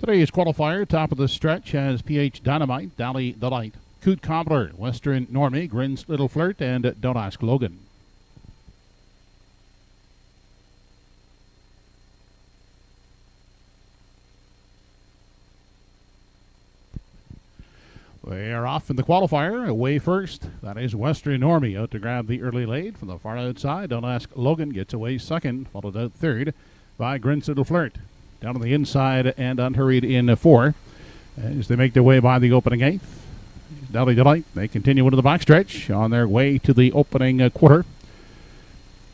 Today's qualifier, top of the stretch, has PH Dynamite, Dally Delight, Coot Cobbler, Western Normie, Grin's Little Flirt, and Don't Ask Logan. They are off in the qualifier. Away first. That is Western Normie out to grab the early lead from the far outside. Don't Ask Logan gets away second, followed out third by Grin's Little Flirt. Down on the inside and unhurried in four as they make their way by the opening eighth. Dally Delight, they continue into the backstretch on their way to the opening quarter.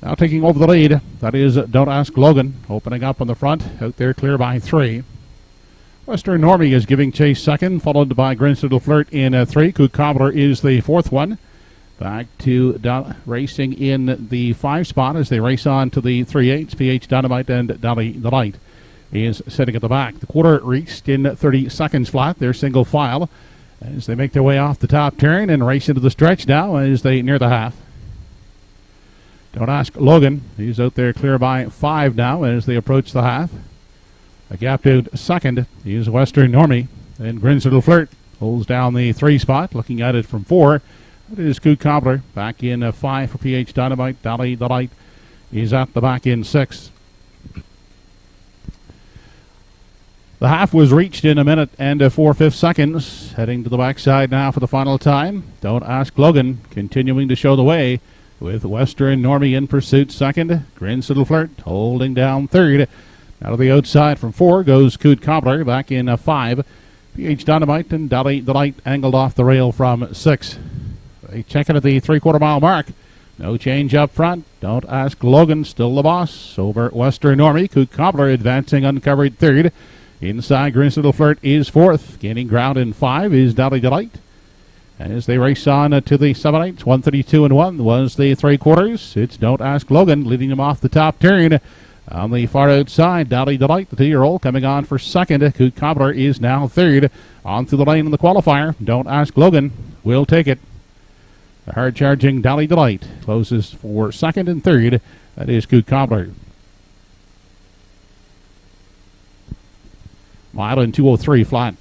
Now taking over the lead, that is Don't Ask Logan, opening up on the front, out there clear by three. Western Normie is giving chase second, followed by Grin's Little Flirt in three. Coot Cobbler is the fourth one. Back to racing in the five spot as they race on to the 3/8. PH Dynamite and Dally Delight is sitting at the back. The quarter reached in 30 seconds flat. They're single file as they make their way off the top turn and race into the stretch now as they near the half. Don't Ask Logan. He's out there clear by five now as they approach the half. A gap to second is Western Normie. And Grin's Little Flirt holds down the three spot, looking at it from four. It is Coot Cobbler back in five for PH Dynamite. Dally Delight is at the back in six. The half was reached in a minute and 4/5 seconds. Heading to the backside now for the final time. Don't Ask Logan continuing to show the way with Western Normie in pursuit second. Grin's Little Flirt holding down third. Out of the outside from four goes Coot Cobbler back in five. PH Dynamite and Dally Delight angled off the rail from six. They check it at the 3/4 mile mark. No change up front. Don't Ask Logan still the boss over Western Normie. Coot Cobbler advancing uncovered third. Inside, Grin's Little Flirt is fourth. Gaining ground in five is Dally Delight. As they race on to the 7/8, 1:32.1 was the 3/4. It's Don't Ask Logan leading them off the top turn. On the far outside, Dally Delight, the 2-year-old, coming on for second. Coot Cobbler is now third. On through the lane in the qualifier. Don't Ask Logan will take it. The hard-charging Dally Delight closes for second and third. That is Coot Cobbler. Mile in 2:03 flat.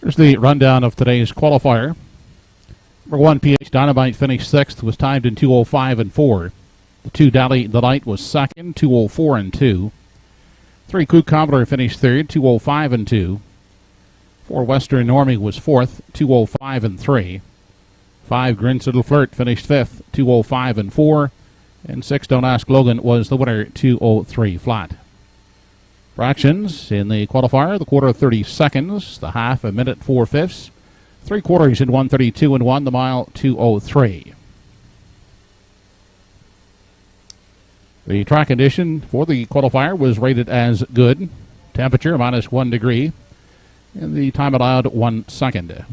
Here's the rundown of today's qualifier. Number 1, PH Dynamite finished 6th, was timed in 2:05 and 4. The 2, Dally Delight, was 2nd, 2:04 and 2. 3, Kook Commodore finished 3rd, 2:05 and 2. 4, Western Normie was 4th, 2:05 and 3. 5, Grins Little Flirt finished 5th, 2:05 and 4. And 6, Don't Ask Logan was the winner, 2:03 flat. Fractions in the qualifier: the quarter 30 seconds, the half a minute 4/5, 3/4 in 1:32 and 1, the mile 2:03. The track condition for the qualifier was rated as good. Temperature -1 degree, and the time allowed 1 second.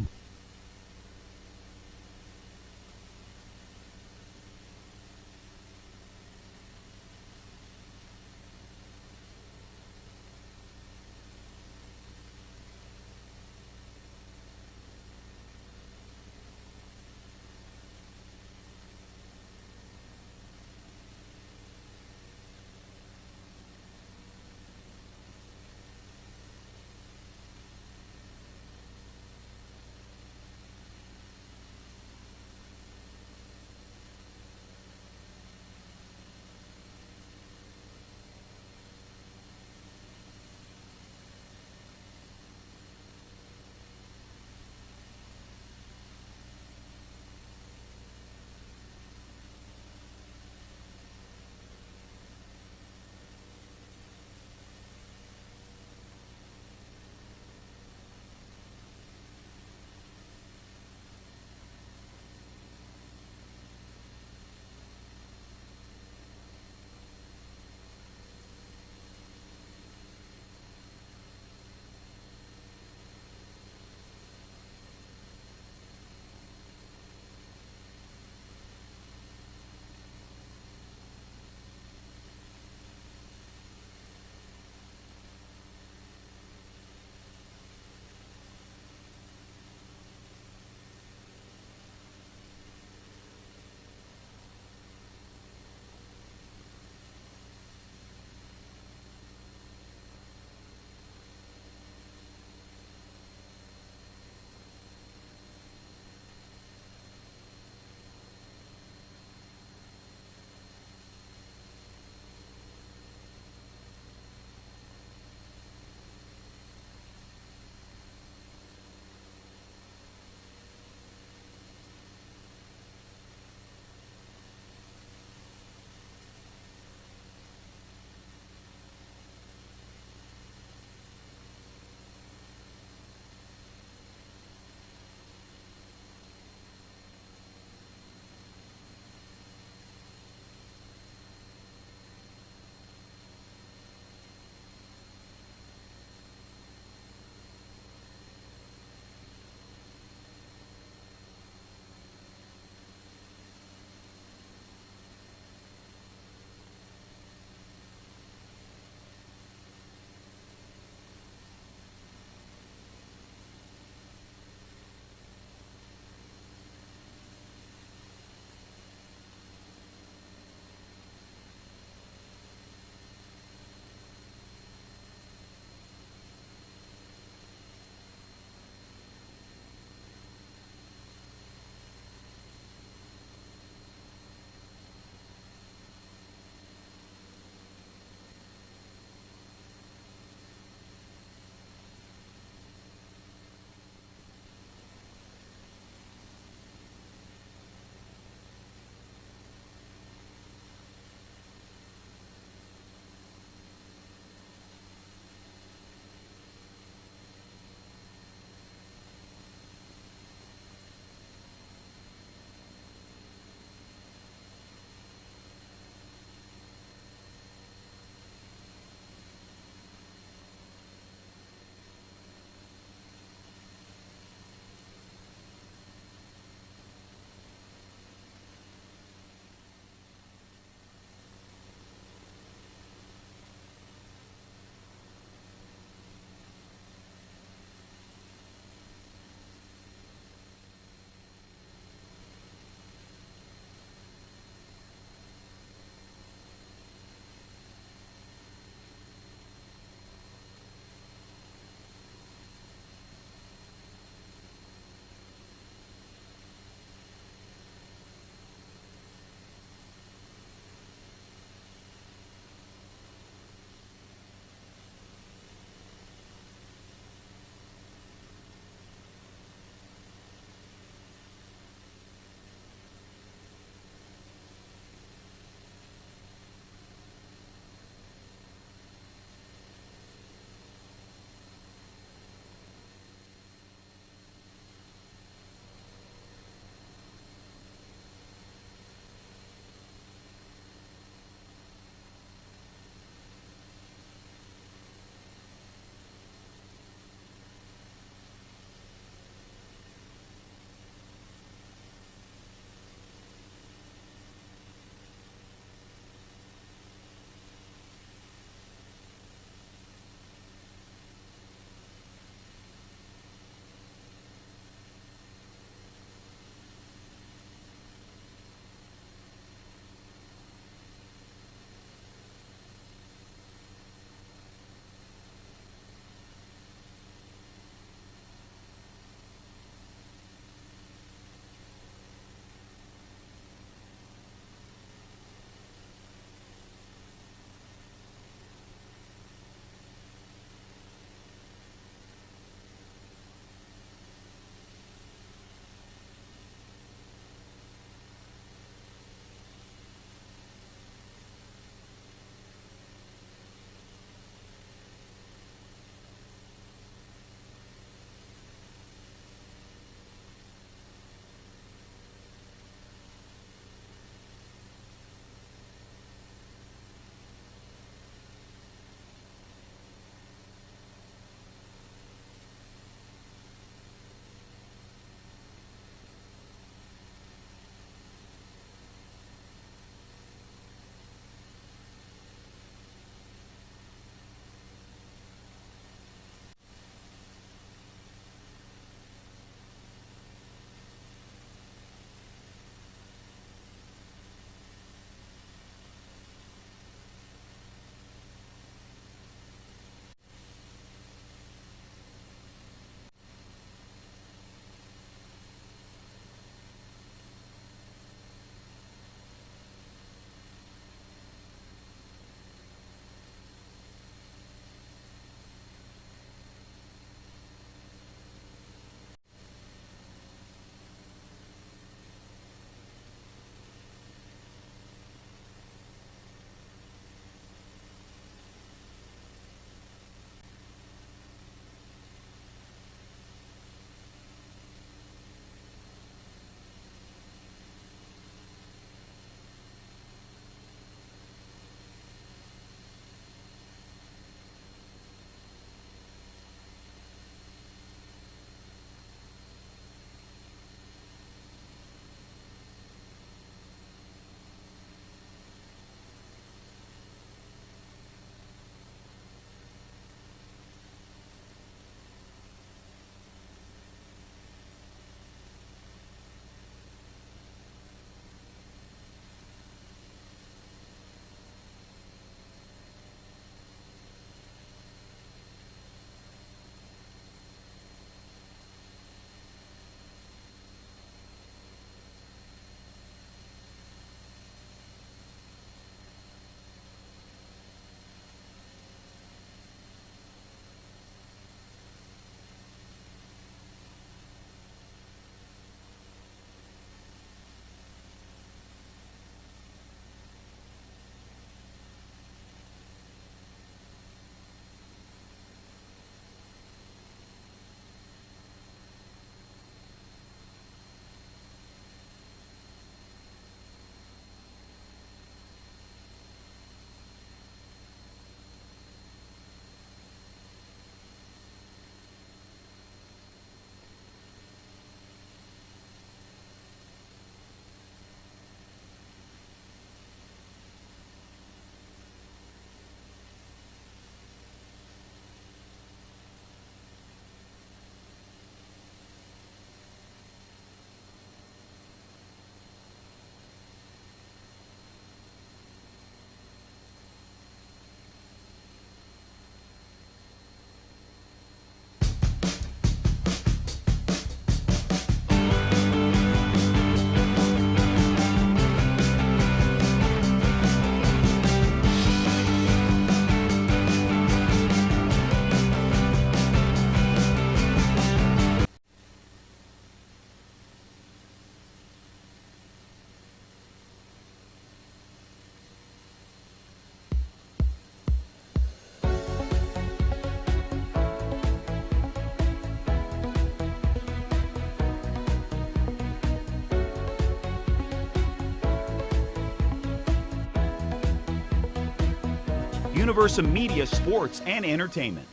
Universum Media Sports and Entertainment.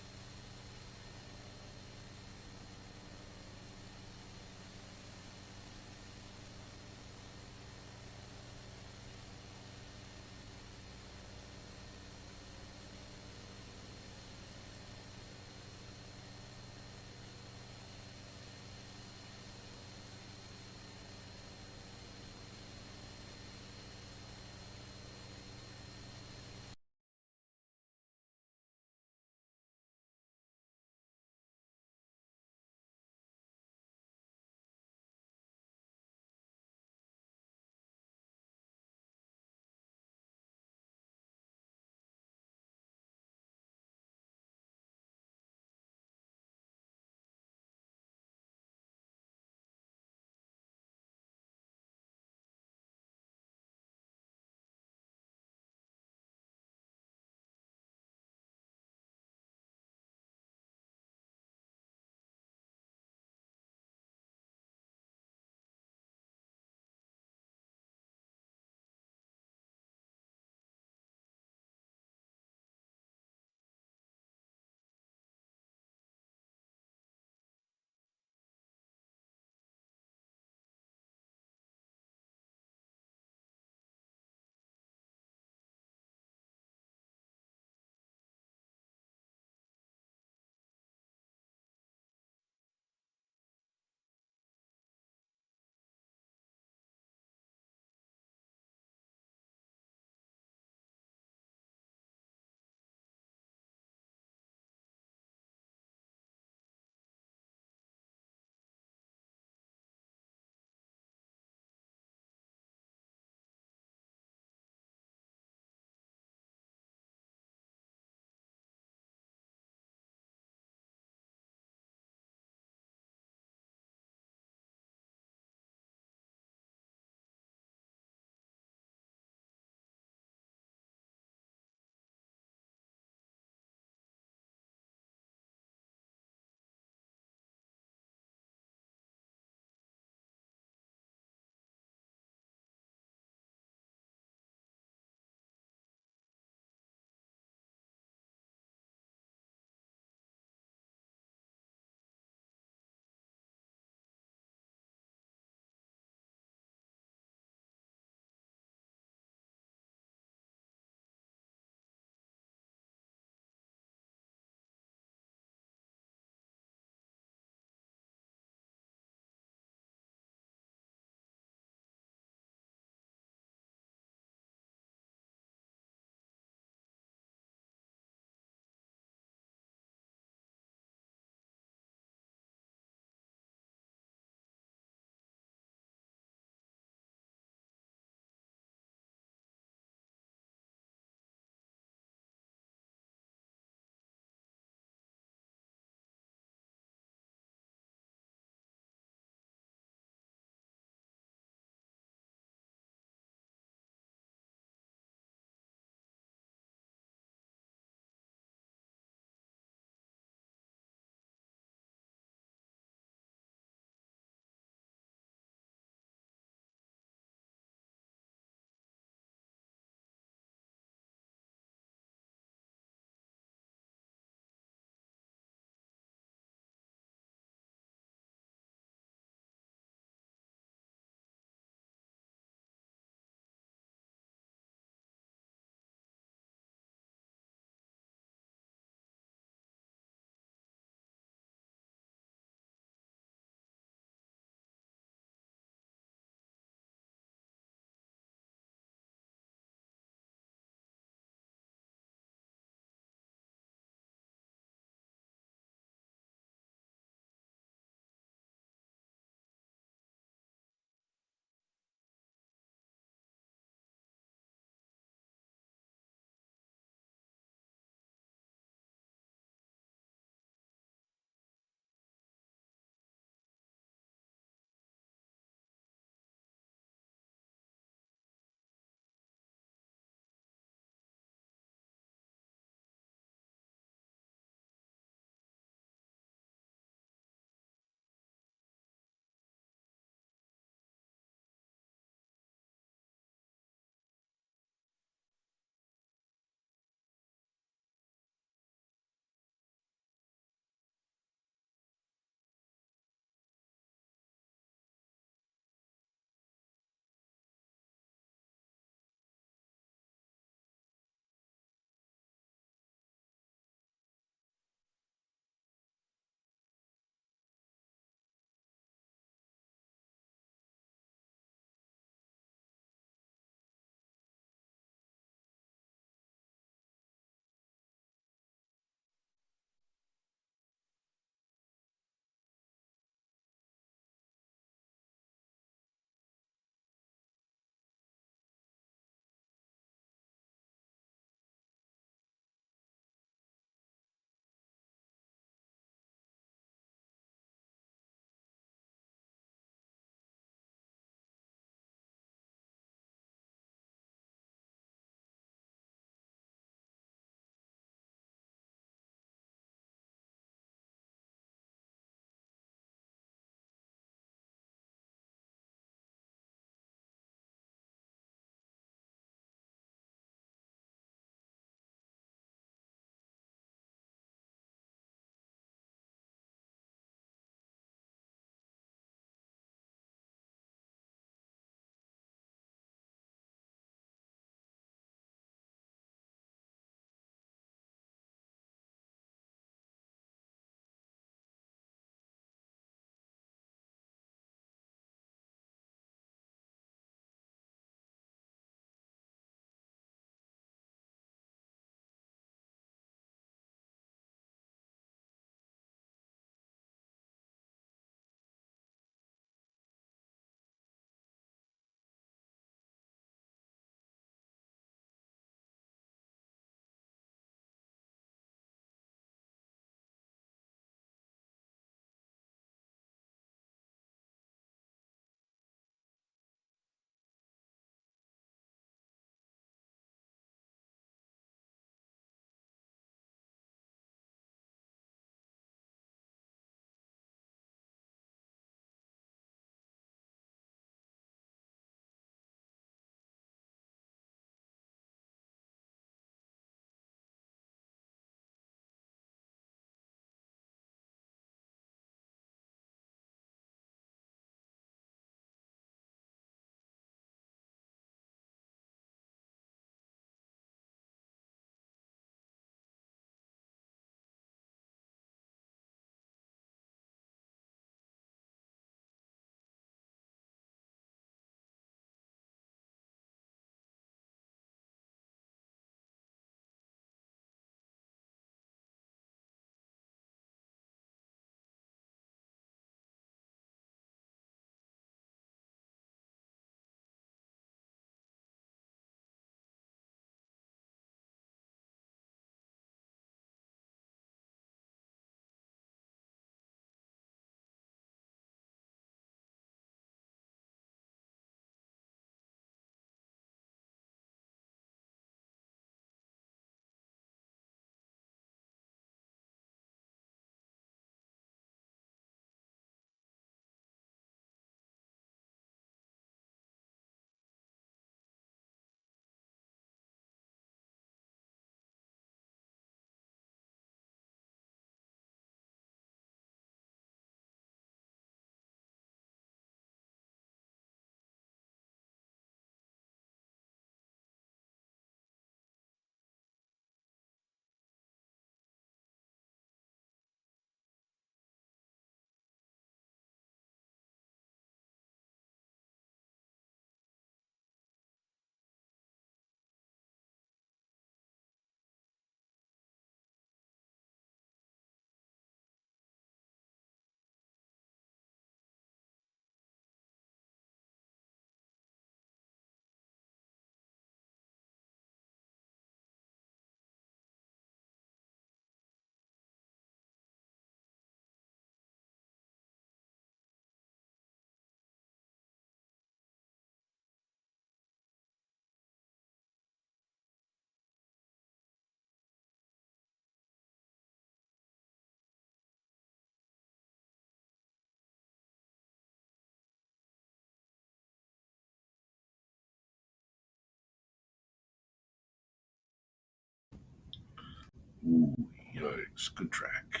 Ooh, yikes. Good track.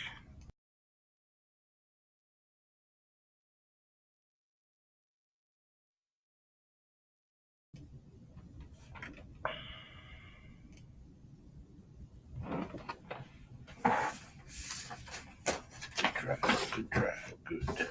Good track. Good.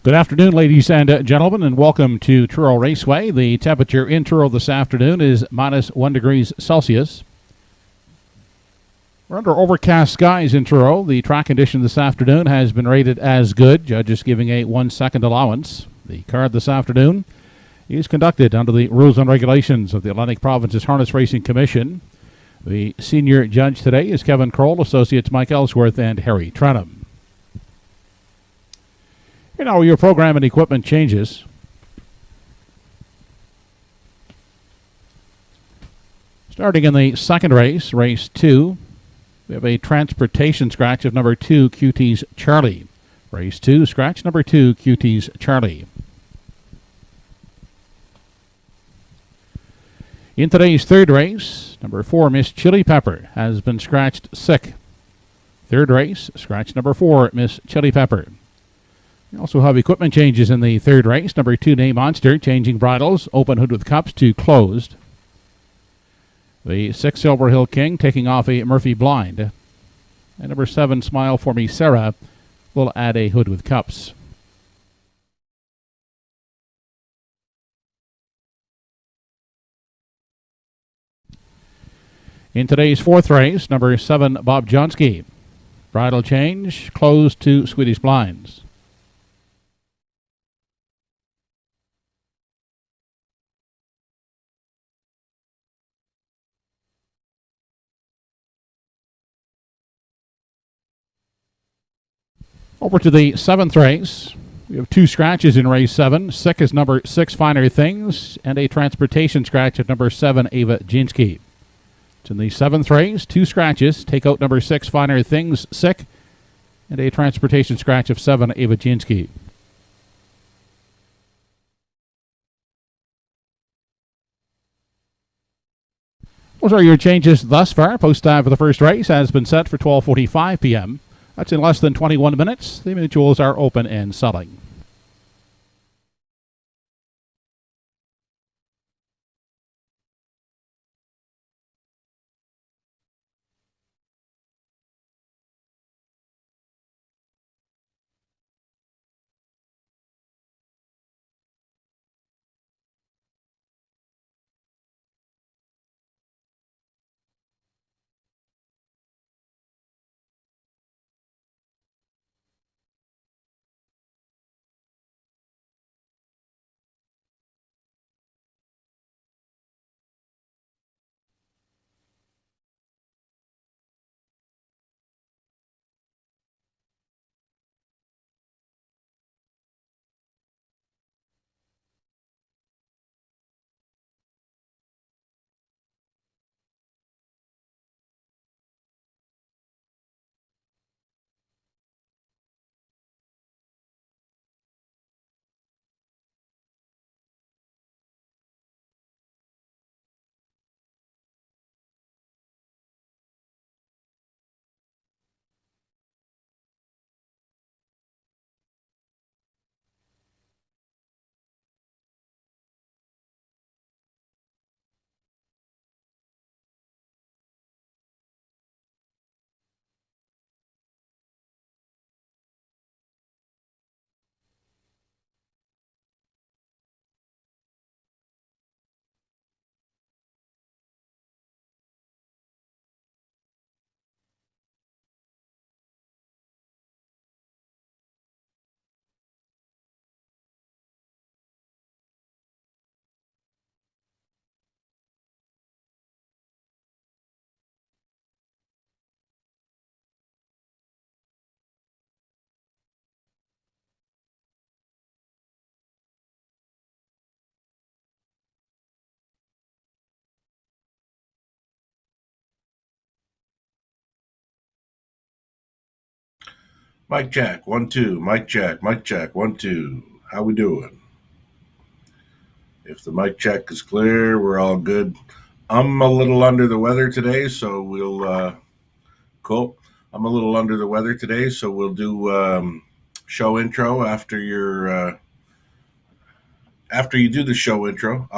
Good afternoon, ladies and gentlemen, and welcome to Truro Raceway. The temperature in Truro this afternoon is minus 1 degrees Celsius. We're under overcast skies in Truro. The track condition this afternoon has been rated as good, judges giving a 1 second allowance. The card this afternoon is conducted under the rules and regulations of the Atlantic Province's Harness Racing Commission. The senior judge today is Kevin Kroll, associates Mike Ellsworth and Harry Trenham. Here now are your program and equipment changes. Starting in the second race, race 2, we have a transportation scratch of number 2, QT's Charlie. Race 2, scratch number 2, QT's Charlie. In today's third race, number 4, Miss Chili Pepper, has been scratched sick. Third race, scratch number 4, Miss Chili Pepper. We also have equipment changes in the third race. Number 2, Name Monster, changing bridles, open hood with cups to closed. The 6, Silver Hill King, taking off a Murphy blind. And number 7, Smile for Me Sarah, will add a hood with cups. In today's fourth race, number 7, Bob Johnsky. Bridle change, closed to Swedish blinds. Over to the seventh race. We have 2 scratches in race 7. Sick is number 6, Finer Things, and a transportation scratch of number 7, Ava Jinsky. It's in the 7th race. 2 scratches. Take out number 6, Finer Things, Sick, and a transportation scratch of 7, Ava Jinsky. Those are your changes thus far. Post time for the first race has been set for 12:45 p.m. That's in less than 21 minutes. The mutuals are open and selling. Mike Jack, 1 2. Mike Jack, 1 2. How we doing? If the mic check is clear, we're all good. I'm a little under the weather today, so we'll cool. I'm a little under the weather today, so we'll do show intro after after you do the show intro.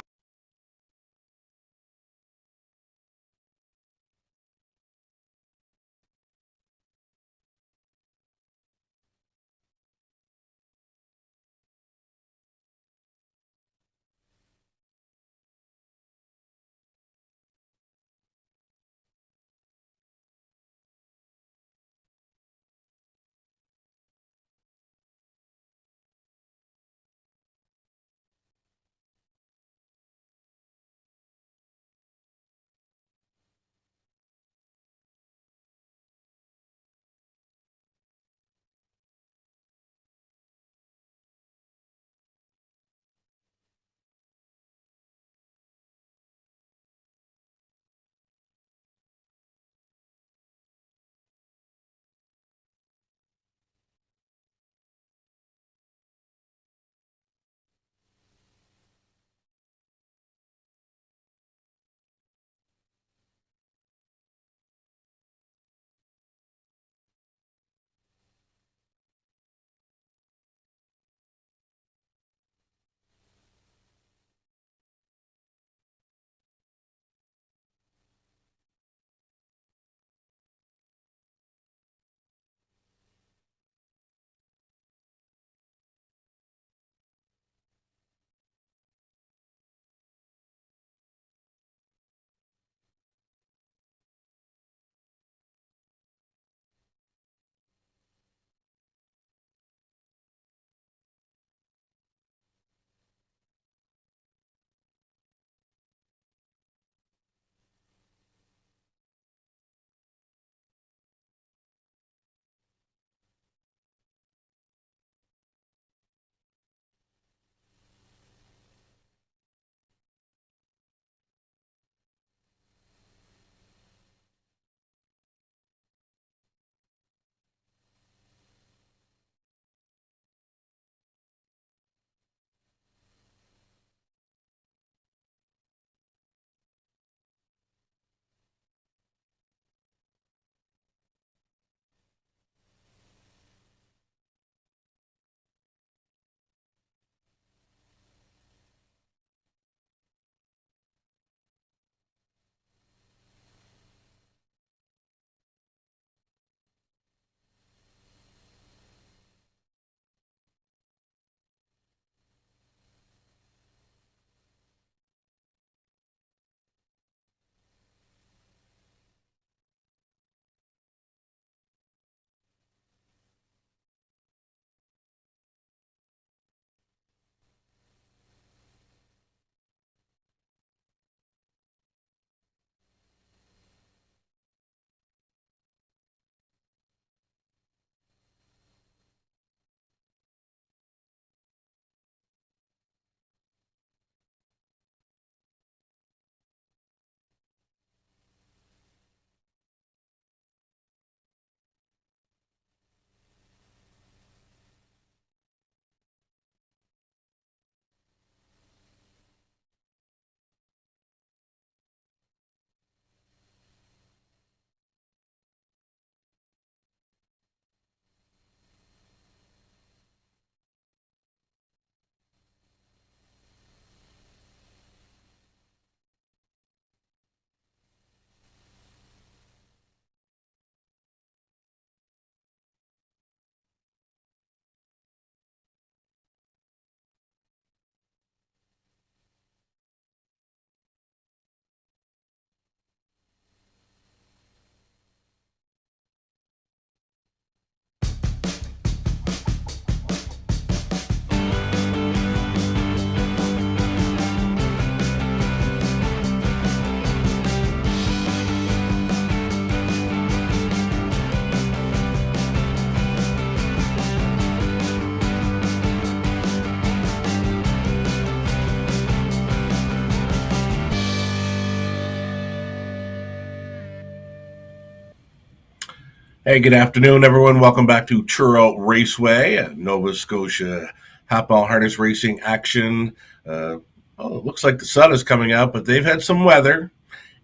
Hey, good afternoon, everyone. Welcome back to Truro Raceway, Nova Scotia half-mile harness racing action. It looks like the sun is coming out, but they've had some weather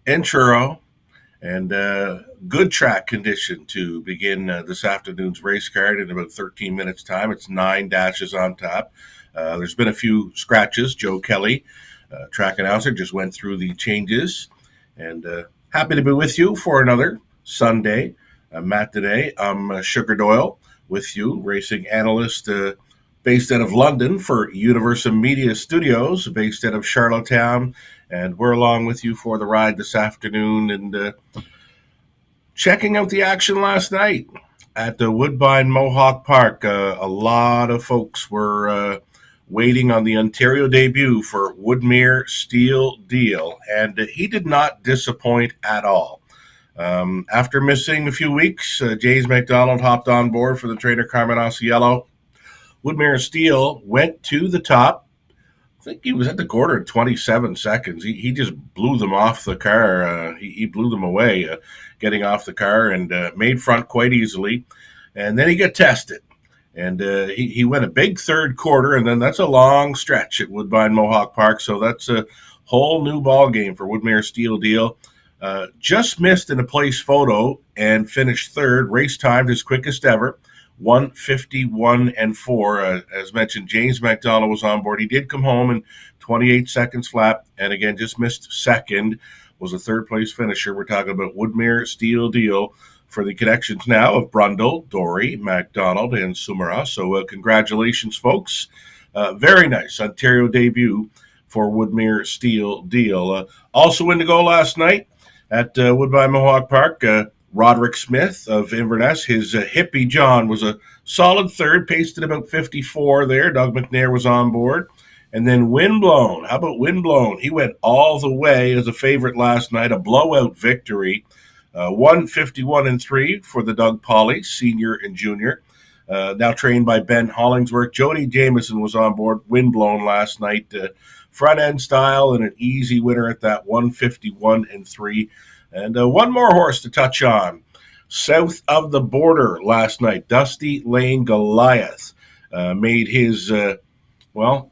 in Truro and good track condition to begin this afternoon's race card in about 13 minutes' time. It's 9 dashes on top. There's been a few scratches. Joe Kelly, track announcer, just went through the changes, and happy to be with you for another Sunday. Matt today. I'm Sugar Doyle with you, racing analyst based out of London for Universal Media Studios, based out of Charlottetown. And we're along with you for the ride this afternoon and checking out the action last night at the Woodbine Mohawk Park. A lot of folks were waiting on the Ontario debut for Woodmere Steel Deal, and he did not disappoint at all. After missing a few weeks, James McDonald hopped on board for the trainer Carmen Osiello. Woodmere Steel went to the top. I think he was at the quarter in 27 seconds. He just blew them off the car. He blew them away, getting off the car and made front quite easily. And then he got tested. And he went a big third quarter, and then that's a long stretch at Woodbine Mohawk Park. So that's a whole new ball game for Woodmere Steel Deal. Just missed in a place photo and finished third. Race timed his quickest ever, 1:51.4. As mentioned, James McDonald was on board. He did come home in 28 seconds flat, and again, just missed second. Was a third place finisher. We're talking about Woodmere Steel Deal for the connections now of Brundle, Dory, McDonald, and Sumara. So congratulations, folks. Very nice Ontario debut for Woodmere Steel Deal. Also in to go last night at Woodbine Mohawk Park, Roderick Smith of Inverness. His Hippie John was a solid third, paced at about 54 there. Doug McNair was on board. And then Windblown. How about Windblown? He went all the way as a favorite last night, a blowout victory. 1:51.3 for the Doug Polly, senior and junior. Now trained by Ben Hollingsworth. Jody Jameson was on board. Windblown last night. Front end style and an easy winner at that 1:51.3. And one more horse to touch on. South of the border last night, Dusty Lane Goliath made his,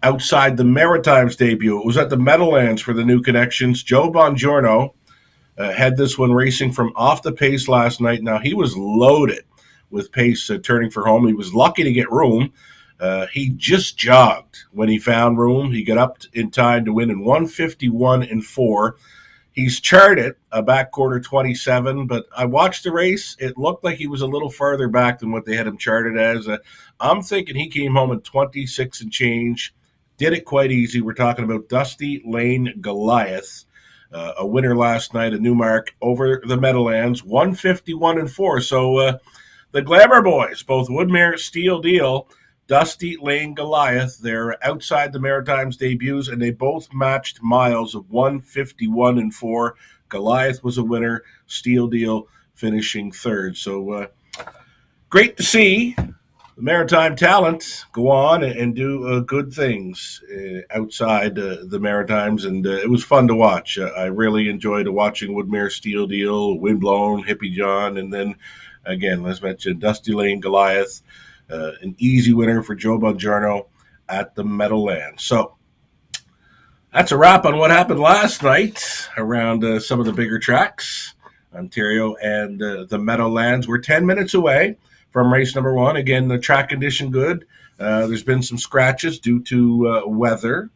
outside the Maritimes debut. It was at the Meadowlands for the new connections. Joe Bongiorno had this one racing from off the pace last night. Now, he was loaded with pace turning for home. He was lucky to get room. He just jogged when he found room. He got up in time to win in 1:51.4. He's charted a back quarter 27, but I watched the race. It looked like he was a little farther back than what they had him charted as. I'm thinking he came home in 26 and change. Did it quite easy. We're talking about Dusty Lane Goliath, a winner last night, a new mark over the Meadowlands, 1:51.4. So the Glamour Boys, both Woodmere Steel Deal, Dusty Lane Goliath, they're outside the Maritimes debuts, and they both matched miles of 1:51.4. Goliath was a winner, Steel Deal finishing third. So great to see the Maritime talent go on and do good things outside the Maritimes, and it was fun to watch. I really enjoyed watching Woodmere Steel Deal, Windblown, Hippie John, and then, again, let's mention Dusty Lane Goliath. An easy winner for Joe Bongiorno at the Meadowlands. So that's a wrap on what happened last night around some of the bigger tracks. Ontario and the Meadowlands. We're 10 minutes away from race number one. Again, the track condition good. There's been some scratches due to weather.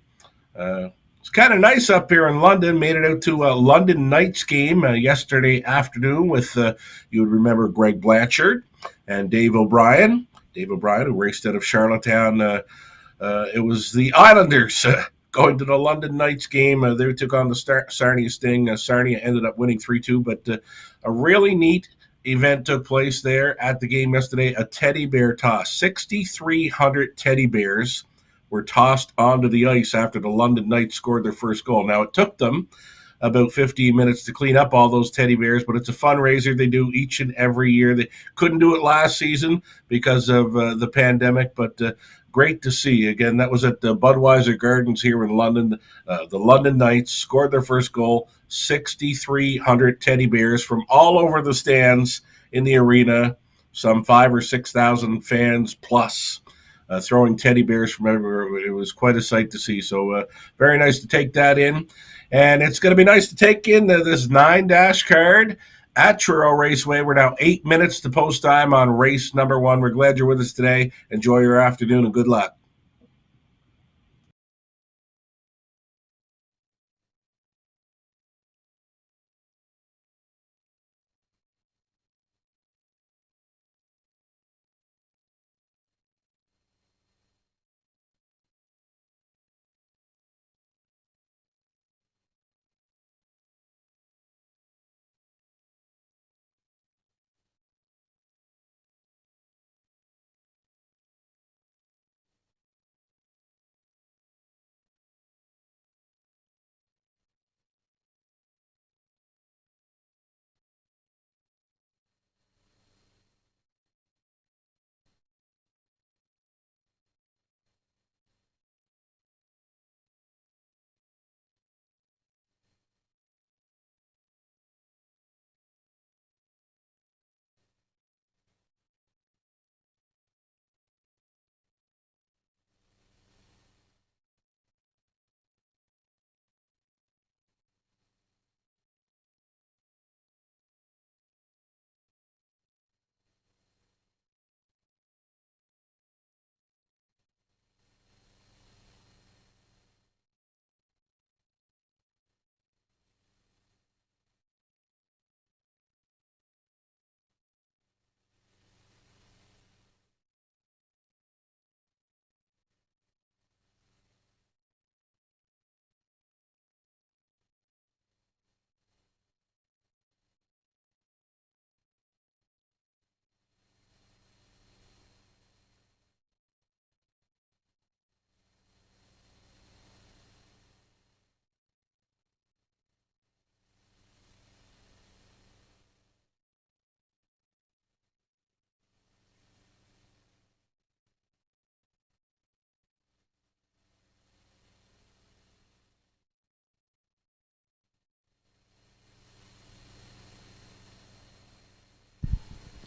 It's kind of nice up here in London. Made it out to a London Knights game yesterday afternoon with, you would remember, Greg Blanchard and Dave O'Brien. Dave O'Brien, who raced out of Charlottetown. It was the Islanders going to the London Knights game. They took on the Sarnia Sting. Sarnia ended up winning 3-2, but a really neat event took place there at the game yesterday, a teddy bear toss. 6,300 teddy bears were tossed onto the ice after the London Knights scored their first goal. Now, it took them about 15 minutes to clean up all those teddy bears, but it's a fundraiser they do each and every year. They couldn't do it last season because of the pandemic, but great to see. Again, that was at the Budweiser Gardens here in London. The London Knights scored their first goal, 6,300 teddy bears from all over the stands in the arena. some 5 or 6 thousand fans plus. Throwing teddy bears from everywhere. It was quite a sight to see. So very nice to take that in. And it's going to be nice to take in this 9 card at Truro Raceway. We're now 8 minutes to post time on race number 1. We're glad you're with us today. Enjoy your afternoon and good luck.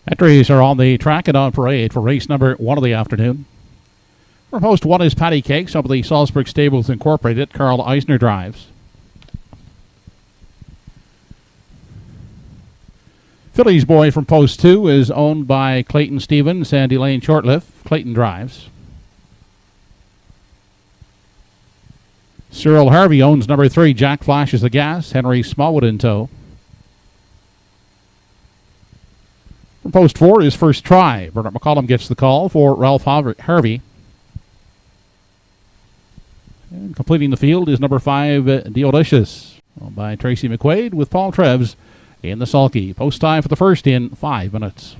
Entries are on the track and on parade for race number 1 of the afternoon. From host 1 is Patty Cakes of the Salzburg Stables Incorporated. Carl Eisner drives. Phillies Boy from post 2 is owned by Clayton Stevens and Elaine Shortliff. Clayton drives. Cyril Harvey owns number 3. Jack Flashes the Gas. Henry Smallwood in tow. From post 4 is First Try. Bernard McCollum gets the call for Ralph Harvey. And completing the field is number 5, Deolicious, by Tracy McQuaid with Paul Treves in the sulky. Post time for the first in 5 minutes.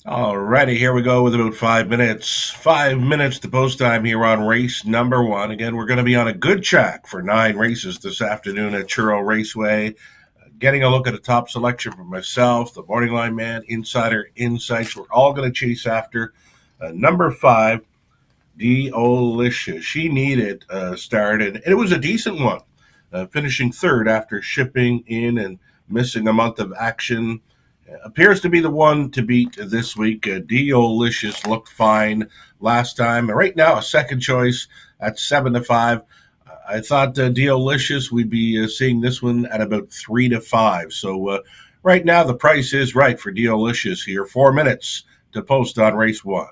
Alrighty, here we go with about 5 minutes. 5 minutes to post time here on race number 1. Again, we're going to be on a good track for 9 races this afternoon at Truro Raceway. Getting a look at a top selection for myself, the Morning Line Man, Insider Insights. We're all going to chase after number 5, Deolicious. She needed a start, and it was a decent one, finishing 3rd after shipping in and missing a month of action. Appears to be the one to beat this week. Deolicious looked fine last time. Right now, a second choice at 7-5. I thought Deolicious, we'd be seeing this one at about 3-5. So right now, the price is right for Deolicious here. 4 minutes to post on race 1.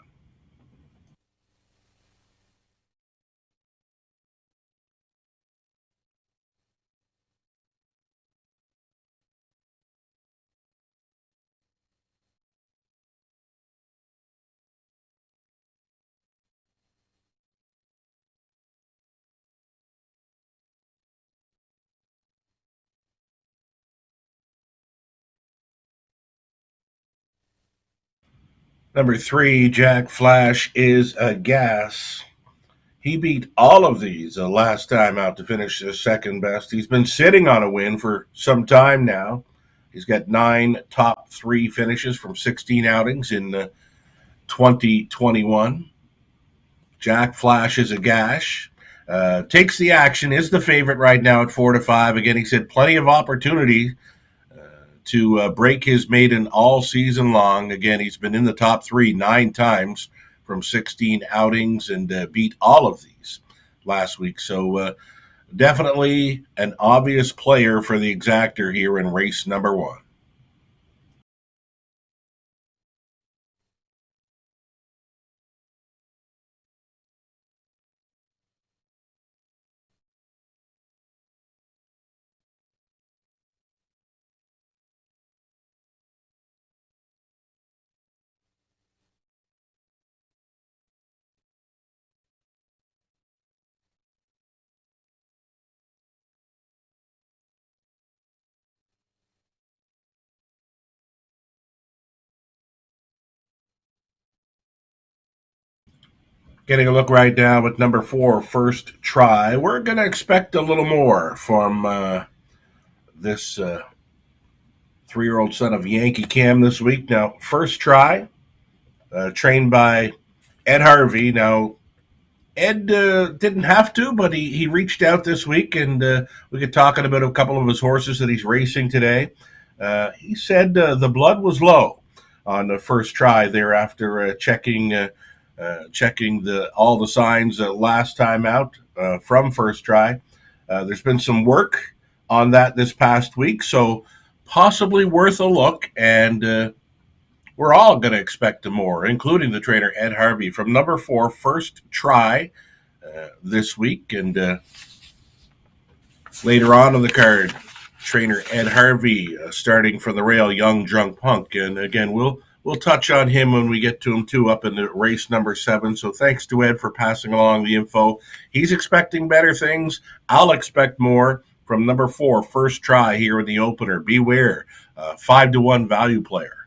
Number 3, Jack Flash is a gas. He beat all of these last time out to finish second best. He's been sitting on a win for some time now. He's got 9 top 3 finishes from 16 outings in 2021. Jack Flash is a gash. Takes the action, is the favorite right now at 4-5. Again, he's had plenty of opportunity to break his maiden all season long. Again, he's been in the top 3 9 times from 16 outings and beat all of these last week. So definitely an obvious player for the exactor here in race number 1. Getting a look right now at number 4, First Try. We're going to expect a little more from this 3-year-old son of Yankee Cam this week. Now, First Try, trained by Ed Harvey. Now, Ed didn't have to, but he reached out this week, and we could talking about a couple of his horses that he's racing today. He said the blood was low on the First Try there after checking all the signs last time out from First Try. There's been some work on that this past week, so possibly worth a look, and we're all going to expect more, including the trainer Ed Harvey from number 4, First Try, this week. And later on in the card, trainer Ed Harvey starting from the rail, Young Drunk Punk. And again, we'll touch on him when we get to him too up in the race number 7. So thanks to Ed for passing along the info. He's expecting better things. I'll expect more from number 4, First Try here in the opener. Beware, 5-1 value player.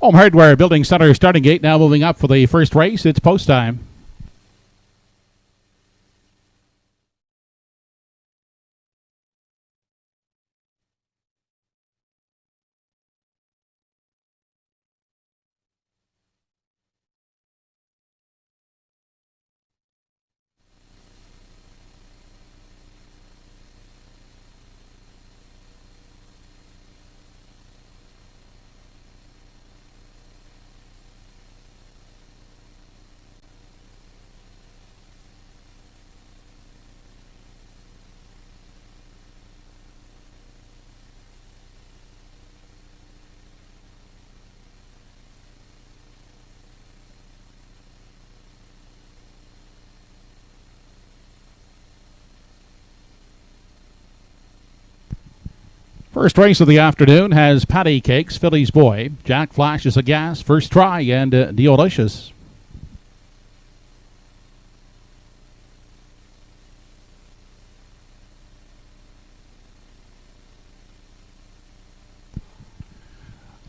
Home Hardware Building Center starting gate now moving up for the first race. It's post time. First race of the afternoon has Patty Cakes, Philly's Boy, Jack Flashes a Gas, First Try, and Deolicious.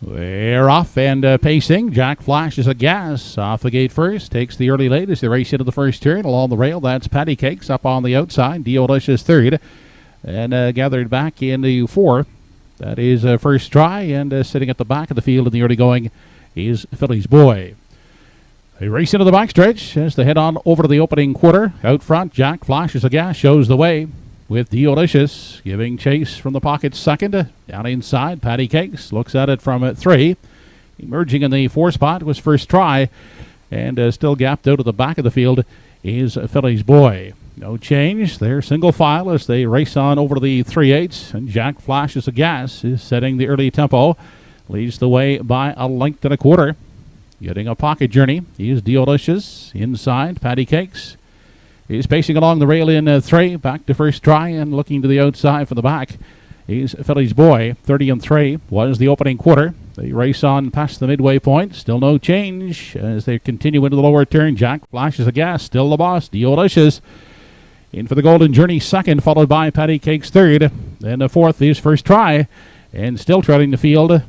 They're off and pacing. Jack Flashes a Gas off the gate first. Takes the early lead as they race into the first turn. Along the rail, that's Patty Cakes up on the outside. Deolicious third. And gathered back into fourth. That is First Try. And sitting at the back of the field in the early going is Philly's Boy. They race into the backstretch as they head on over to the opening quarter. Out front, Jack Flashes a Gas shows the way, with Deolicious giving chase from the pocket second. Down inside, Patty Cakes looks at it from 3. Emerging in the 4 spot was First Try, and still gapped out of the back of the field is Philly's Boy. No change. They're single file as they race on over to the 3/8, and Jack Flashes a Gas is setting the early tempo. Leads the way by a length and a quarter. Getting a pocket journey is Deolicious. Inside, Patty Cakes is pacing along the rail in 3, back to First Try, and looking to the outside for the back is Philly's Boy. 30-3 was the opening quarter. They race on past the midway point. Still no change as they continue into the lower turn. Jack Flashes a Gas, still the boss. Deolicious in for the Golden Journey second, followed by Patty Cakes third. Then the fourth is First Try, and still treading the field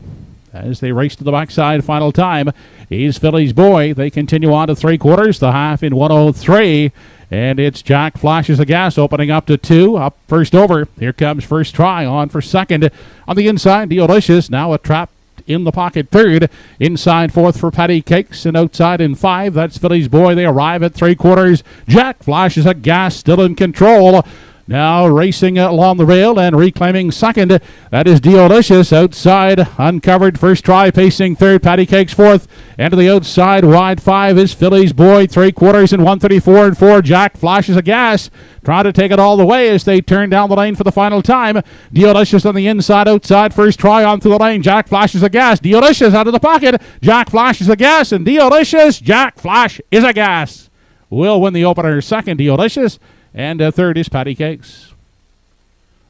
as they race to the backside. Final time is Philly's Boy. They continue on to 3/4, the half in 1:03. And it's Jack Flashes a Gas opening up to 2. Up first over. Here comes First Try on for second. On the inside, Deolicious now a trap in the pocket third. Inside fourth for Patty Cakes, and outside in 5. That's Philly's Boy. They arrive at 3/4. Jack Flashes a Gas still in control. Now racing along the rail and reclaiming second. That is Deolicious. Outside, uncovered. First Try pacing third. Patty Cakes fourth. And to the outside, wide 5 is Philly's Boy. 3/4 in 1:34 and 4. Jack Flashes a Gas. Trying to take it all the way as they turn down the lane for the final time. Deolicious on the inside, outside. First Try onto the lane. Jack Flashes a Gas. Deolicious out of the pocket. Jack Flashes a Gas, and Deolicious. Jack Flash is a Gas will win the opener. Second, Deolicious. And third is Patty Cakes.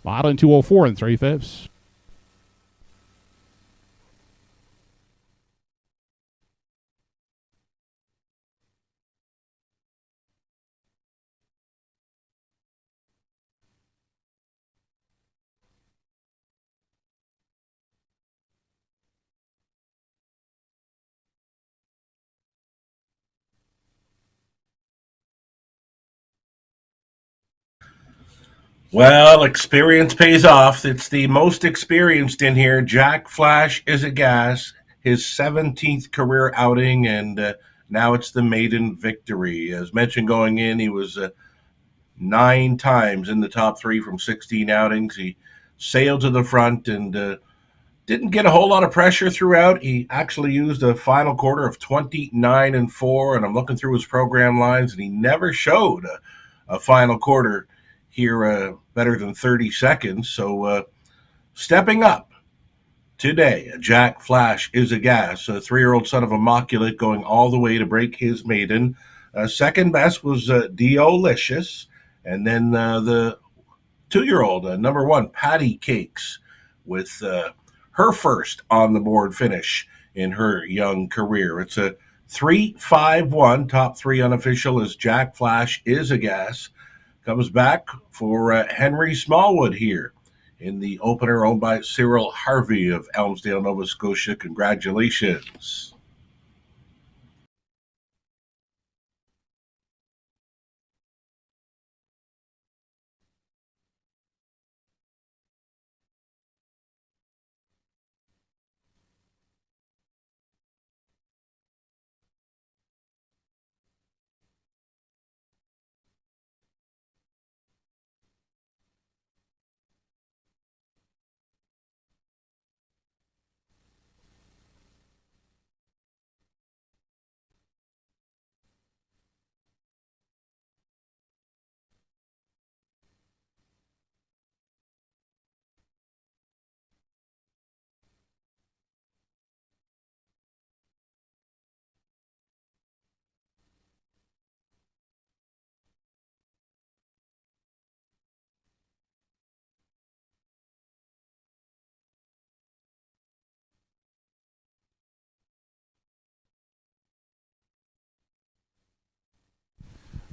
Mile in 2:04 and 3/5. Well, experience pays off. It's the most experienced in here. Jack Flash is a Gas, his 17th career outing, and now it's the maiden victory. As mentioned going in, he was 9 times in the top 3 from 16 outings. He sailed to the front and didn't get a whole lot of pressure throughout. He actually used a final quarter of 29-4, and I'm looking through his program lines, and he never showed a final quarter here better than 30 seconds. So stepping up today, Jack Flash is a Gas, a 3-year-old son of Immaculate, going all the way to break his maiden. Second best was Deolicious, and then the 2-year-old, number 1, Patty Cakes, with her first on the board finish in her young career. It's a 3-5-1. Top 3 unofficial as Jack Flash is a Gas. Comes back for Henry Smallwood here in the opener, owned by Cyril Harvey of Elmsdale, Nova Scotia. Congratulations.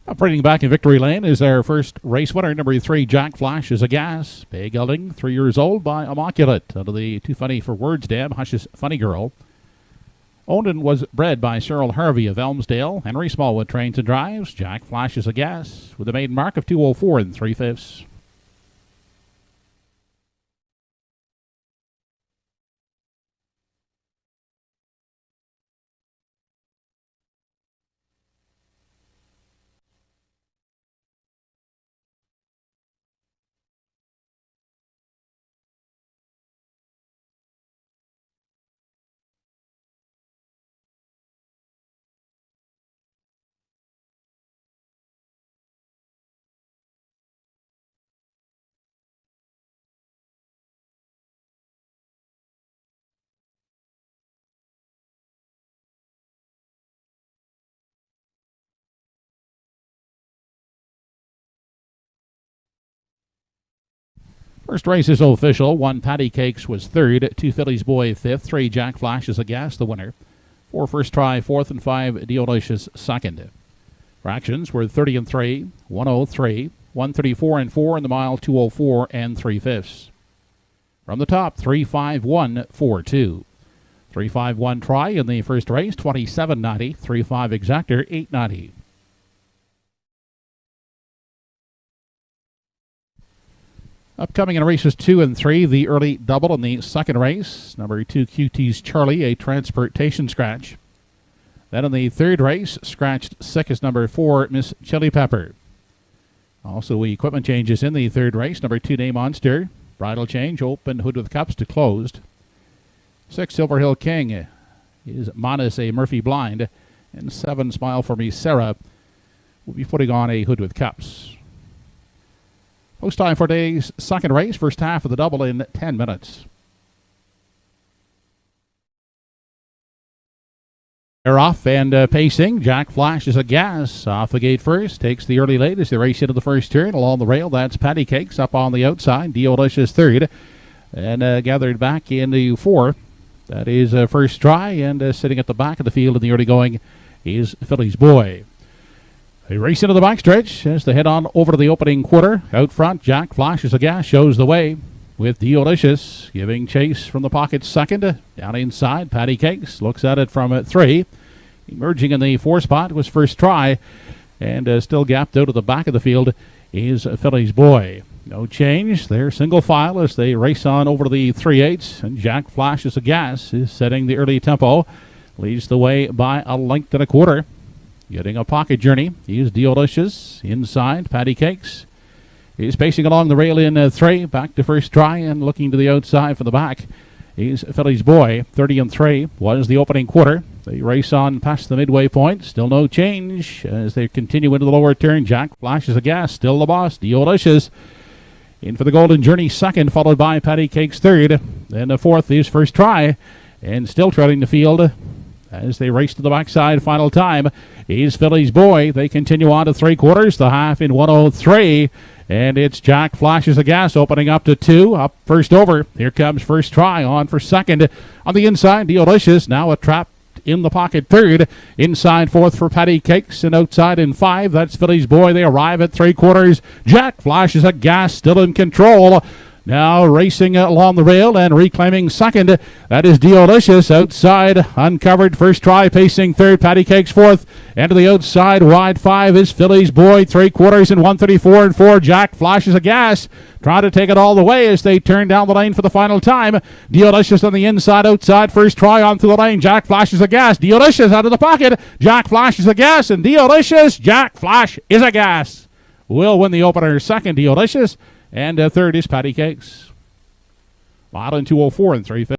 Operating back in Victory Lane is our first race winner, number 3, Jack Flash is a Gas. Bay gelding, 3 years old, by Immaculate. Under the Too Funny for Words dam, Hush's Funny Girl. Owned and was bred by Cyril Harvey of Elmsdale. Henry Smallwood trains and drives. Jack Flash is a Gas with a maiden mark of 2:04 3/5. First race is official. 1 Patty Cakes was third. 2 Phillies Boy fifth. 3 Jack Flash is a Gas, the winner. 4 First Try fourth, and 5 Deolicious second. Fractions were 30 and 3, 103, 134 and 4 in the mile, 2:04 3/5. From the top, 35142. 351 Try in the first race, 27.90. 35 Exactor, 8.90. Upcoming in races 2 and 3, the early double in the second race. Number 2, QT's Charlie, a transportation scratch. Then in the third race, scratched sick is number 4, Miss Chili Pepper. Also, equipment changes in the third race. Number 2, Name Monster. Bridle change, open hood with cups to closed. 6, Silver Hill King is Monis, a Murphy Blind. And 7, Smile for Me, Sarah, will be putting on a hood with cups. Post time for today's second race, first half of the double in 10 minutes. They're off and pacing. Jack Flash is a Gas. Off the gate first. Takes the early lead as they race into the first turn. Along the rail, that's Patty Cakes up on the outside. Deolicious third. And gathered back into 4. That is First Try. And sitting at the back of the field in the early going is Phillies Boy. They race into the backstretch as they head on over to the opening quarter. Out front, Jack Flash is a Gas, shows the way with Deolicious giving chase from the pocket second. Down inside, Patty Cakes looks at it from 3. Emerging in the 4 spot was First Try, and still gapped out of the back of the field is Phillies Boy. No change. They're single file as they race on over to the 3/8, and Jack Flash is a Gas is setting the early tempo. Leads the way by a length and a quarter. Getting a pocket journey. He's Deolicious. Inside, Patty Cakes. He's pacing along the rail in 3. Back to First Try and looking to the outside for the back. He's Phillies Boy. 30 and 3 was the opening quarter. They race on past the midway point. Still no change as they continue into the lower turn. Jack Flash is a Gas. Still the boss. Deolicious in for the Golden Journey second, followed by Patty Cakes third. Then the 4th is First Try, and still treading the field as they race to the backside. Final time is Phillies Boy. They continue on to 3/4, the half in 1:03. And it's Jack Flash is a Gas opening up to 2. Up first over. Here comes First Try on for second. On the inside, Deolicious now a trap in the pocket third. Inside 4th for Patty Cakes, and outside in 5. That's Phillies Boy. They arrive at 3/4. Jack Flash is a Gas still in control. Now racing along the rail and reclaiming second. That is Deolicious outside, uncovered. First Try pacing third. Patty Cakes 4th. And to the outside, wide 5 is Phillies Boy. 3/4 in 1:34 and 4. Jack Flash is a Gas. Trying to take it all the way as they turn down the lane for the final time. Deolicious on the inside, outside. First Try on through the lane. Jack Flash is a Gas. Deolicious out of the pocket. Jack Flash is a Gas, and Deolicious, Jack Flash is a Gas. Will win the opener second, Deolicious. And third is Patty Cakes. Mile in 2:04 3/5.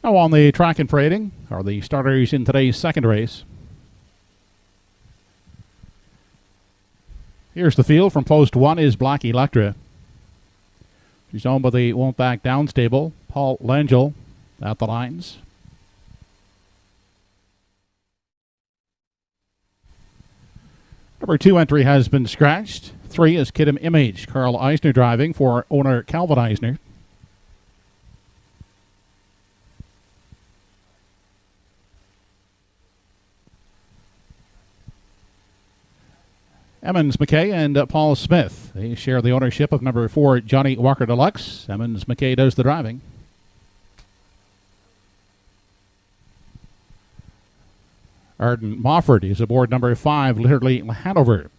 Now on the track and parading are the starters in today's second race. Here's the field. From post 1 is Black Electra. She's owned by the Won't Back Down stable. Paul Langell at the lines. Number 2 entry has been scratched. 3 is Kidam Image. Carl Eisner driving for owner Calvin Eisner. Emmons McKay and Paul Smith. They share the ownership of number 4, Johnny Walker Deluxe. Emmons McKay does the driving. Arden Mofford is aboard number 5, Litterly Hanover.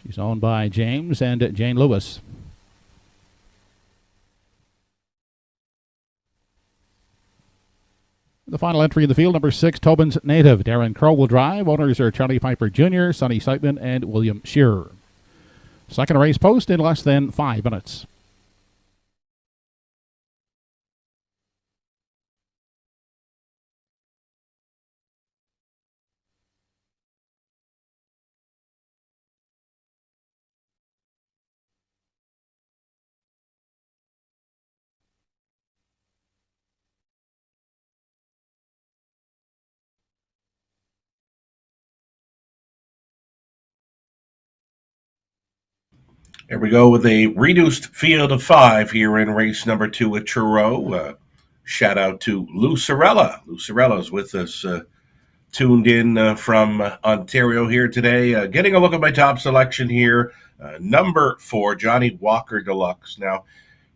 She's owned by James and Jane Lewis. The final entry in the field, number 6, Tobin's Native. Darren Crow will drive. Owners are Charlie Piper Jr., Sonny Seidman, and William Shearer. Second race post in less than 5 minutes. Here we go with a reduced field of 5 here in race number 2 at Truro. Shout out to Lucerella. Lucerella's with us, tuned in from Ontario here today. Getting a look at my top selection here. Number 4, Johnny Walker Deluxe. Now,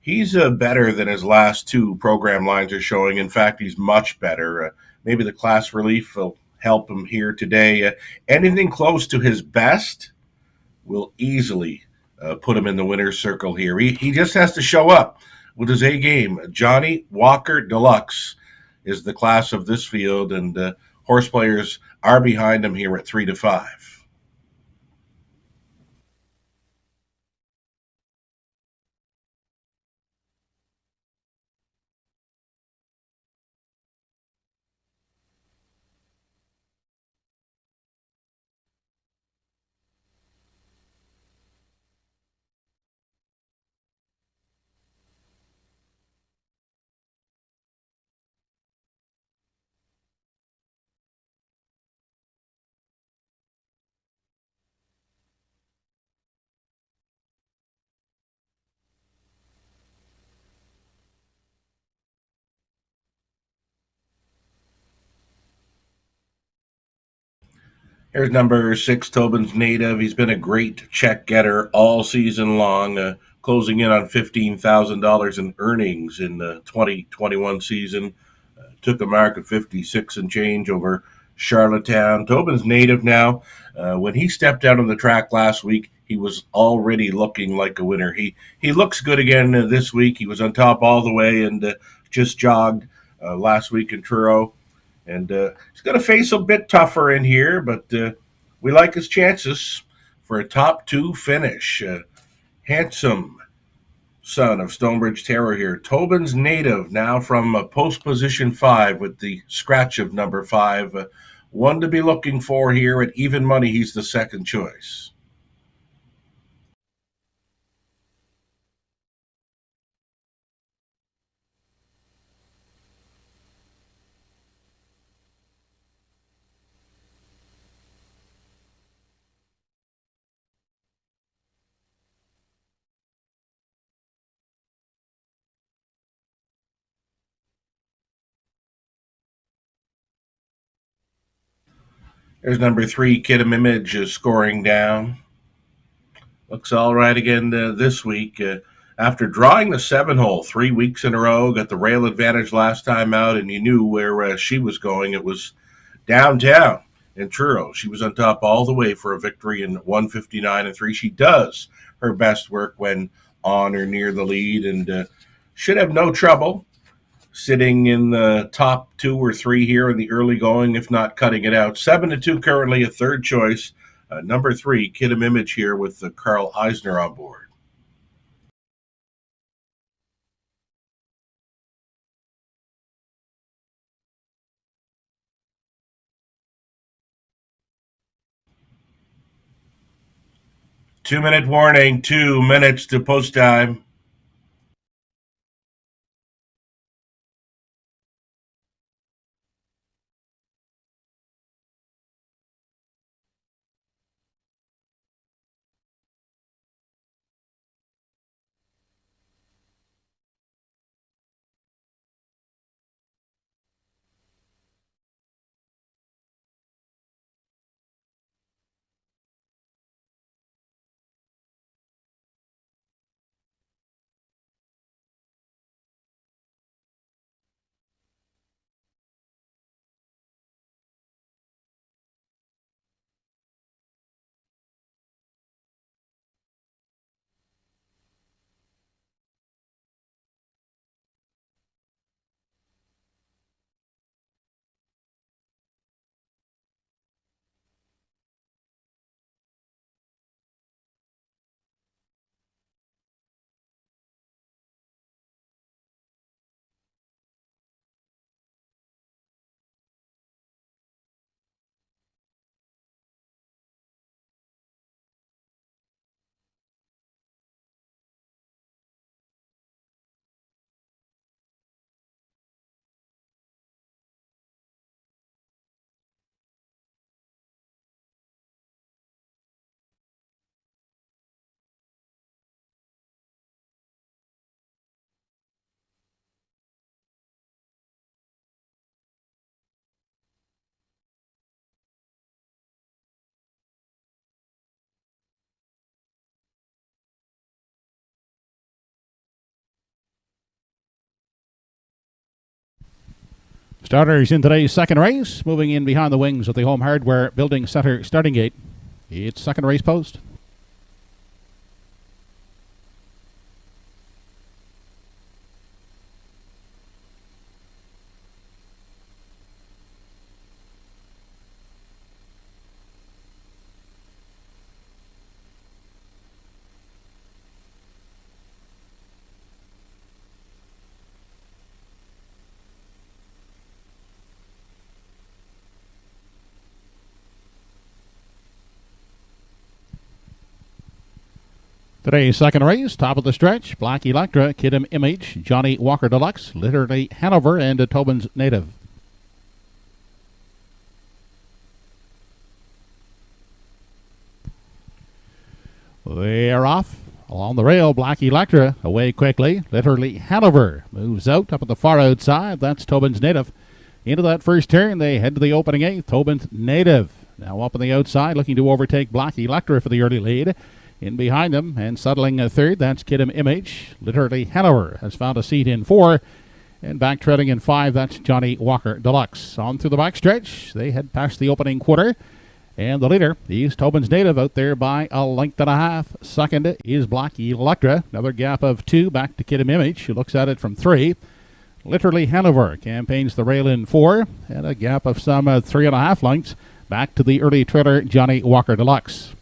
he's better than his last 2 program lines are showing. In fact, he's much better. Maybe the class relief will help him here today. Anything close to his best will easily put him in the winner's circle here. He just has to show up with his A game. Johnny Walker Deluxe is the class of this field, and horse players are behind him here at 3-5. Here's number 6, Tobin's Native. He's been a great check getter all season long, closing in on $15,000 in earnings in the 2021 season. Took a mark of 56 and change over Charlottetown. Tobin's Native now. When he stepped out on the track last week, he was already looking like a winner. He looks good again this week. He was on top all the way and just jogged last week in Truro. And he's going to face a bit tougher in here, but we like his chances for a top 2 finish. Handsome son of Stonebridge Terror here. Tobin's Native now from post position 5 with the scratch of number 5. One to be looking for here at even money. He's the second choice. There's number 3, Kidam Image, scoring down. Looks all right again this week. After drawing the 7-hole 3 weeks in a row, got the rail advantage last time out, and you knew where she was going. It was downtown in Truro. She was on top all the way for a victory in 1:59.3. She does her best work when on or near the lead, and should have no trouble sitting in the top 2 or 3 here in the early going, if not cutting it out. 7-2 currently, a third choice. Number 3, Kidam Image here with Carl Eisner on board. 2-minute warning, 2 minutes to post time. Starters in today's second race, moving in behind the wings of the Home Hardware Building Centre starting gate. It's second race post. Today's second race, top of the stretch, Black Electra, Kidham Image, Johnny Walker Deluxe, Literally Hanover, and Tobin's Native. They are off. Along the rail, Black Electra away quickly. Literally Hanover moves out up at the far outside. That's Tobin's Native. Into that first turn, they head to the opening eighth. Tobin's Native now up on the outside, looking to overtake Black Electra for the early lead. In behind them and settling a third, that's Kidham Image. Literally Hanover has found a seat in 4. And back treading in 5, that's Johnny Walker Deluxe. On through the backstretch, they head past the opening quarter. And the leader is Tobin's Native out there by a length and a half. Second is Black Electra. Another gap of 2 back to Kidham Image, who looks at it from 3. Literally Hanover campaigns the rail in 4. And a gap of some 3.5 lengths back to the early treader Johnny Walker Deluxe.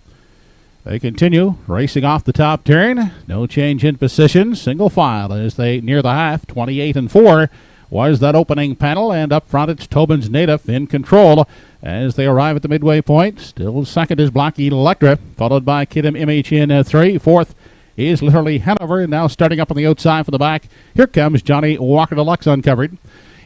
They continue racing off the top turn. No change in position. Single file as they near the half. 28 and 4 was that opening panel. And up front it's Tobin's Native in control as they arrive at the midway point. Still second is Black Electra, followed by Kidham Image in 3. Fourth is Literally Hanover. Now starting up on the outside for the back. Here comes Johnny Walker Deluxe uncovered.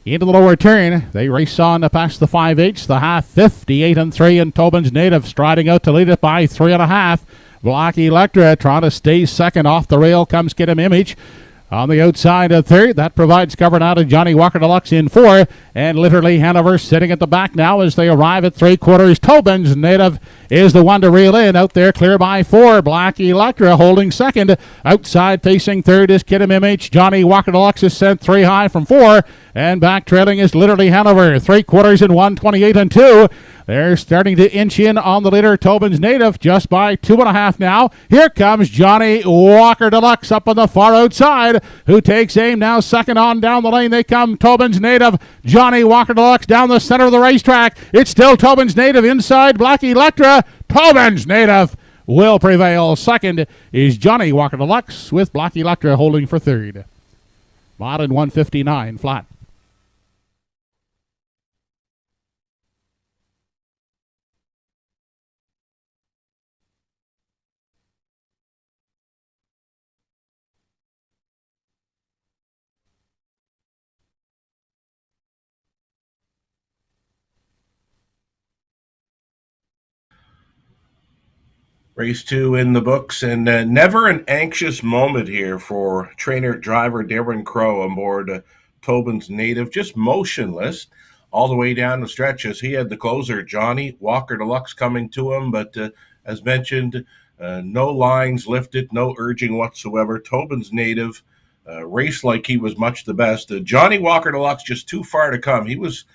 Into the lower turn, they race on past the 5/8, the half. 58 and 3, and Tobin's Native striding out to lead it by 3.5. Black Electra trying to stay second. Off the rail comes Kidham Image. On the outside of third, that provides cover now to Johnny Walker Deluxe in 4. And Literally Hanover sitting at the back now as they arrive at 3/4. Tobin's Native is the one to reel in. Out there clear by 4. Black Electra holding second. Outside facing third is Kidham Image. Johnny Walker Deluxe is sent 3 high from 4. And back trailing is Literally Hanover. 3/4 in 1, 28 and 2. They're starting to inch in on the leader, Tobin's Native, just by 2.5 now. Here comes Johnny Walker Deluxe up on the far outside, who takes aim now. Second on down the lane they come. Tobin's Native, Johnny Walker Deluxe down the center of the racetrack. It's still Tobin's Native inside Black Electra. Tobin's Native will prevail. Second is Johnny Walker Deluxe with Black Electra holding for third. Modern 159 flat. Race 2 in the books, and never an anxious moment here for trainer-driver Darren Crow on board Tobin's Native, just motionless all the way down the stretch as he had the closer, Johnny Walker Deluxe, coming to him. But as mentioned, no lines lifted, no urging whatsoever. Tobin's Native raced like he was much the best. Johnny Walker Deluxe just too far to come. He was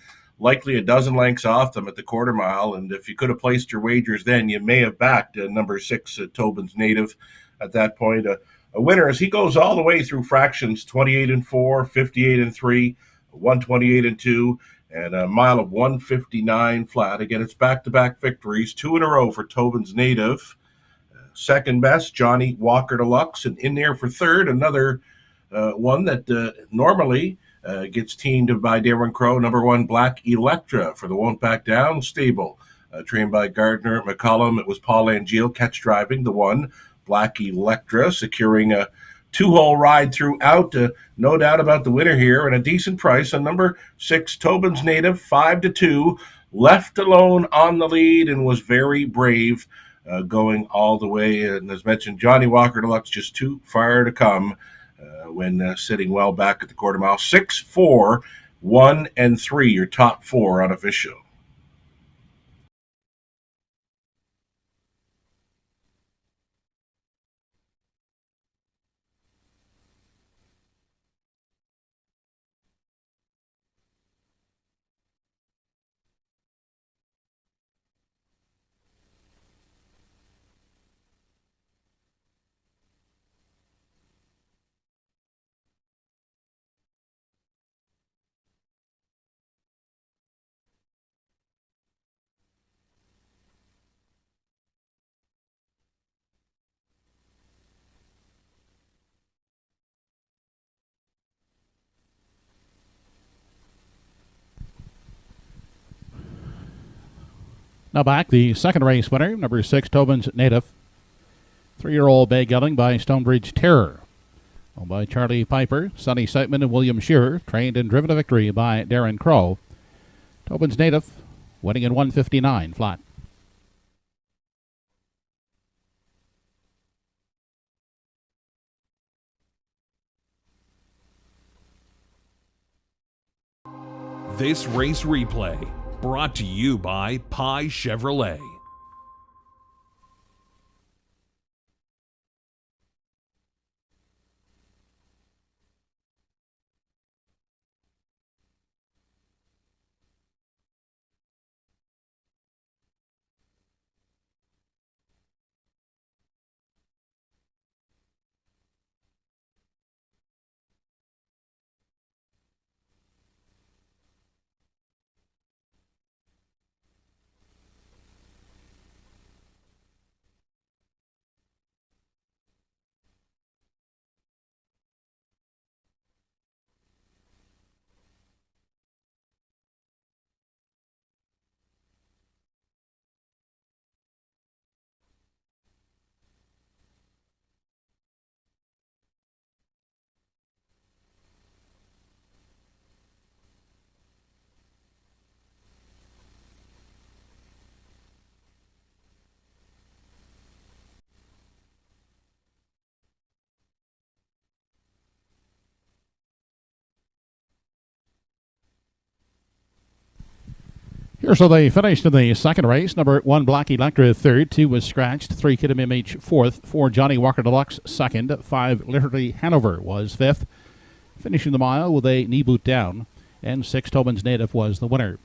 likely a dozen lengths off them at the quarter mile, and if you could have placed your wagers then, you may have backed number 6, Tobin's Native, at that point. A winner as he goes all the way through fractions, 28-4, 58-3, 128-2, and a mile of 159 flat. Again, it's back-to-back victories, 2 in a row for Tobin's Native. Second best, Johnny Walker Deluxe, and in there for third, another one that normally gets teamed by Darren Crow, number 1, Black Electra for the Won't Back Down stable. Trained by Gardner McCollum, it was Paul Angeal catch driving the 1, Black Electra, securing a 2-hole ride throughout. No doubt about the winner here, and a decent price on number 6, Tobin's Native, 5-2, left alone on the lead and was very brave going all the way. And as mentioned, Johnny Walker Deluxe just too far to come. When sitting well back at the quarter mile. 6, 4, 1, and 3, your top 4 unofficial. Now back, the second race winner, number 6, Tobin's Native. 3-year-old bay gelding by Stonebridge Terror. Owned by Charlie Piper, Sonny Seitman, and William Shearer. Trained and driven to victory by Darren Crow. Tobin's Native winning in 159 flat. This race replay brought to you by Pye Chevrolet. Here, so they finished in the second race. Number 1, Black Electra, third. 2 was scratched. 3, Kid MMH, fourth. 4, Johnny Walker Deluxe, second. 5, Literally Hanover was fifth. Finishing the mile with a knee boot down. And 6, Tobin's Native was the winner.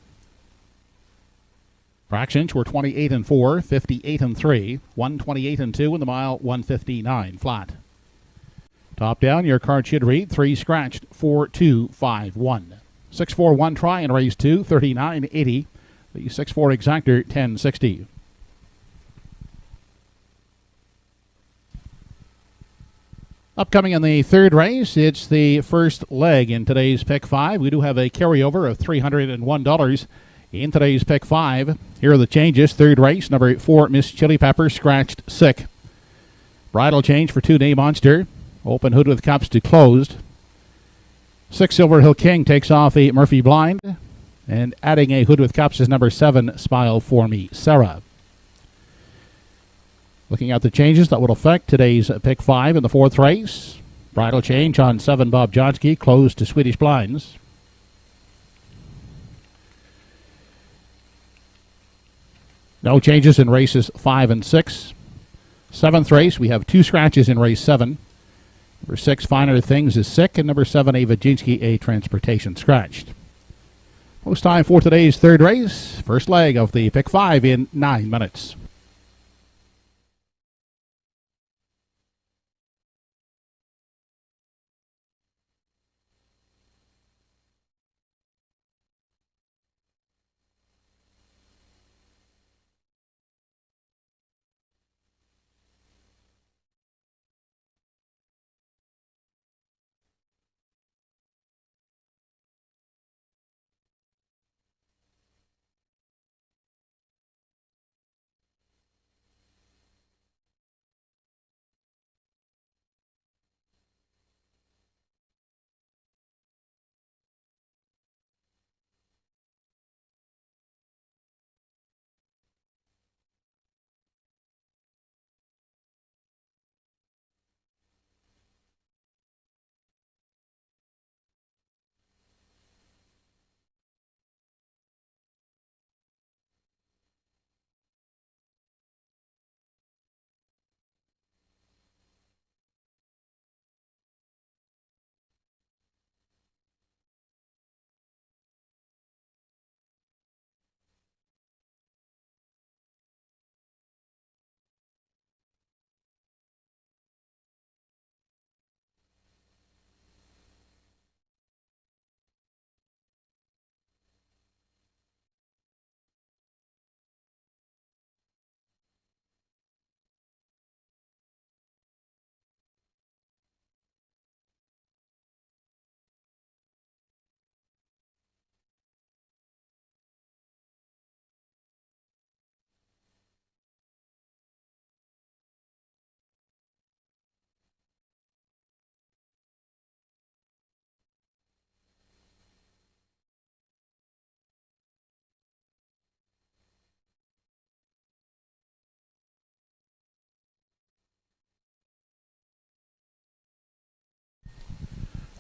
Fractions were 28-4, 58-3, 128-2 in the mile, 159 flat. Top down, your card should read 3 scratched, 4, 2, 5, 1. 6, 4, 1 try in race 2, 39.80. The 6, 4 exactor, 10.60. Upcoming in the third race, it's the first leg in today's Pick 5. We do have a carryover of $301 in today's Pick 5. Here are the changes. Third race, number 4, Miss Chili Pepper, scratched sick. Bridle change for 2, Day Monster. Open hood with cups to closed. 6, Silver Hill King takes off a Murphy Blind. And adding a hood with cups is number 7, Smile For Me, Sarah. Looking at the changes that will affect today's pick 5 in the 4th race. Bridle change on 7 Bob Jodsky, closed to Swedish Blinds. No changes in races 5 and 6. 7th race, we have 2 scratches in race 7. Number 6, Finer Things, is sick, and number 7, Ava Jinsky, A Transportation, scratched. Post time for today's 3rd race. First leg of the pick 5 in 9 minutes.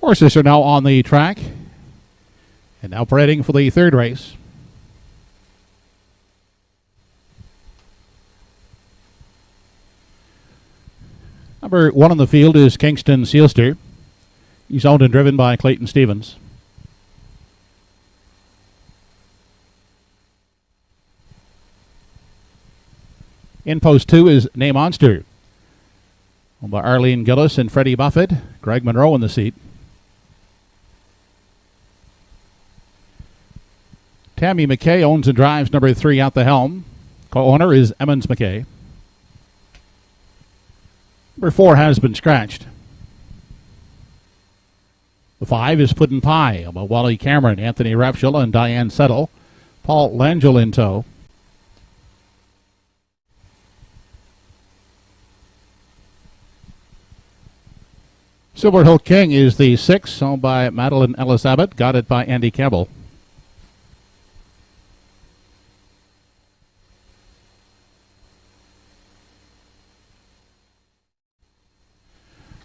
Horses are now on the track and now parading for the 3rd race. Number 1 on the field is Kingston Sealster. He's owned and driven by Clayton Stevens. In post 2 is Nay Monster, owned by Arlene Gillis and Freddie Buffett. Greg Monroe in the seat. Tammy McKay owns and drives number 3 at the helm. Co-owner is Emmons McKay. Number 4 has been scratched. The 5 is Puddin' Pie, by Wally Cameron, Anthony Rapshall, and Diane Settle. Paul Langell in tow. Silver Hill King is the 6, owned by Madeline Ellis Abbott, got it by Andy Campbell.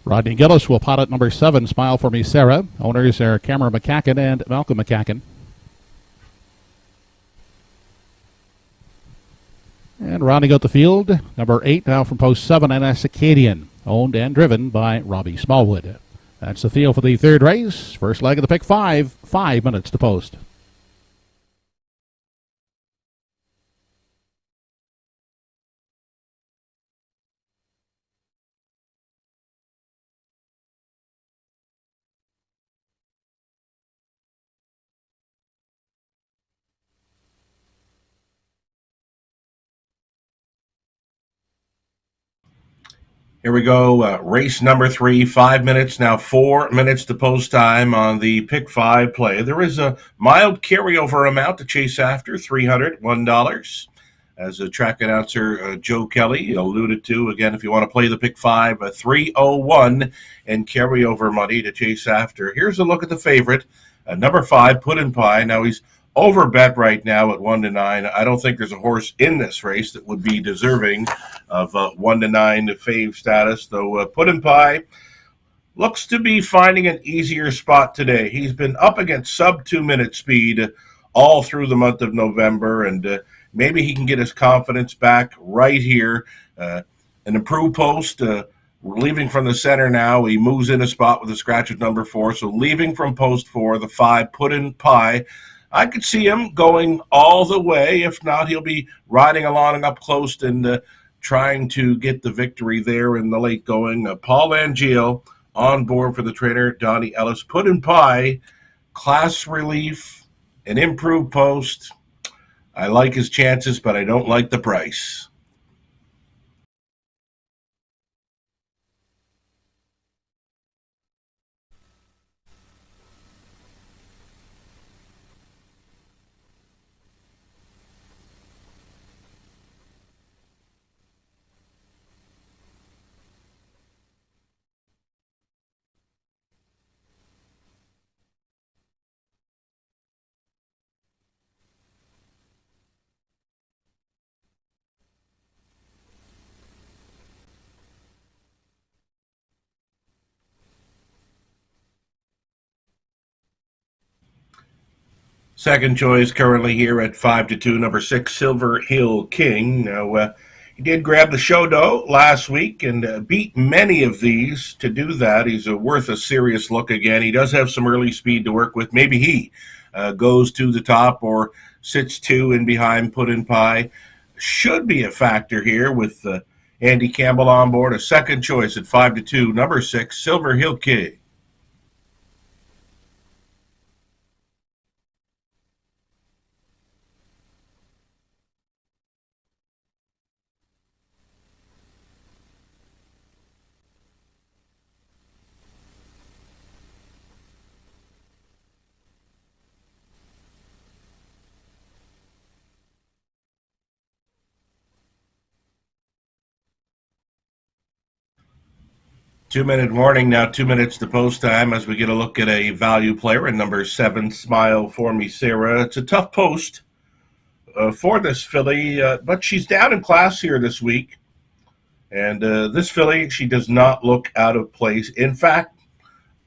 Rodney Gillis will pot at number 7, Smile for Me Sarah. Owners are Cameron McCacken and Malcolm McCacken. And rounding out the field, number 8 now from post 7, NS Acadian, owned and driven by Robbie Smallwood. That's the field for the 3rd race. First leg of the pick 5, 5 minutes to post. Here we go. Race number 3, 5 minutes, now 4 minutes to post time on the pick 5 play. There is a mild carryover amount to chase after, $301. As a track announcer, Joe Kelly alluded to, again, if you want to play the pick 5, 301 and carryover money to chase after. Here's a look at the favorite, number 5, Puddin' Pie. Now he's over bet right now at 1-9. I don't think there's a horse in this race that would be deserving of 1-9 fave status, though Put in Pie looks to be finding an easier spot today. He's been up against sub 2-minute speed all through the month of November, and maybe he can get his confidence back right here. An improved post, leaving from the center now. He moves in a spot with a scratch at number 4. So leaving from post 4, the 5, Put in Pie. I could see him going all the way. If not, he'll be riding along and up close and trying to get the victory there in the late going. Paul Angiel on board for the trainer, Donnie Ellis. Put in Pie, class relief, an improved post. I like his chances, but I don't like the price. Second choice currently here at 5-2, number 6, Silver Hill King. Now, he did grab the show dough last week and beat many of these. To do that, he's worth a serious look again. He does have some early speed to work with. Maybe he goes to the top or sits 2 in behind Put in Pie. Should be a factor here with Andy Campbell on board. A second choice at 5-2, number 6, Silver Hill King. Two-minute warning now, 2 minutes to post time as we get a look at a value player in number 7, Smile for Me, Sarah. It's a tough post for this filly, but she's down in class here this week. And this filly, she does not look out of place. In fact,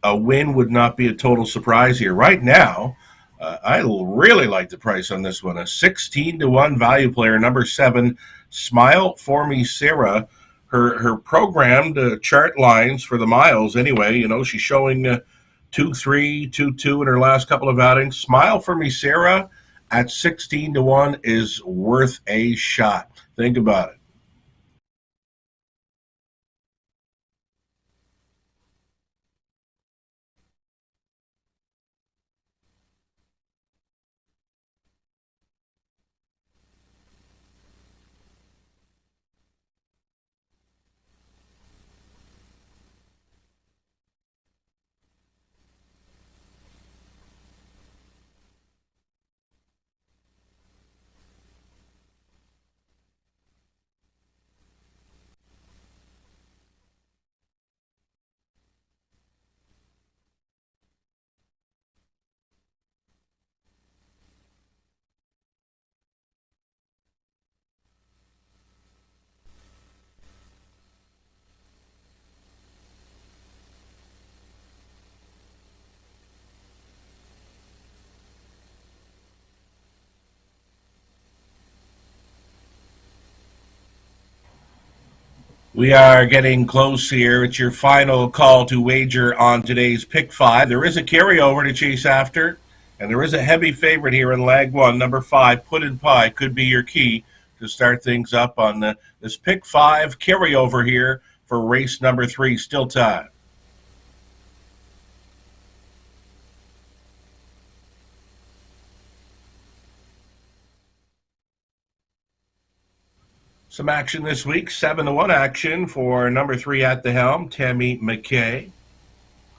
a win would not be a total surprise here. Right now, I really like the price on this one. A 16-1 value player, number 7, Smile for Me, Sarah. Her programmed chart lines for the miles, anyway, she's showing 2-3, 2-2 in her last couple of outings. Smile for Me, Sarah, at 16-1 is worth a shot. Think about it. We are getting close here. It's your final call to wager on today's Pick 5. There is a carryover to chase after, and there is a heavy favorite here in Lag 1. Number 5, Put in Pie, could be your key to start things up on this Pick 5 carryover here for race number 3. Still time. Some action this week, 7-1 action for number 3 at the helm, Tammy McKay.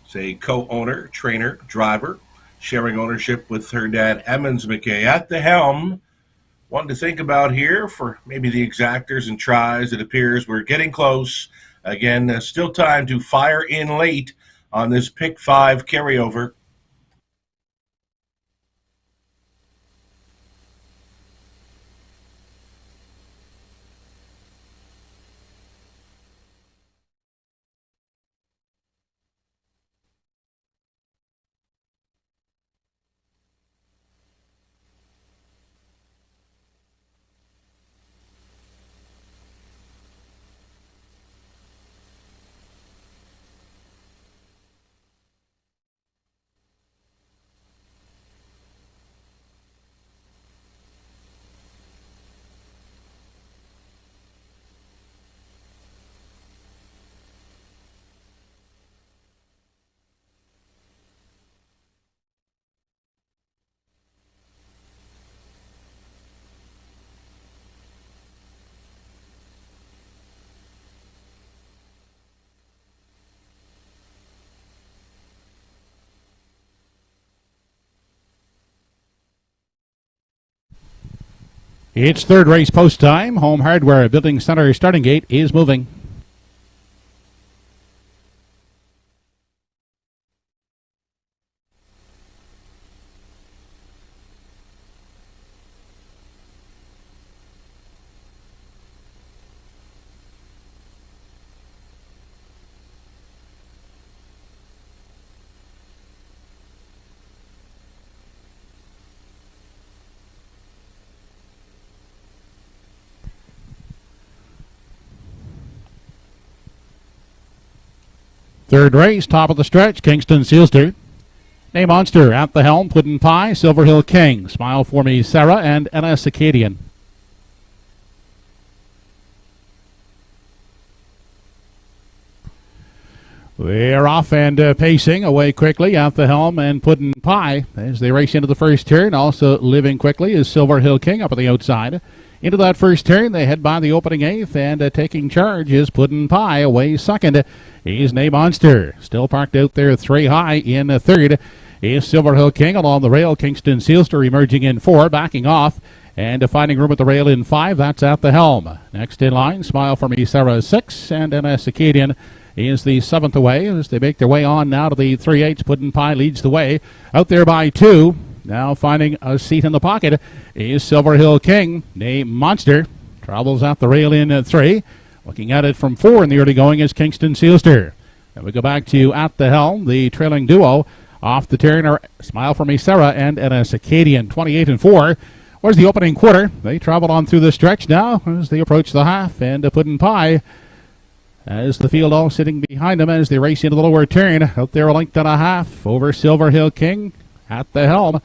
It's a co-owner, trainer, driver, sharing ownership with her dad, Emmons McKay. At the helm, one to think about here for maybe the exactors and tries. It appears we're getting close. Again, still time to fire in late on this Pick 5 carryover. It's third race post time. Home Hardware Building Center starting gate is moving. Third race, top of the stretch, Kingston Sealster. Name Monster at the helm, Puddin' Pie, Silver Hill King, Smile For Me Sarah, and NS Acadian. We're off and pacing away quickly at the helm and Puddin' Pie as they race into the first turn. Also living quickly is Silver Hill King up on the outside. Into that first turn, they head by the opening eighth, and taking charge is Puddin' Pie away second. He's Name Monster, still parked out there 3 high in third. Is Silver Hill King along the rail. Kingston Sealster emerging in 4, backing off and finding room at the rail in 5. That's at the helm. Next in line, Smile For Me Sarah 6, and NS Acadian is the 7th away as they make their way on now to the 3/8. Puddin' Pie leads the way out there by 2. Now finding a seat in the pocket is Silver Hill King. Name Monster travels out the rail in 3. Looking at it from 4 in the early going is Kingston Sealster. And we go back to at the helm, the trailing duo. Off the turn are Smile For Me Sarah and NS Acadian. 28 and 4 was the opening quarter. They travel on through the stretch now as they approach the half. And Puddin' Pie as the field all sitting behind them as they race into the lower turn. Out there a length and a half over Silver Hill King at the helm.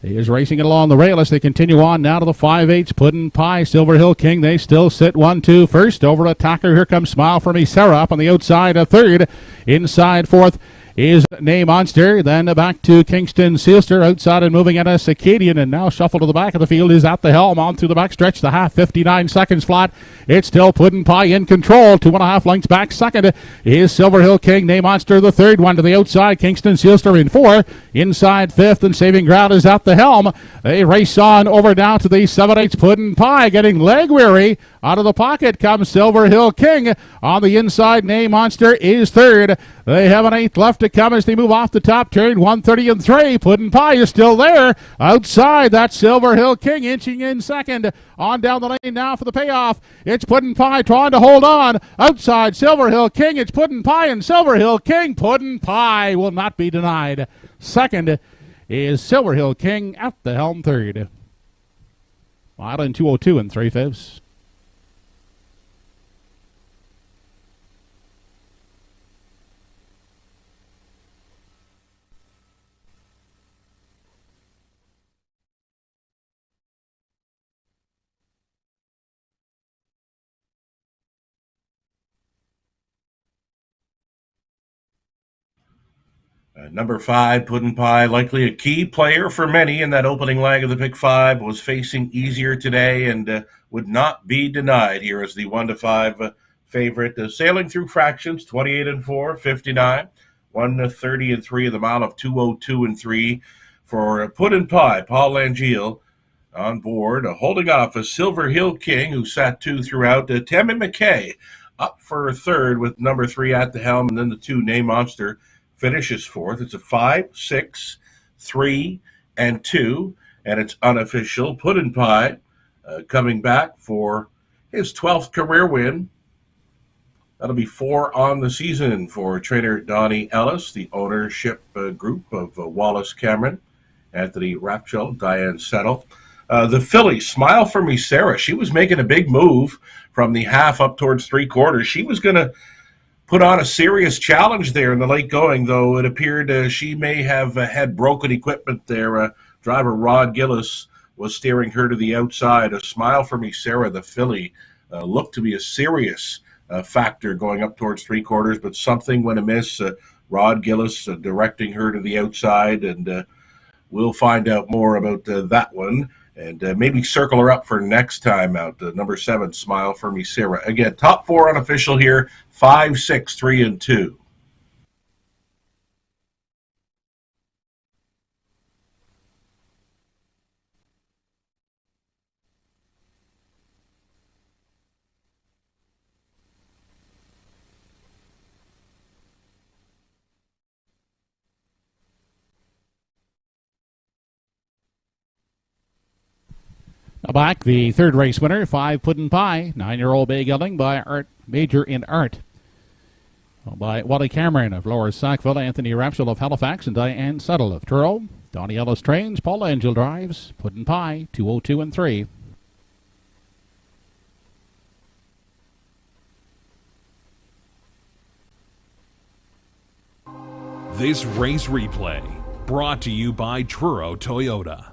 He is racing it along the rail as they continue on now to the 5/8. Puddin' Pie, Silver Hill King. They still sit 1-2 first. Over attacker. Here comes Smile For Me Sarah up on the outside. A third. Inside fourth is Name Monster. Then back to Kingston Sealster outside and moving at us Acadian, and now shuffle to the back of the field is at the helm on through the back stretch. The half 59 seconds flat. It's still Puddin' Pie in control. 2.5 lengths back. Second is Silver Hill King. Name Monster the third one to the outside. Kingston Sealster in 4. Inside fifth and saving ground is at the helm. They race on over down to the 7/8. Puddin' Pie getting leg weary. Out of the pocket comes Silver Hill King. On the inside, Name Monster is third. They have an eighth left to come as they move off the top turn. 1:30 and 3. Puddin' Pie is still there. Outside, that's Silver Hill King inching in second. On down the lane now for the payoff. It's Puddin' Pie trying to hold on. Outside, Silver Hill King. It's Puddin' Pie and Silver Hill King. Puddin' Pie will not be denied. Second is Silver Hill King at the helm third. Mile in 2:02 and 3/5. Number 5, Puddin' Pie, likely a key player for many in that opening leg of the Pick 5, was facing easier today and would not be denied here as the 1-5 favorite. Sailing through fractions, 28 and 4, 59, 1:30 and 3 of the mile of 2:02 and 3 for Puddin' Pie. Paul Langeal on board, holding off a Silver Hill King who sat 2 throughout. Tammy McKay up for third with number 3 at the helm, and then the 2, Name Monster, finishes fourth. It's a 5, 6, 3, and 2, and it's unofficial. Puddin' Pie coming back for his 12th career win. That'll be 4 on the season for trainer Donnie Ellis, the ownership group of Wallace Cameron, Anthony Rapchel, Diane Settle. The filly, Smile For Me Sarah, she was making a big move from the half up towards 3/4. She was going to put on a serious challenge there in the late going, though it appeared she may have had broken equipment there. Driver Rod Gillis was steering her to the outside. A Smile For Me Sarah, the filly, looked to be a serious factor going up towards 3/4, but something went amiss. Rod Gillis directing her to the outside, and we'll find out more about that one. And maybe circle her up for next time out. Number 7, Smile For Me Sarah. Again, top 4 unofficial here, 5, 6, 3, and 2. Back, the third race winner, 5 Puddin' Pie, 9-year-old bay gelding by Art Major in Art. By Wally Cameron of Lower Sackville, Anthony Rapsel of Halifax, and Diane Settle of Truro. Donnie Ellis trains, Paul Angel drives, Puddin' Pie, 202 and 3. This race replay brought to you by Truro Toyota.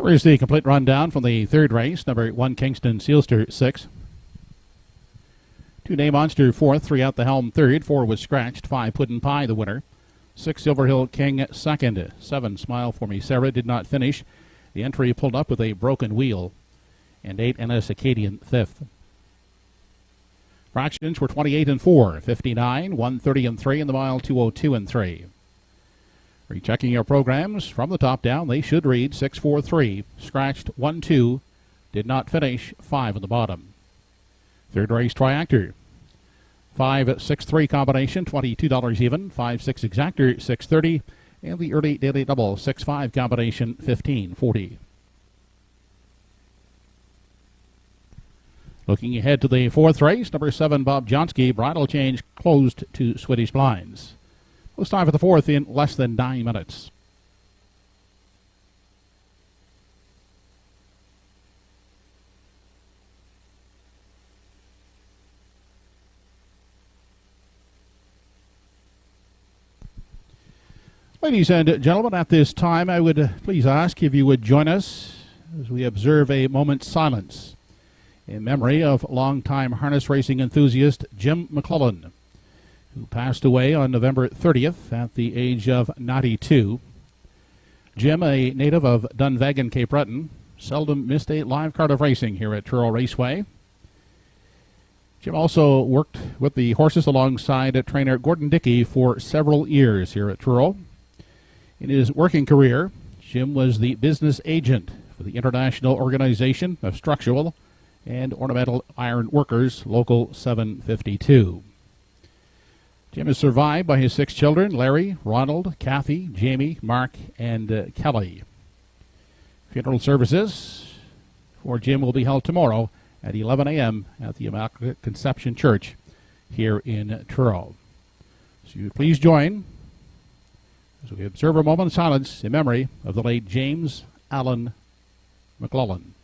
Here's the complete rundown from the third race. Number 1, Kingston Sealster, 6. 2, Nay Monster, 4th. 3 out the helm, 3rd. 4 was scratched. 5, Puddin' Pie, the winner. 6, Silver Hill King, 2nd. 7, Smile for Me, Sarah, did not finish. The entry pulled up with a broken wheel. And 8, NS Acadian, 5th. Fractions were 28 and 4, 59, 130 and 3, and the mile 202 and 3. Rechecking your programs from the top down, they should read 643, scratched 1-2, did not finish 5 at the bottom. Third race triactor, 5-6-3 combination, $22 even, 5-6 exactor, $6.30, and the early daily double 6-5 combination, $15.40. Looking ahead to the fourth race, number 7 Bob Johnsky, bridle change closed to Swedish blinds. Post time for the fourth in less than 9 minutes. Ladies and gentlemen, at this time I would please ask if you would join us as we observe a moment's silence in memory of longtime harness racing enthusiast Jim McClellan, who passed away on November 30th at the age of 92. Jim, a native of Dunvegan, Cape Breton, seldom missed a live card of racing here at Truro Raceway. Jim also worked with the horses alongside trainer Gordon Dickey for several years here at Truro. In his working career, Jim was the business agent for the International Organization of Structural and Ornamental Iron Workers, Local 752. Jim is survived by his 6 children, Larry, Ronald, Kathy, Jamie, Mark, and Kelly. Funeral services for Jim will be held tomorrow at 11 a.m. at the Immaculate Conception Church here in Truro. So you please join as we observe a moment of silence in memory of the late James Allen McClellan.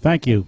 Thank you.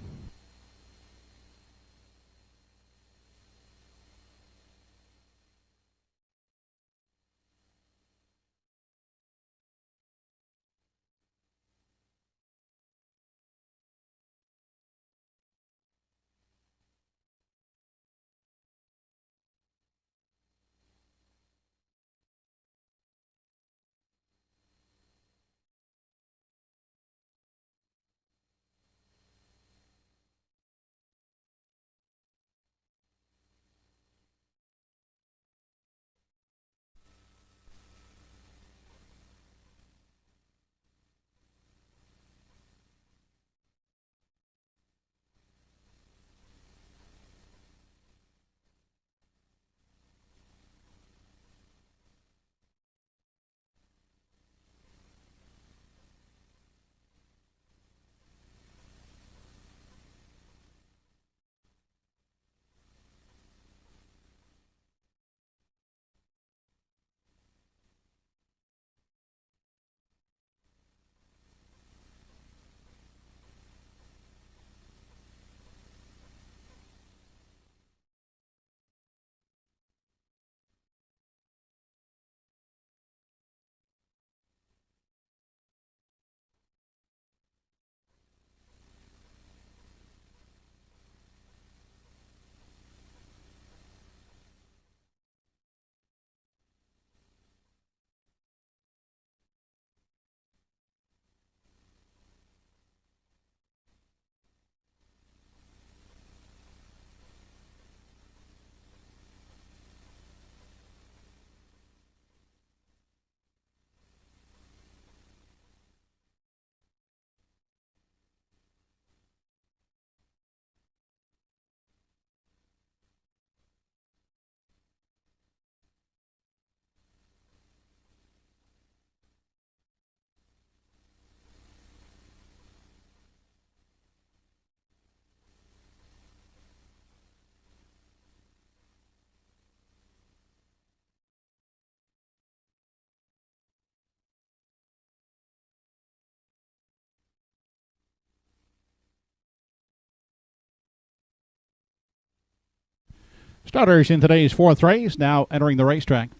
Starters in today's fourth race now entering the racetrack.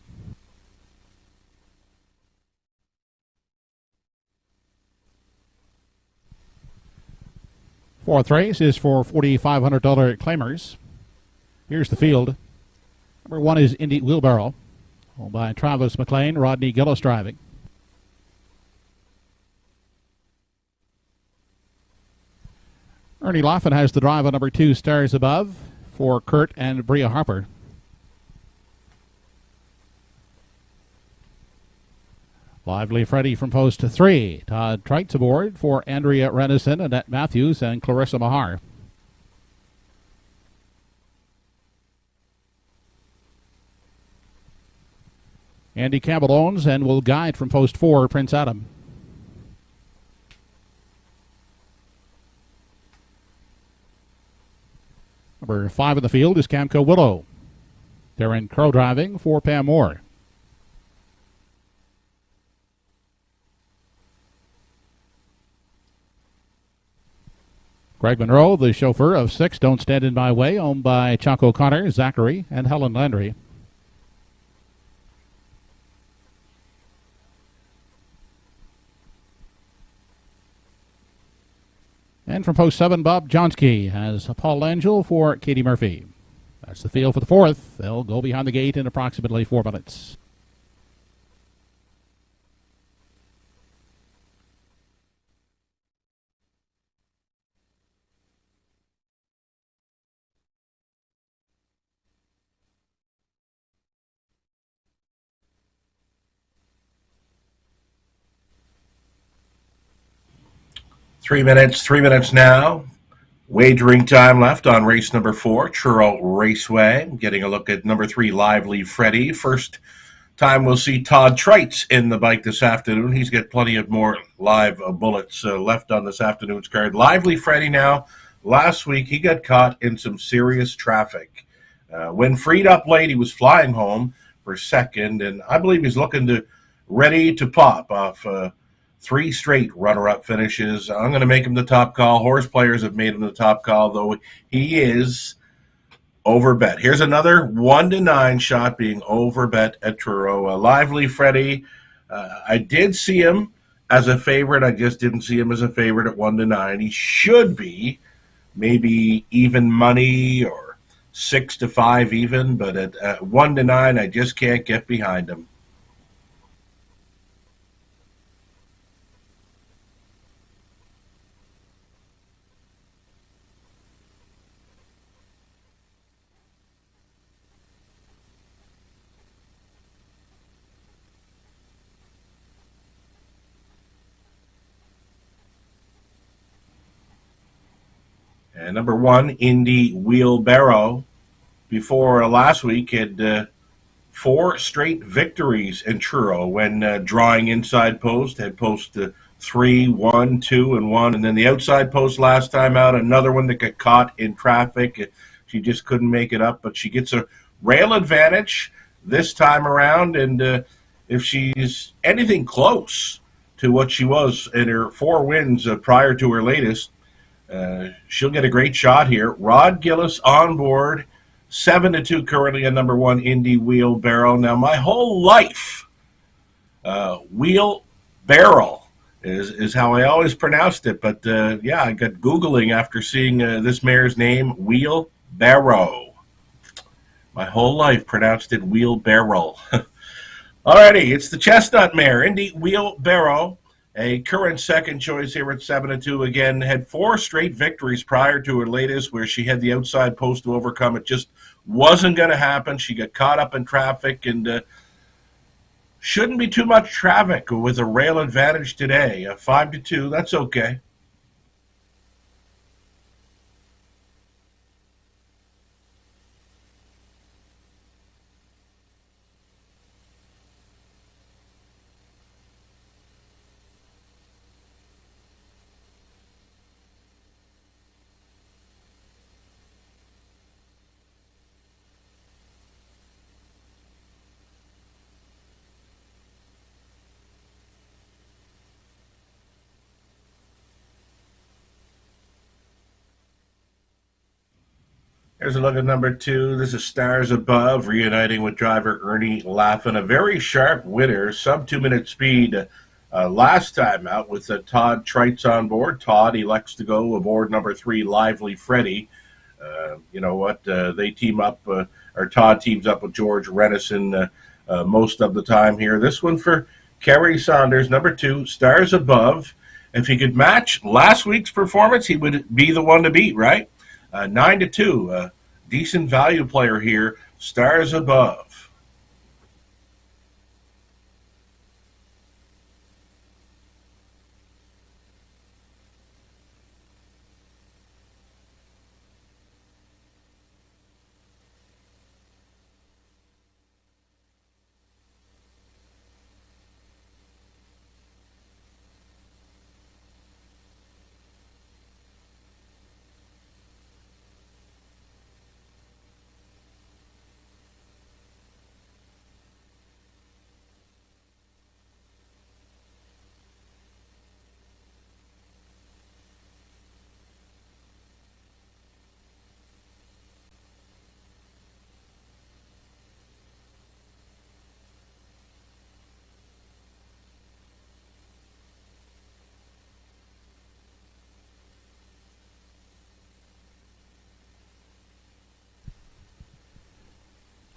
Fourth race is for $4,500 claimers. Here's the field. Number 1 is Indy Wheelbarrow, owned by Travis McLean, Rodney Gillis driving. Ernie Laughlin has the drive on number 2, Stars Above, for Kurt and Bria Harper. Lively Freddy from post 3. Todd Treitz aboard for Andrea Renison, Annette Matthews, and Clarissa Mahar. Andy Campbell owns and will guide from post 4, Prince Adam. Number 5 in the field is Camco Willow. Darren Crow driving for Pam Moore. Greg Monroe, the chauffeur of 6, Don't Stand in My Way, owned by Chuck O'Connor, Zachary, and Helen Landry. And from post 7, Bob Johnsky has Paul Langell for Katie Murphy. That's the field for the fourth. They'll go behind the gate in approximately 4 minutes. Three minutes now. Wagering time left on race number 4, Truro Raceway. Getting a look at number 3, Lively Freddy. First time we'll see Todd Treitz in the bike this afternoon. He's got plenty of more live bullets left on this afternoon's card. Lively Freddy now. Last week he got caught in some serious traffic. When freed up late, he was flying home for second, and I believe he's looking ready to pop off 3 straight runner-up finishes. I'm going to make him the top call. Horse players have made him the top call, though he is overbet. Here's another 1-9 shot being overbet at Truro. Lively Freddie. I did see him as a favorite. I just didn't see him as a favorite at 1-9. He should be maybe even money or 6-5 even, but at 1-9, I just can't get behind him. And number 1, Indy Wheelbarrow, before last week had 4 straight victories in Truro when drawing inside post. Had post 3, 1, 2, and 1. And then the outside post last time out, another one that got caught in traffic. She just couldn't make it up, but she gets a rail advantage this time around. And if she's anything close to what she was in her 4 wins prior to her latest, she'll get a great shot here. Rod Gillis on board, 7-2 currently on number 1, Indy Wheelbarrow. Now, my whole life, Wheelbarrow is how I always pronounced it. But, yeah, I got Googling after seeing this mare's name, Wheelbarrow. My whole life pronounced it Wheelbarrow. Alrighty, it's the chestnut mare, Indy Wheelbarrow. A current second choice here at 7-2. Again, had 4 straight victories prior to her latest where she had the outside post to overcome. It just wasn't going to happen. She got caught up in traffic and shouldn't be too much traffic with a rail advantage today. 5-2, that's okay. Here's a look at number 2. This is Stars Above, reuniting with driver Ernie Laffin. A very sharp winner, sub-2-minute speed last time out with Todd Treitz on board. Todd elects to go aboard number 3, Lively Freddie. You know what? They team up, or Todd teams up with George Renison most of the time here. This one for Kerry Saunders, number 2, Stars Above. If he could match last week's performance, he would be the one to beat, right? 9-2, decent value player here, Stars Above.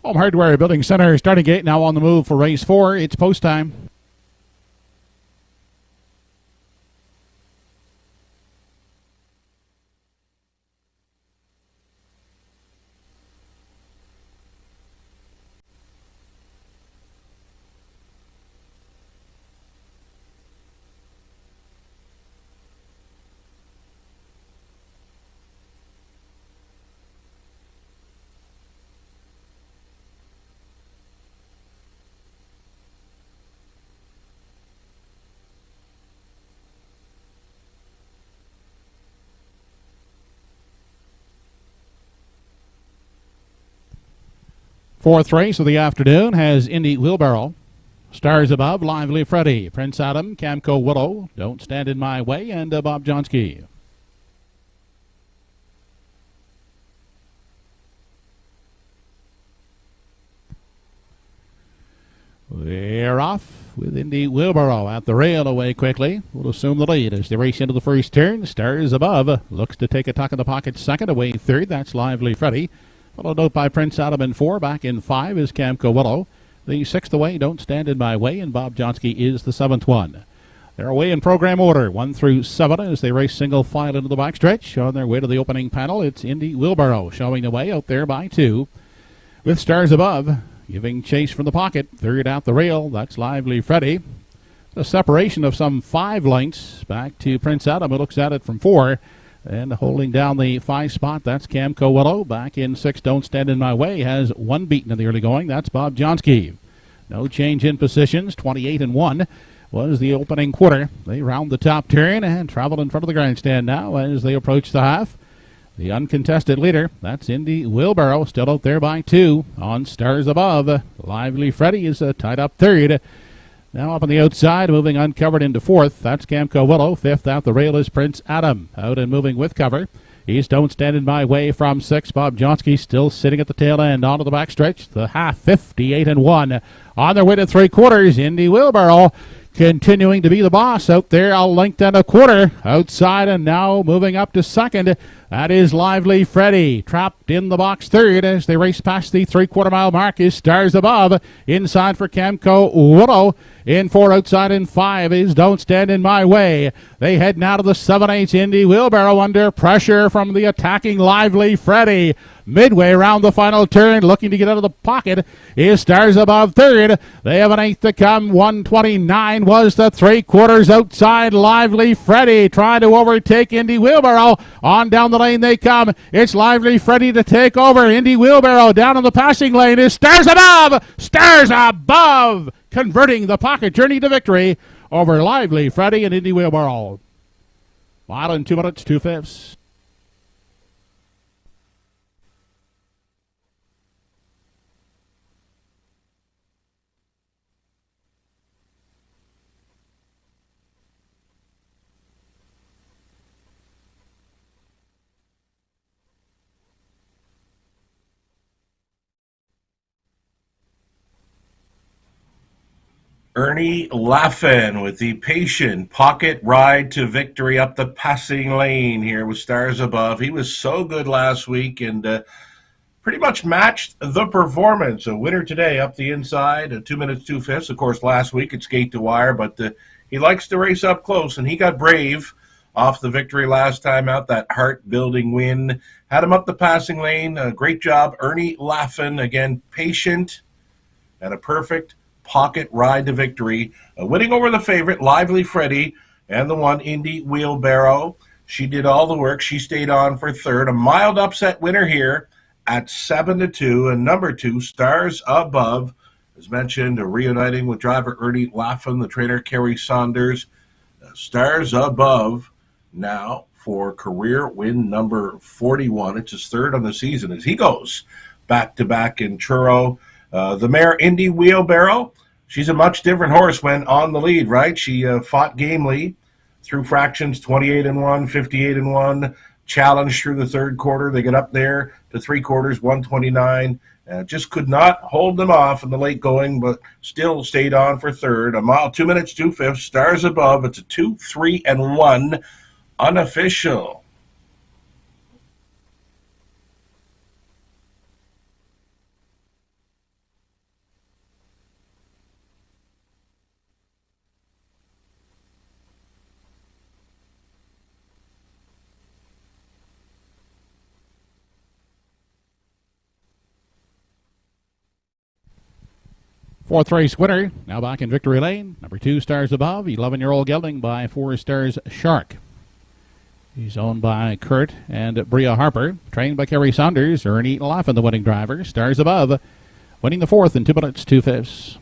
Home Hardware Building Center starting gate now on the move for race 4. It's post time. Fourth race of the afternoon has Indy Wheelbarrow. Stars Above, Lively Freddy, Prince Adam, Camco Willow, Don't Stand in My Way, and Bob Johnsky. They're off with Indy Wheelbarrow at the rail away quickly. Will assume the lead as they race into the first turn. Stars Above looks to take a tuck in the pocket second, away third. That's Lively Freddy. Followed out by Prince Adam in 4. Back in 5 is Camco Willow. The 6th away, Don't Stand in My Way, and Bob Johnsky is the 7th one. They're away in program order, 1 through 7 as they race single file into the backstretch. On their way to the opening panel, it's Indy Wheelbarrow showing the way out there by 2. With Stars Above giving chase from the pocket. Third out the rail, that's Lively Freddy. A separation of some 5 lengths back to Prince Adam, who looks at it from 4. And holding down the 5 spot, that's Camco Willow. Back in 6, Don't Stand in My Way, has 1 beaten in the early going. That's Bob Johnsky. No change in positions. 28-1 was the opening quarter. They round the top turn and travel in front of the grandstand now as they approach the half. The uncontested leader, that's Indy Wheelbarrow, still out there by 2 on Stars Above. Lively Freddy is tied up third. Now up on the outside, moving uncovered into 4th. That's Camco Willow. 5th out the rail is Prince Adam. Out and moving with cover. He's Don't Stand in My Way from 6. Bob Johnsky still sitting at the tail end. Onto the backstretch. The half, 58-1. On their way to 3/4, Indy Wheelbarrow continuing to be the boss out there, a length and a quarter outside, and now moving up to 2nd. That is Lively Freddy. Trapped in the box 3rd as they race past the 3/4 mile mark is Stars Above. Inside for Camco Willow. In 4 outside, in 5 is Don't Stand in My Way. They head now to the 7/8 Indy Wheelbarrow under pressure from the attacking Lively Freddy. Midway around the final turn, looking to get out of the pocket, is Stars Above 3rd. They have an 8th to come. 129 was the 3/4 outside. Lively Freddy trying to overtake Indy Wheelbarrow. On down the lane they come. It's Lively Freddy to take over. Indy Wheelbarrow down in the passing lane is Stars Above. Stars Above converting the pocket journey to victory over Lively Freddy and Indy Wheelbarrow. Mile in 2 minutes, 2/5. Ernie Laffin with the patient pocket ride to victory up the passing lane here with Stars Above. He was so good last week and pretty much matched the performance. A winner today up the inside, 2 minutes, 2/5. Of course, last week it's gate to wire, but he likes to race up close, and he got brave off the victory last time out, that heart-building win. Had him up the passing lane. Great job, Ernie Laffin. Again, patient and a perfect pocket ride to victory, winning over the favorite, Lively Freddy, and the 1, Indy Wheelbarrow. She did all the work. She stayed on for 3rd. A mild upset winner here at 7-2. And number 2, Stars Above, as mentioned, reuniting with driver Ernie Laffin, the trainer Kerry Saunders. Stars Above now for career win number 41. It's his 3rd on the season as he goes back-to-back in Truro. The mare, Indy Wheelbarrow, she's a much different horse when on the lead, right? She fought gamely through fractions, 28-1, 58-1, challenged through the 3rd quarter. They get up there to 3/4, 129. Just could not hold them off in the late going, but still stayed on for 3rd. A mile, 2 minutes, 2/5. Stars Above. It's a 2, 3, and 1 unofficial. Fourth race winner, now back in victory lane. Number 2, Stars Above, 11-year-old gelding by 4 Stars Shark. He's owned by Kurt and Bria Harper, trained by Kerry Saunders. Ernie Laffin, the winning driver. Stars Above, winning the 4th in 2 minutes, 2/5.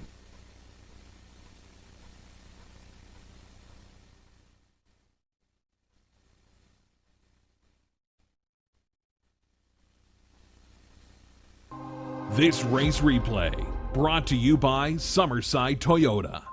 This race replay Brought to you by Summerside Toyota.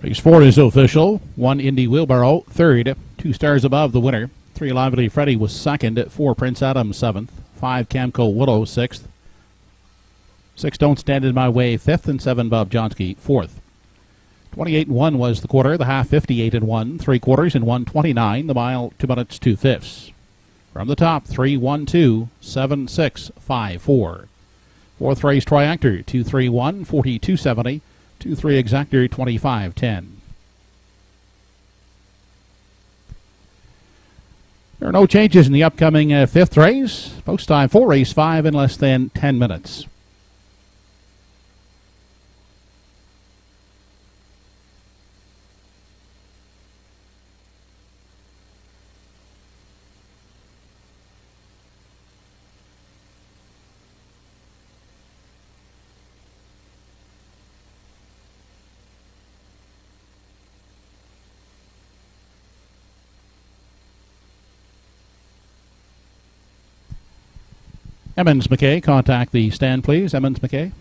Race 4 is official. 1 Indy Wheelbarrow, third. 2 stars above the winner. 3 Lively Freddy was second. 4 Prince Adam, 7th. 5 Camco Willow, 6th. 6 Don't Stand in My Way, 5th. And 7 Bob Johnsky, 4th. 28-1 was the quarter. The half, 58-1. 3 quarters in 1:29. The mile, 2 minutes, 2 fifths. From the top, 3-1-2, 7-6, 5-4. 4th race triactor, 2-3-1, 42-70. 2-3 exactor, 25-10. There are no changes in the upcoming 5th race. Post time for race 5 in less than 10 minutes. Emmons McKay, contact the stand, please. Emmons McKay.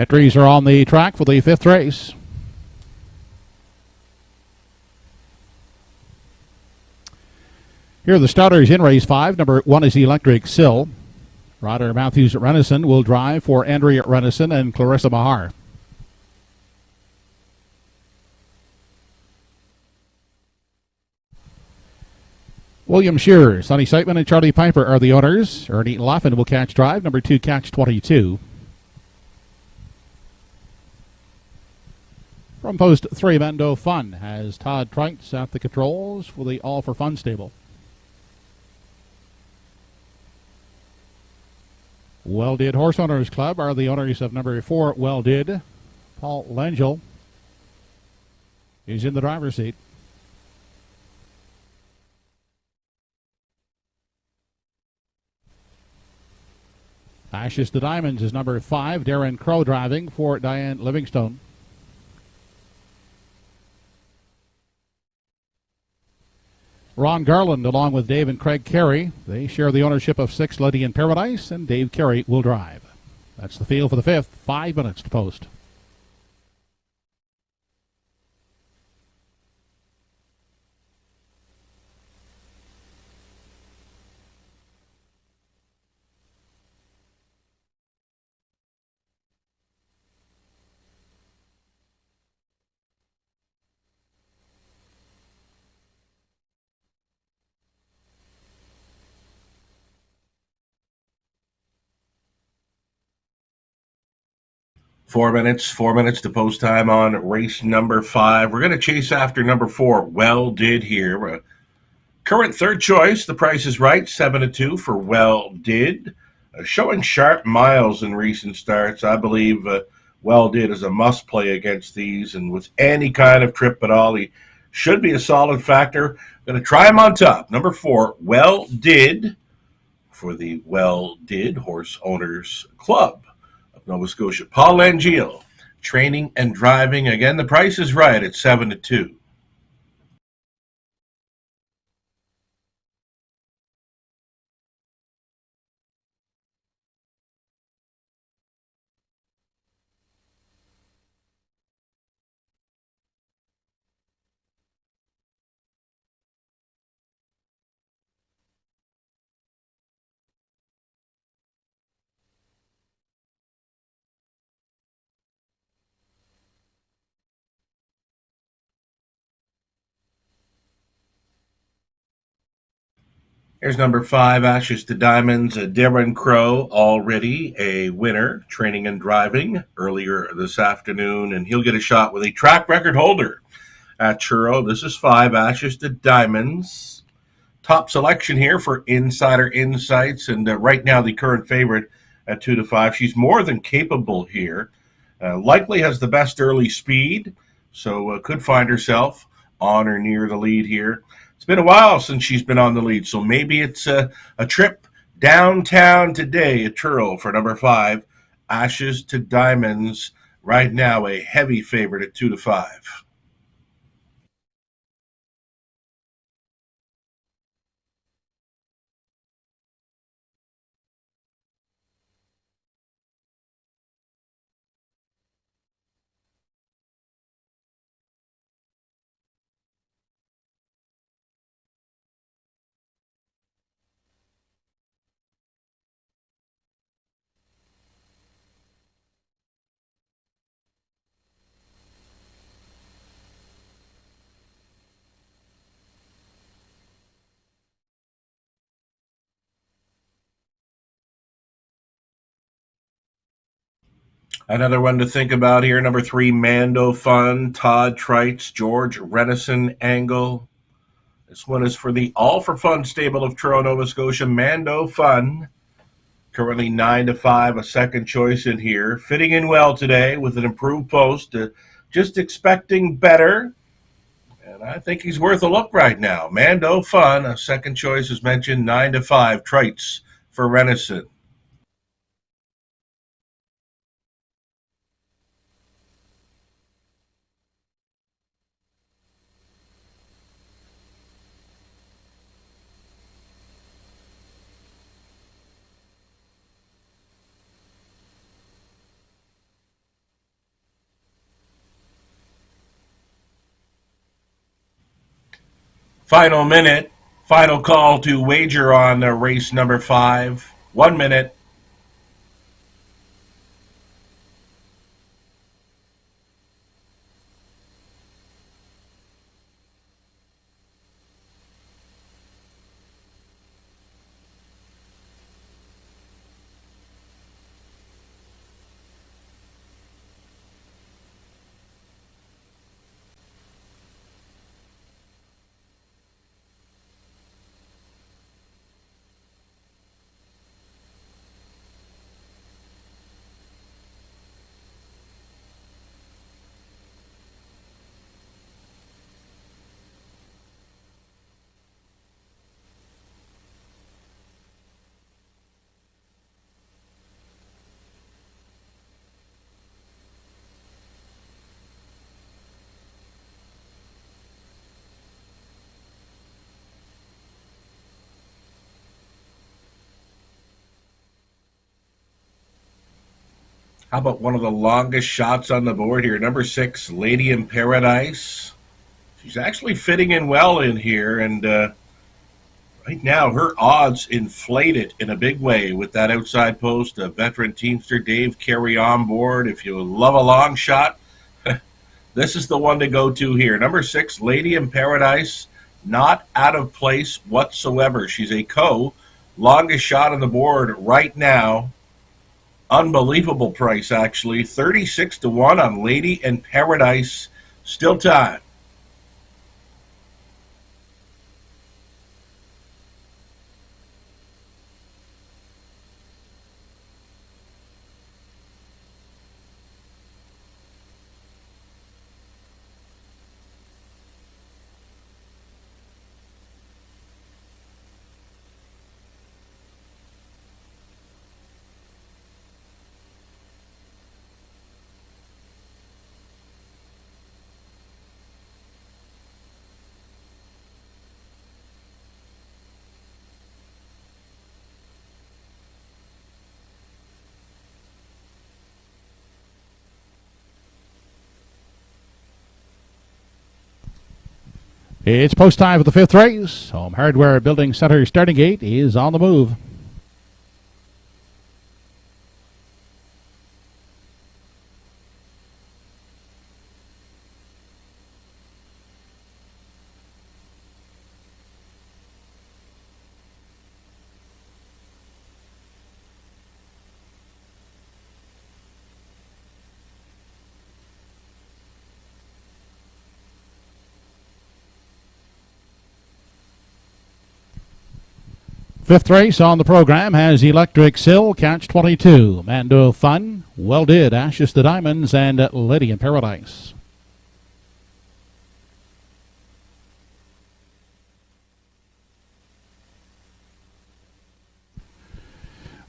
Entries are on the track for the fifth race. Here are the starters in race 5. Number 1 is Electric Sill. Ryder Matthews Renison will drive for Andrea Renison and Clarissa Mahar. William Shearer, Sonny Seitman, and Charlie Piper are the owners. Ernie Laffin will catch drive. Number 2, Catch 22. From post 3, Mando Fun has Todd Trites at the controls for the All for Fun stable. Well Did Horse Owners Club are the owners of number 4, Well Did. Paul Langell is in the driver's seat. Ashes to Diamonds is number 5, Darren Crow driving for Diane Livingstone. Ron Garland along with Dave and Craig Carey. They share the ownership of 6 Lady in Paradise, and Dave Carey will drive. That's the field for the 5th. 5 minutes to post. Four minutes to post time on race number 5. We're going to chase after number 4, Well Did here. Current third choice, The Price is Right, 7-2 for Well Did. Showing sharp miles in recent starts. I believe Well Did is a must play against these, and with any kind of trip at all, he should be a solid factor. Going to try him on top. Number 4, Well Did for the Well Did Horse Owners Club. Nova Scotia. Paul Langell, training and driving. Again, The Price is Right at 7-2. Here's number 5, Ashes to Diamonds. Darren Crow, already a winner, training and driving earlier this afternoon, and he'll get a shot with a track record holder at Truro. This is 5, Ashes to Diamonds. Top selection here for Insider Insights, and right now the current favorite at 2-5. She's more than capable here. Likely has the best early speed, so could find herself on or near the lead here. It's been a while since she's been on the lead, so maybe it's a trip downtown today at Truro for number 5, Ashes to Diamonds. Right now, a heavy favorite at 2-5. Another one to think about here, number 3, Mando Fun, Todd Trites, George Renison Angle. This one is for the All for Fun stable of Truro, Nova Scotia. Mando Fun, currently 9-5, a second choice in here. Fitting in well today with an improved post. Just expecting better. And I think he's worth a look right now. Mando Fun, a second choice as mentioned, 9-5, Trites for Renison. Final minute. Final call to wager on race number 5. 1 minute. How about one of the longest shots on the board here? Number 6, Lady in Paradise. She's actually fitting in well in here, and right now her odds inflated in a big way with that outside post. Veteran teamster Dave Carey on board. If you love a long shot, this is the one to go to here. Number 6, Lady in Paradise, not out of place whatsoever. She's a longest shot on the board right now. Unbelievable price, actually. 36-1 on Lady in Paradise. Still time. It's post time for the 5th race. Home Hardware Building Center starting gate is on the move. Fifth race on the program has Electric Sill, Catch 22, Mando Fun, Well Did, Ashes to Diamonds, and Lady in Paradise.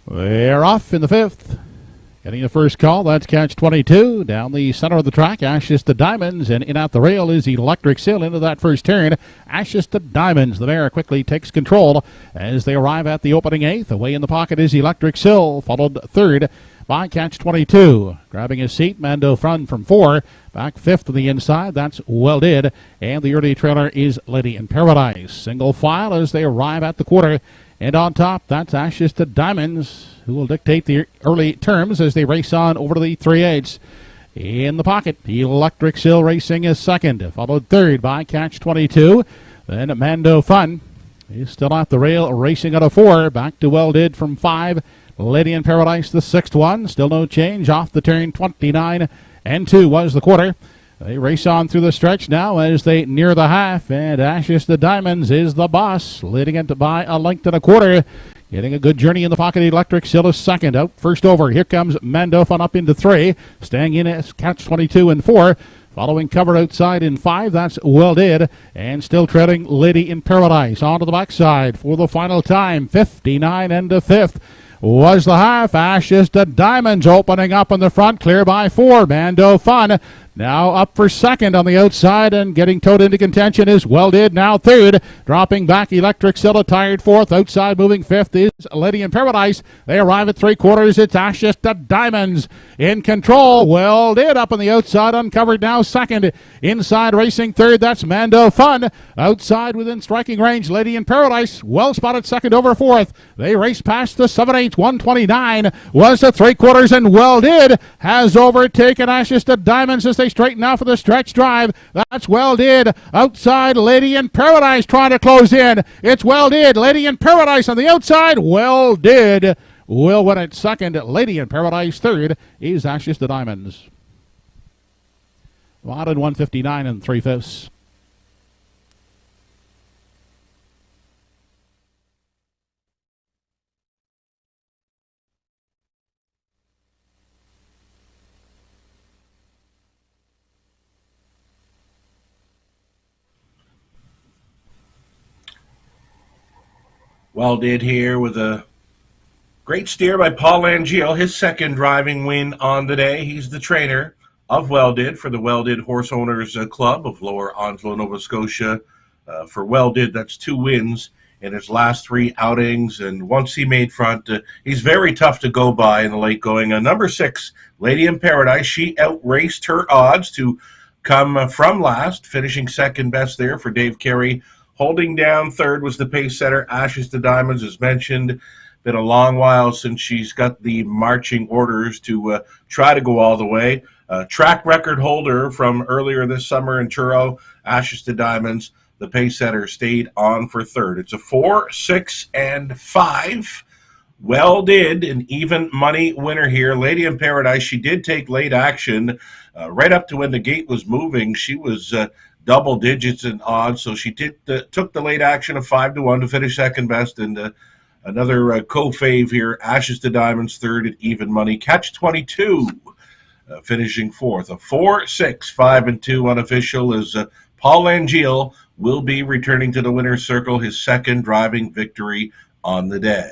They're off in the 5th. Getting the first call, that's Catch 22. Down the center of the track, Ashes to Diamonds, and in at the rail is Electric Sill into that first turn. Ashes to Diamonds, the mare quickly takes control as they arrive at the opening 8th. Away in the pocket is Electric Sill, followed 3rd by Catch 22. Grabbing his seat, Mando Fun from 4. Back 5th to the inside, that's Well Did. And the early trailer is Lady in Paradise. Single file as they arrive at the quarter. And on top, that's Ashes to Diamonds, who will dictate the early terms as they race on over to the 3/8. In the pocket, Electric Sill racing is 2nd, followed 3rd by Catch 22. Then Mando Fun is still at the rail, racing out of 4. Back to Well Did from 5. Lady in Paradise, the 6th one. Still no change off the turn. 29-2 was the quarter. They race on through the stretch now as they near the half, and Ashes to Diamonds is the boss, leading it by a length and a quarter. Getting a good journey in the pocket, Electric Sill is 2nd. Out first over, here comes Mando Fun up into 3. Staying in as Catch 22 and 4. Following cover outside in 5, that's Well Did. And still treading Lady in Paradise onto the backside for the final time. 59-5 was the half. Ashes to Diamonds opening up in the front, clear by 4. Mando Fun Now up for second on the outside and getting towed into contention is Well Did. Now third. Dropping back Electric Silla tired fourth. Outside moving fifth is Lady in Paradise. They arrive at three quarters. It's Ashes to Diamonds in control. Well Did up on the outside. Uncovered now second. Inside racing third. That's Mando Fun. Outside within striking range. Lady in Paradise. Well spotted second over fourth. They race past the 7/8. 129 was the three quarters and Well Did has overtaken Ashes to Diamonds as they straighten out for the stretch drive. That's Well Did. Outside, Lady in Paradise trying to close in. It's Well Did. Lady in Paradise on the outside. Well Did will win it second. Lady in Paradise third is Ashes to Diamonds. Allotted 159 and 3/5. Well Did here with a great steer by Paul Angiel, his second driving win on the day. He's the trainer of Well Did for the Well Did Horse Owners Club of Lower Onslow, Nova Scotia. For Well Did, that's 2 wins in his last 3 outings, and once he made front, he's very tough to go by in the late going. Number 6, Lady in Paradise, she outraced her odds to come from last, finishing second best there for Dave Carey. Holding down third was the pace setter, Ashes to Diamonds, as mentioned. Been a long while since she's got the marching orders to try to go all the way. Track record holder from earlier this summer in Truro, Ashes to Diamonds. The pace setter stayed on for third. It's a 4, 6, and 5. Well Did, an even money winner here. Lady in Paradise, she did take late action right up to when the gate was moving. She was double digits in odds, so she took the late action of 5-1 to finish second best, and another co-fave here, Ashes to Diamonds third at even money. Catch 22 finishing fourth. A 4, 6, 5, and 2 unofficial as Paul Angiel will be returning to the winner's circle, his second driving victory on the day.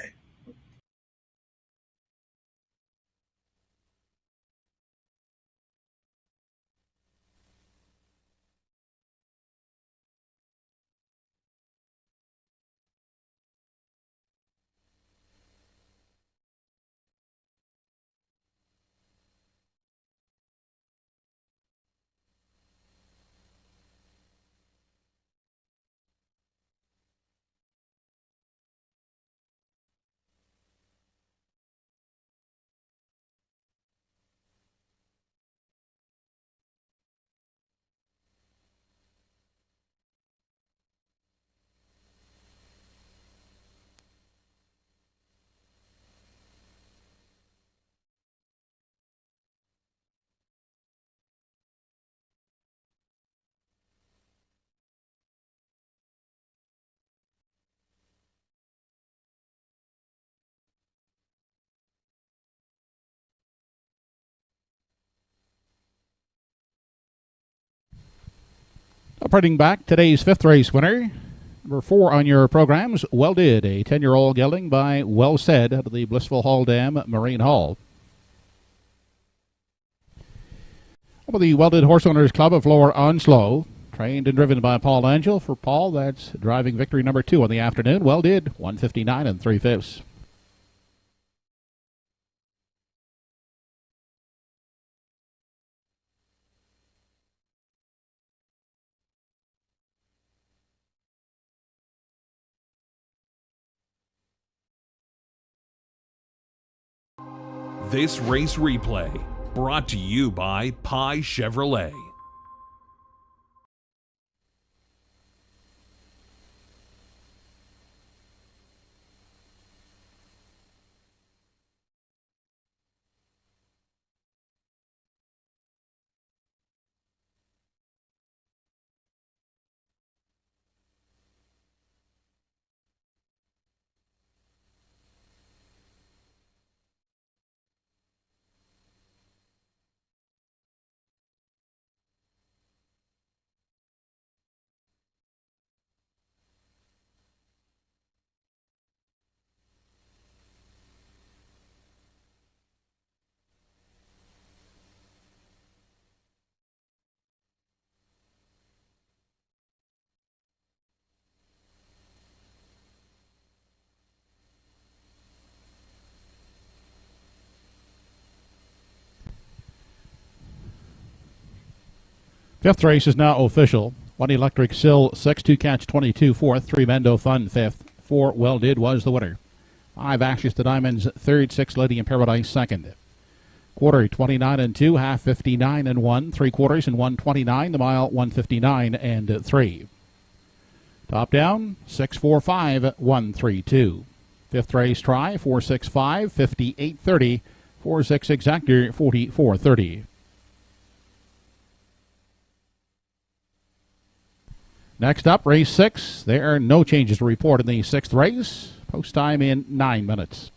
Operating back, today's 5th race winner. Number 4 on your programs, Well Did, a 10-year-old gelding by Well Said out of the Blissful Hall Dam Marine Hall. Over the Well Did Horse Owners Club of Lower Onslow, trained and driven by Paul Angel. For Paul, that's driving victory number 2 on the afternoon. Well Did, 159 and 3/5. This race replay brought to you by Pie Chevrolet. Fifth race is now official. 1 Electric Sill, 6 2 Catch 22 fourth, 3 Mendo Fun fifth, 4 Well Did was the winner. 5 Ashes to Diamonds third, 6 Lady in Paradise second. Quarter 29 and 2, half 59 and 1, 3 quarters and 129, the mile 159 and 3. Top down 6 4 5 1 3 2. Fifth race try 4 6 5 58 30, 4 6 exactor 44 30. Next up, race 6. There are no changes to report in the 6th race. Post time in 9 minutes.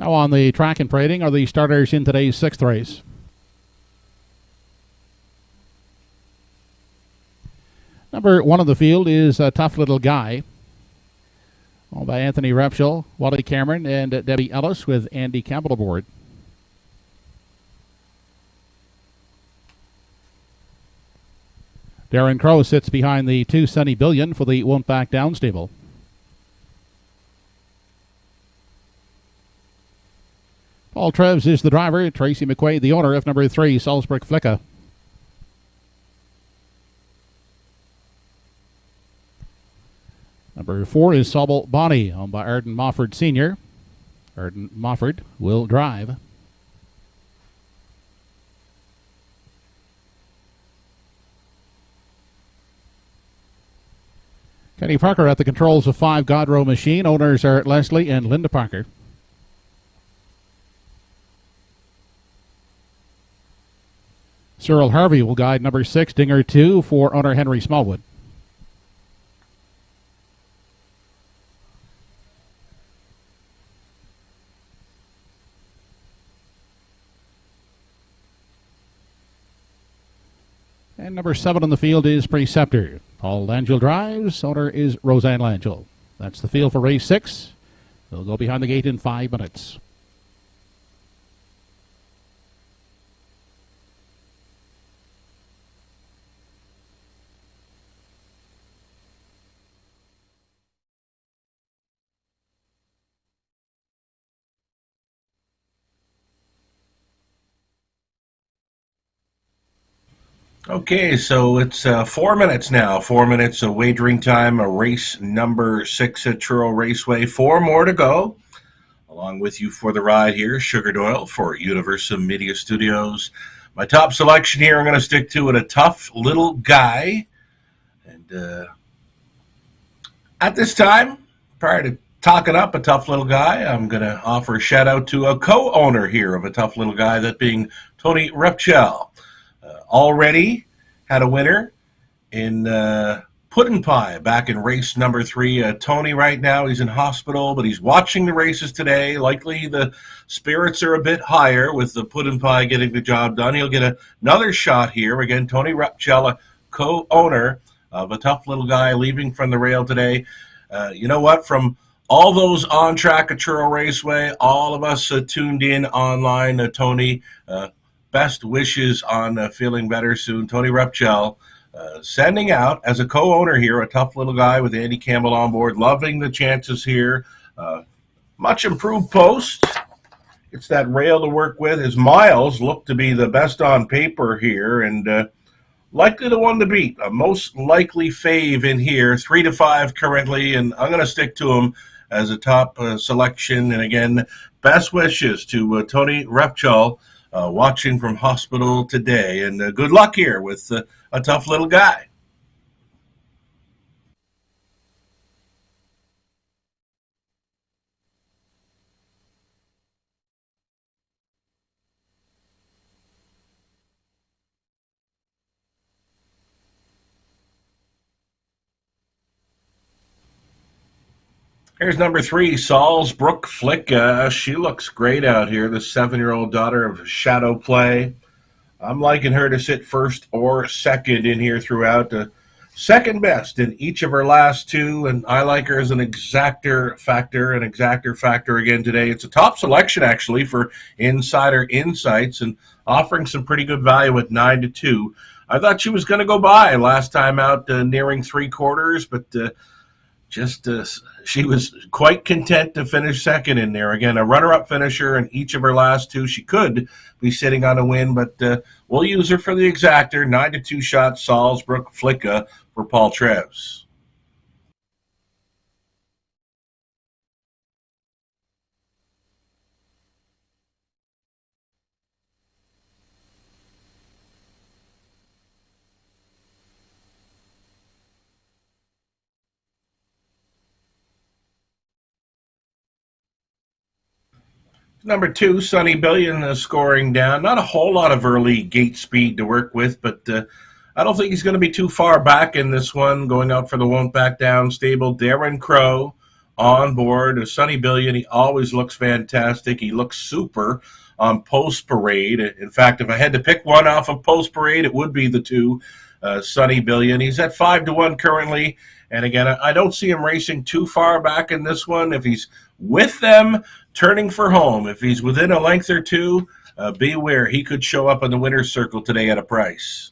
Now on the track and parading are the starters in today's 6th race. Number 1 of the field is a Tough Little Guy, owned by Anthony Repschel, Wally Cameron, and Debbie Ellis with Andy Campbell aboard. Darren Crow sits behind the 2 Sunny Billion for the Won't Back Down stable. Paul Treves is the driver. Tracy McQuaid, the owner of number 3, Salzburg Flicka. Number 4 is Sobel Bonnie, owned by Arden Mofford Sr. Arden Mofford will drive. Kenny Parker at the controls of 5 Godrow Machine. Owners are Leslie and Linda Parker. Cyril Harvey will guide number 6, Dinger 2, for owner Henry Smallwood. And number 7 on the field is Preceptor. Paul Langell drives. Owner is Roseanne Langell. That's the field for race 6. They'll go behind the gate in 5 minutes. Okay, so it's 4 minutes now. 4 minutes of wagering time. A race number 6 at Truro Raceway. 4 more to go. Along with you for the ride here, Sugar Doyle for Universal Media Studios. My top selection here, I'm going to stick to it, a tough little guy. And at this time, prior to talking up a tough little guy, I'm going to offer a shout out to a co-owner here of a tough little guy, that being Tony Repchel. Already had a winner in Puddin' Pie back in race number 3. Tony right now, he's in hospital, but he's watching the races today. Likely the spirits are a bit higher with the Puddin' Pie getting the job done. He'll get another shot here. Again, Tony Repchel, co-owner of a tough little guy, leaving from the rail today. You know what? From all those on track at Truro Raceway, all of us tuned in online, Tony, best wishes on feeling better soon. Tony Repchel sending out, as a co-owner here, a tough little guy with Andy Campbell on board, loving the chances here. Much improved post. It's that rail to work with. His miles look to be the best on paper here, and likely the one to beat. A most likely fave in here, 3 to 5 currently, and I'm going to stick to him as a top selection. And again, best wishes to Tony Repchel, watching from hospital today, and good luck here with a tough little guy. Here's number 3, Salzbrook Flick. She looks great out here, the 7-year-old daughter of Shadow Play. I'm liking her to sit first or second in here throughout. Second best in each of her last 2, and I like her as an exactor factor again today. It's a top selection, actually, for Insider Insights, and offering some pretty good value at 9 to 2. I thought she was going to go by last time out, nearing 3/4, but she was quite content to finish second in there. Again, a runner-up finisher in each of her last 2. She could be sitting on a win, but we'll use her for the exactor. 9 to 2 shot, Salzbrook Flicka for Paul Treves. Number 2, Sunny Billion, scoring down. Not a whole lot of early gate speed to work with, but I don't think he's going to be too far back in this one. Going out for the Won't Back Down stable, Darren Crow on board. Sunny Billion, he always looks fantastic. He looks super on Post Parade. In fact, if I had to pick one off of Post Parade, it would be the 2, Sunny Billion. He's at 5 to 1 currently. And again, I don't see him racing too far back in this one. If he's with them, turning for home, if he's within a length or 2, beware. He could show up in the winner's circle today at a price.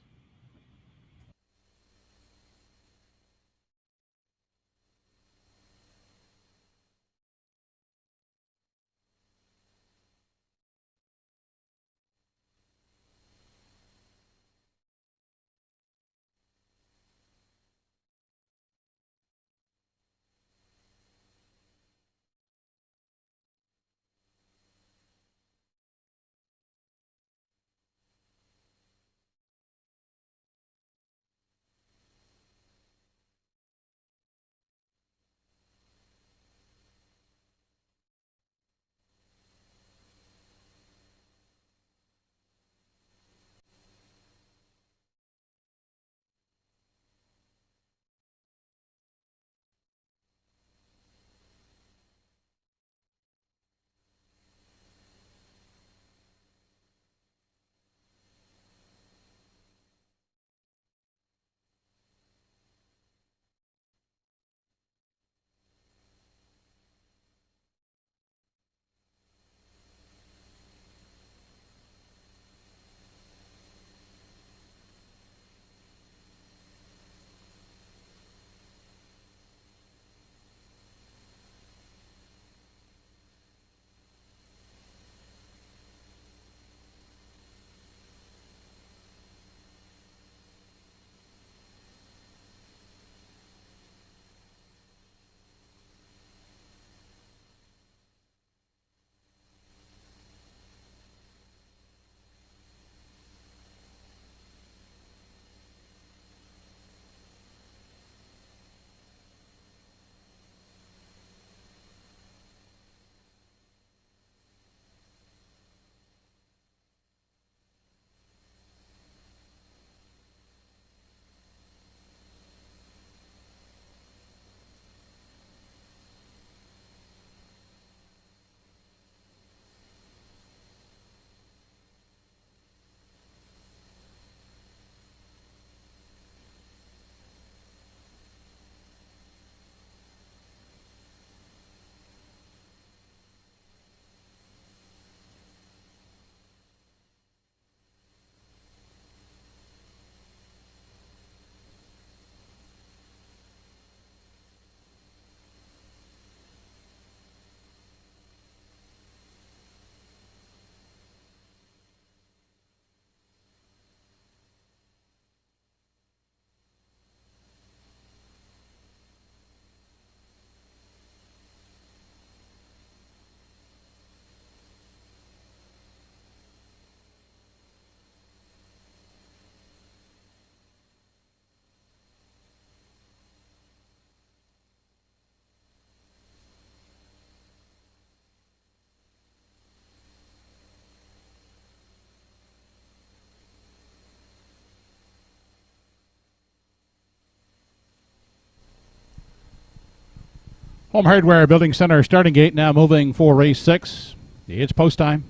Home Hardware Building Center starting gate now moving for race 6. It's post time.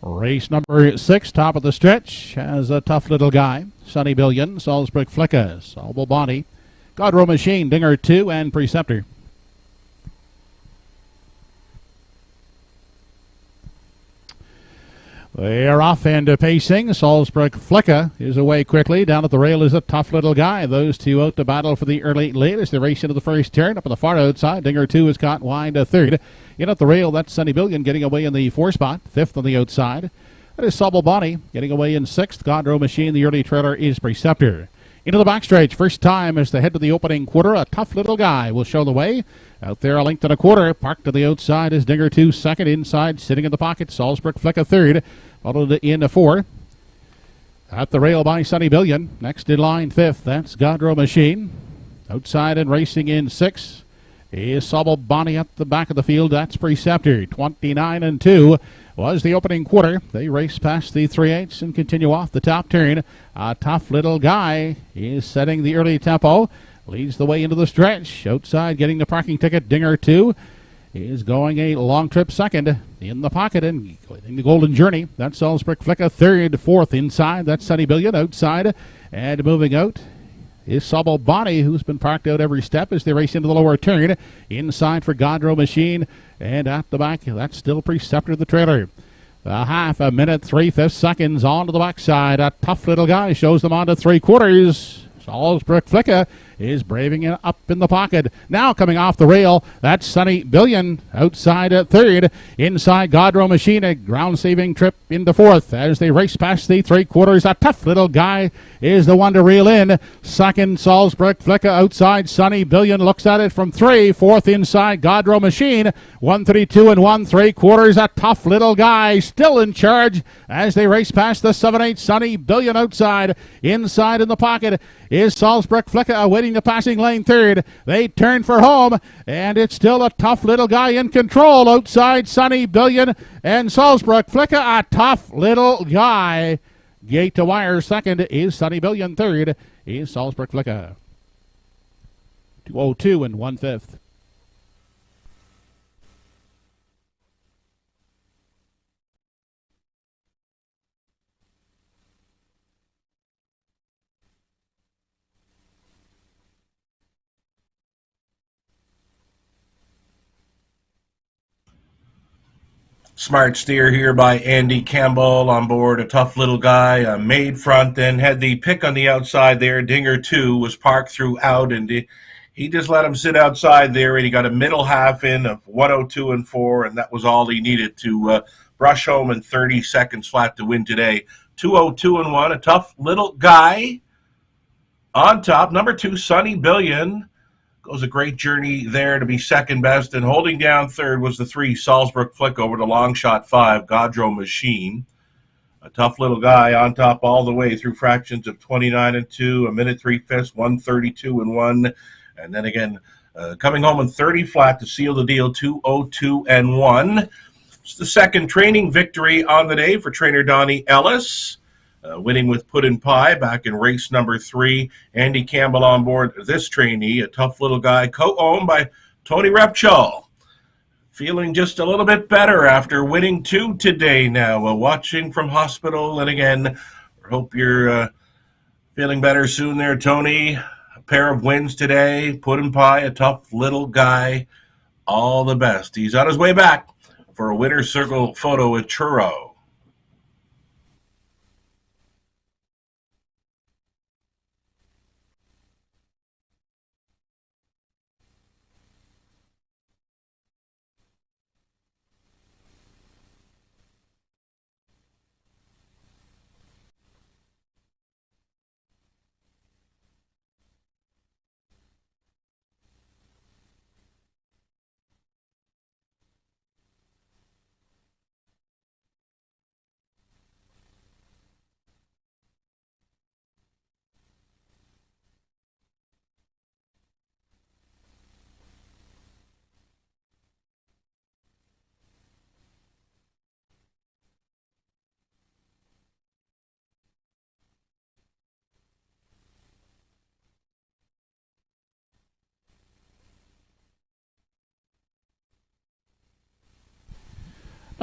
Race number 6, top of the stretch, has a tough little guy. Sunny Billion, Salzburg Flicka, Salvo Bonnie, Godrow Machine, Dinger 2, and Preceptor. They are off and pacing. Salzburg Flicka is away quickly. Down at the rail is a tough little guy. Those two out to battle for the early lead as they race into the first turn. Up on the far outside, Dinger 2 is caught wide third. In at the rail, that's Sunny Billion getting away in the 4 spot. 5th on the outside. That is Sobel Bonnie getting away in 6th. Godrow Machine, the early trailer, is Preceptor. Into the backstretch, first time as they head to the opening quarter. A tough little guy will show the way. Out there, a length and a quarter. Parked to the outside is Dinger 2 second. Inside, sitting in the pocket, Salzburg Flicka third. Followed in a 4. At the rail by Sunny Billion. Next in line, 5th. That's Godrow Machine. Outside and racing in 6 is Sobel Bonnie at the back of the field. That's Preceptor. 29-2 was the opening quarter. They race past the 3/8 and continue off the top turn. A tough little guy is setting the early tempo. Leads the way into the stretch. Outside, getting the parking ticket. Dinger 2 is going a long trip second. In the pocket and in the Golden Journey. That's Salzburg Flicka third. 4th inside. That's Sunny Billion outside. And moving out is Sobel Bonnie, who's been parked out every step as they race into the lower turn. Inside for Godrow Machine. And at the back, that's still Preceptor the trailer. A half a minute, 3/5 seconds onto the backside. A tough little guy shows them onto 3/4. Salzburg Flicka is braving it up in the pocket. Now coming off the rail, that's Sunny Billion outside at 3rd. Inside Godrow Machine, a ground-saving trip into 4th. As they race past the 3/4, a tough little guy is the one to reel in. 2nd, Salzburg Flicka outside. Sunny Billion looks at it from 3. 4th inside Godrow Machine. 1:32 and 1/3. A tough little guy still in charge as they race past the 7/8. Sunny Billion outside. Inside in the pocket is Salzburg Flicka awaiting the passing lane 3rd. They turn for home, and it's still a tough little guy in control outside Sunny Billion and Salzburg Flicka. A tough little guy. Gate to wire 2nd is Sunny Billion. 3rd is Salzburg Flicka. 2:02 and 1/5. Smart steer here by Andy Campbell on board. A tough little guy, made front, then had the pick on the outside there. Dinger 2 was parked throughout, and he just let him sit outside there, and he got a middle half in of 1:02 and 4, and that was all he needed to brush home in 30 seconds flat to win today. 2:02 and 1, a tough little guy on top. Number 2, Sunny Billion. Goes a great journey there to be second best, and holding down 3rd was the 3, Salzburg Flick, over the long shot 5, Godrow Machine. A tough little guy on top all the way through fractions of 29-2, a minute 3/5, 1:32 and 1, and then again coming home in 30 flat to seal the deal, 2:02 and 1. It's the second training victory on the day for trainer Donnie Ellis. Winning with Put in Pie back in race number 3. Andy Campbell on board this trainee, a tough little guy, co-owned by Tony Repchall. Feeling just a little bit better after winning 2 today now. Watching from hospital, and again, I hope you're feeling better soon there, Tony. A pair of wins today. Put in Pie, a tough little guy. All the best. He's on his way back for a winner's circle photo with Truro.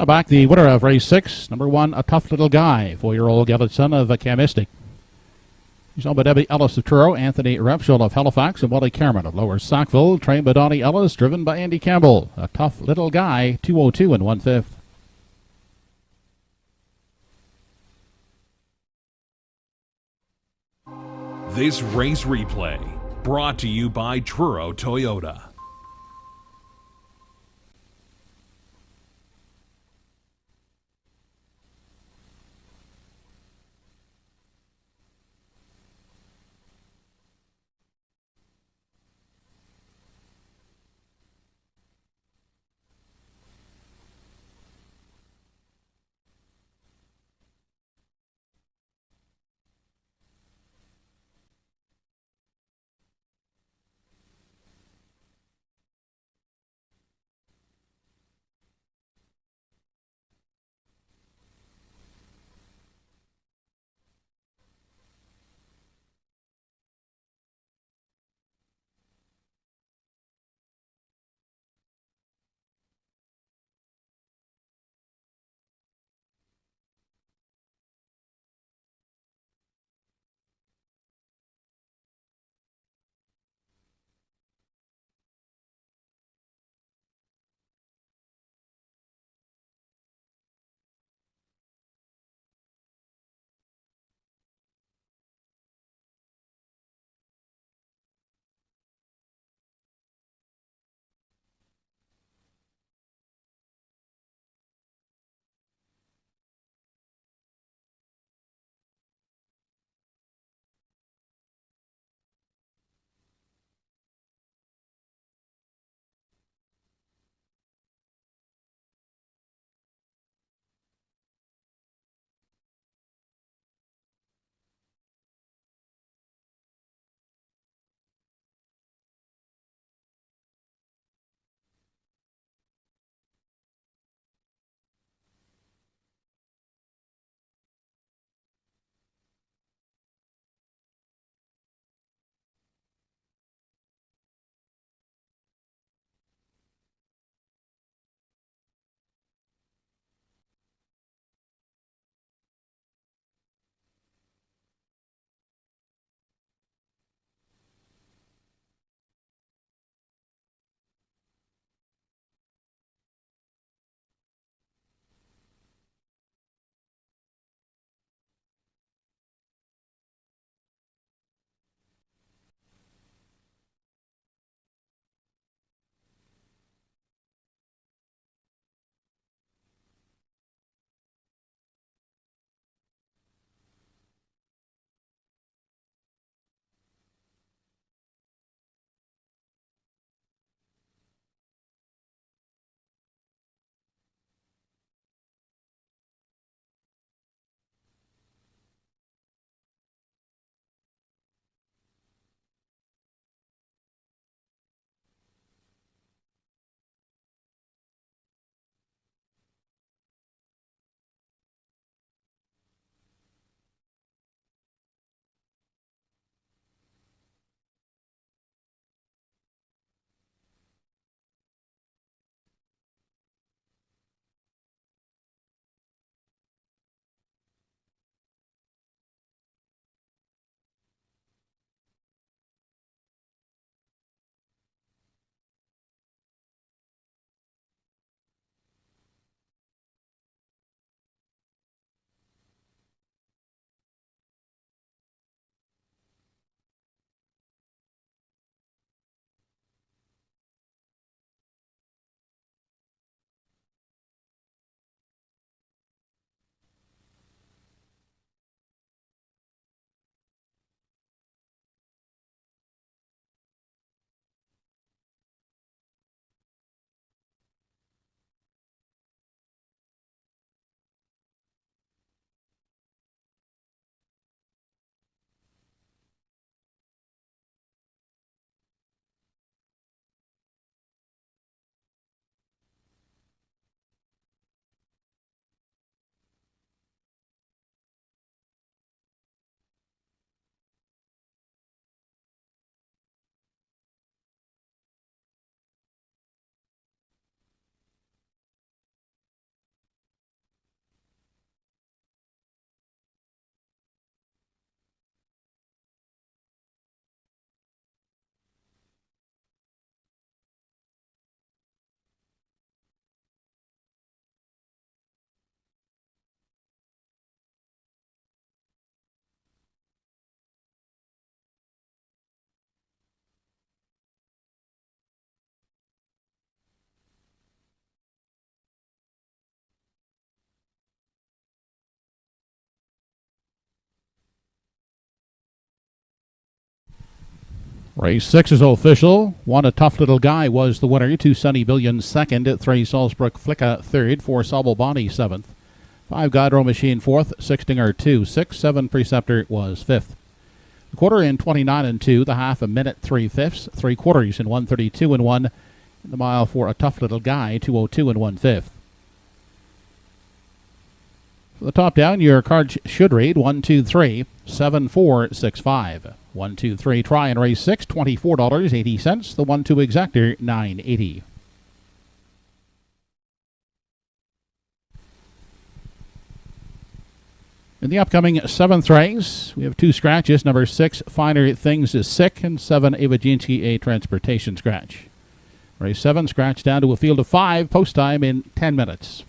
Back the winner of race 6, number 1, A Tough Little Guy, 4-year-old gelded son of Camistic. He's owned by Debbie Ellis of Truro, Anthony Repsol of Halifax, and Wally Cameron of Lower Sackville, trained by Donnie Ellis, driven by Andy Campbell. A Tough Little Guy, 2:02 and 1/5. This race replay brought to you by Truro Toyota. Race 6 is official. One, A Tough Little Guy, was the winner. 2, Sunny Billion second. 3, Salzbrook Flicka third. 4, Sauble Bonnie seventh. 5, Godrow Machine fourth. 6, Dinger 2. 6, 7, Preceptor was fifth. The quarter in 29 and 2. The half a minute 3/5. 3 quarters in 1:32 and 1. And the mile for A Tough Little Guy 2:02 and 1/5. For the top down, your cards should read 1, 2, 3, 7, 4, 6, 5. 1, 2, 3, try and race 6, $24.80. The 1, 2 exactor, $9.80. In the upcoming 7th race, we have 2 scratches. Number 6, Finer Things is Sick, and 7, Iwaginski, a transportation scratch. Race 7, scratch down to a field of 5, post time in 10 minutes.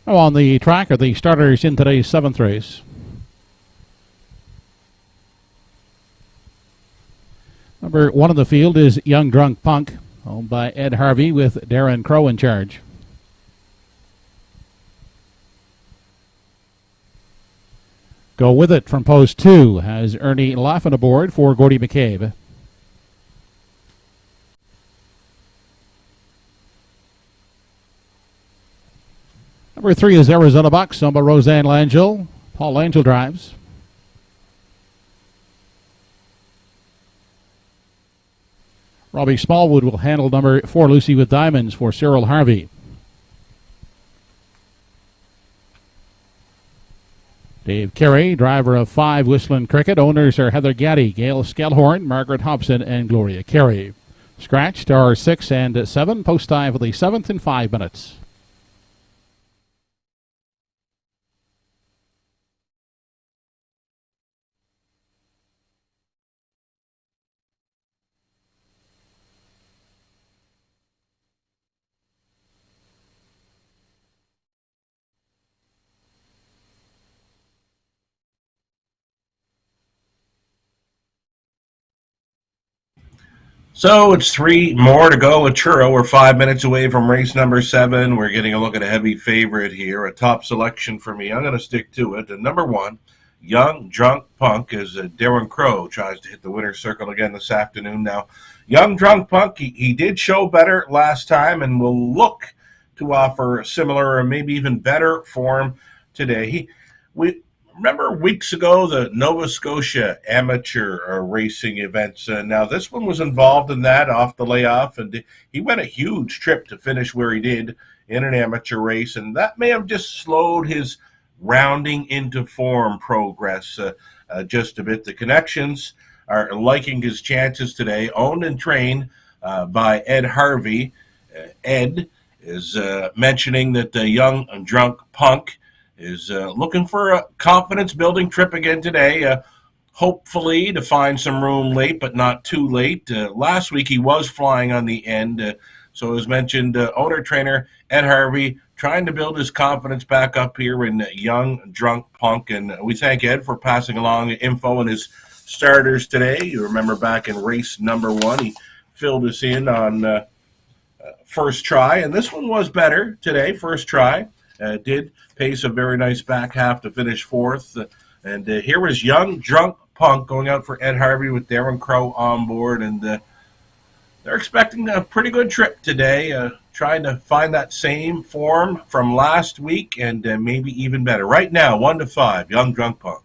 Now on the track are the starters in today's 7th race. Number 1 in the field is Young Drunk Punk, owned by Ed Harvey with Darren Crow in charge. Go With It from post 2 has Ernie Laffin aboard for Gordy McCabe. Number 3 is Arizona Bucks, owned by Roseanne Langell. Paul Langell drives. Robbie Smallwood will handle number 4, Lucy with Diamonds, for Cyril Harvey. Dave Carey, driver of 5 Whistling Cricket. Owners are Heather Gaddy, Gail Skellhorn, Margaret Hobson, and Gloria Carey. Scratched are 6 and 7. Post time for the 7th in 5 minutes. So it's 3 more to go with Truro. We're 5 minutes away from race number 7. We're getting a look at a heavy favorite here, a top selection for me. I'm going to stick to it. And number 1, Young Drunk Punk, as Darren Crow tries to hit the winner's circle again this afternoon. Now, Young Drunk Punk, he did show better last time and will look to offer similar or maybe even better form today. We remember weeks ago the Nova Scotia amateur racing events. Now this one was involved in that off the layoff, and he went a huge trip to finish where he did in an amateur race, and that may have just slowed his rounding into form progress just a bit. The connections are liking his chances today, owned and trained by Ed Harvey. Ed is mentioning that the Young Drunk Punk is looking for a confidence-building trip again today, hopefully to find some room late, but not too late. Last week he was flying on the end, so as mentioned, owner-trainer Ed Harvey trying to build his confidence back up here in Young Drunk Punk, and we thank Ed for passing along info on his starters today. You remember back in race number 1, he filled us in on first try, and this one was better today, first try. Did pace a very nice back half to finish 4th. And here was Young Drunk Punk going out for Ed Harvey with Darren Crow on board. And they're expecting a pretty good trip today, trying to find that same form from last week and maybe even better. Right now, 1 to 5, Young Drunk Punk.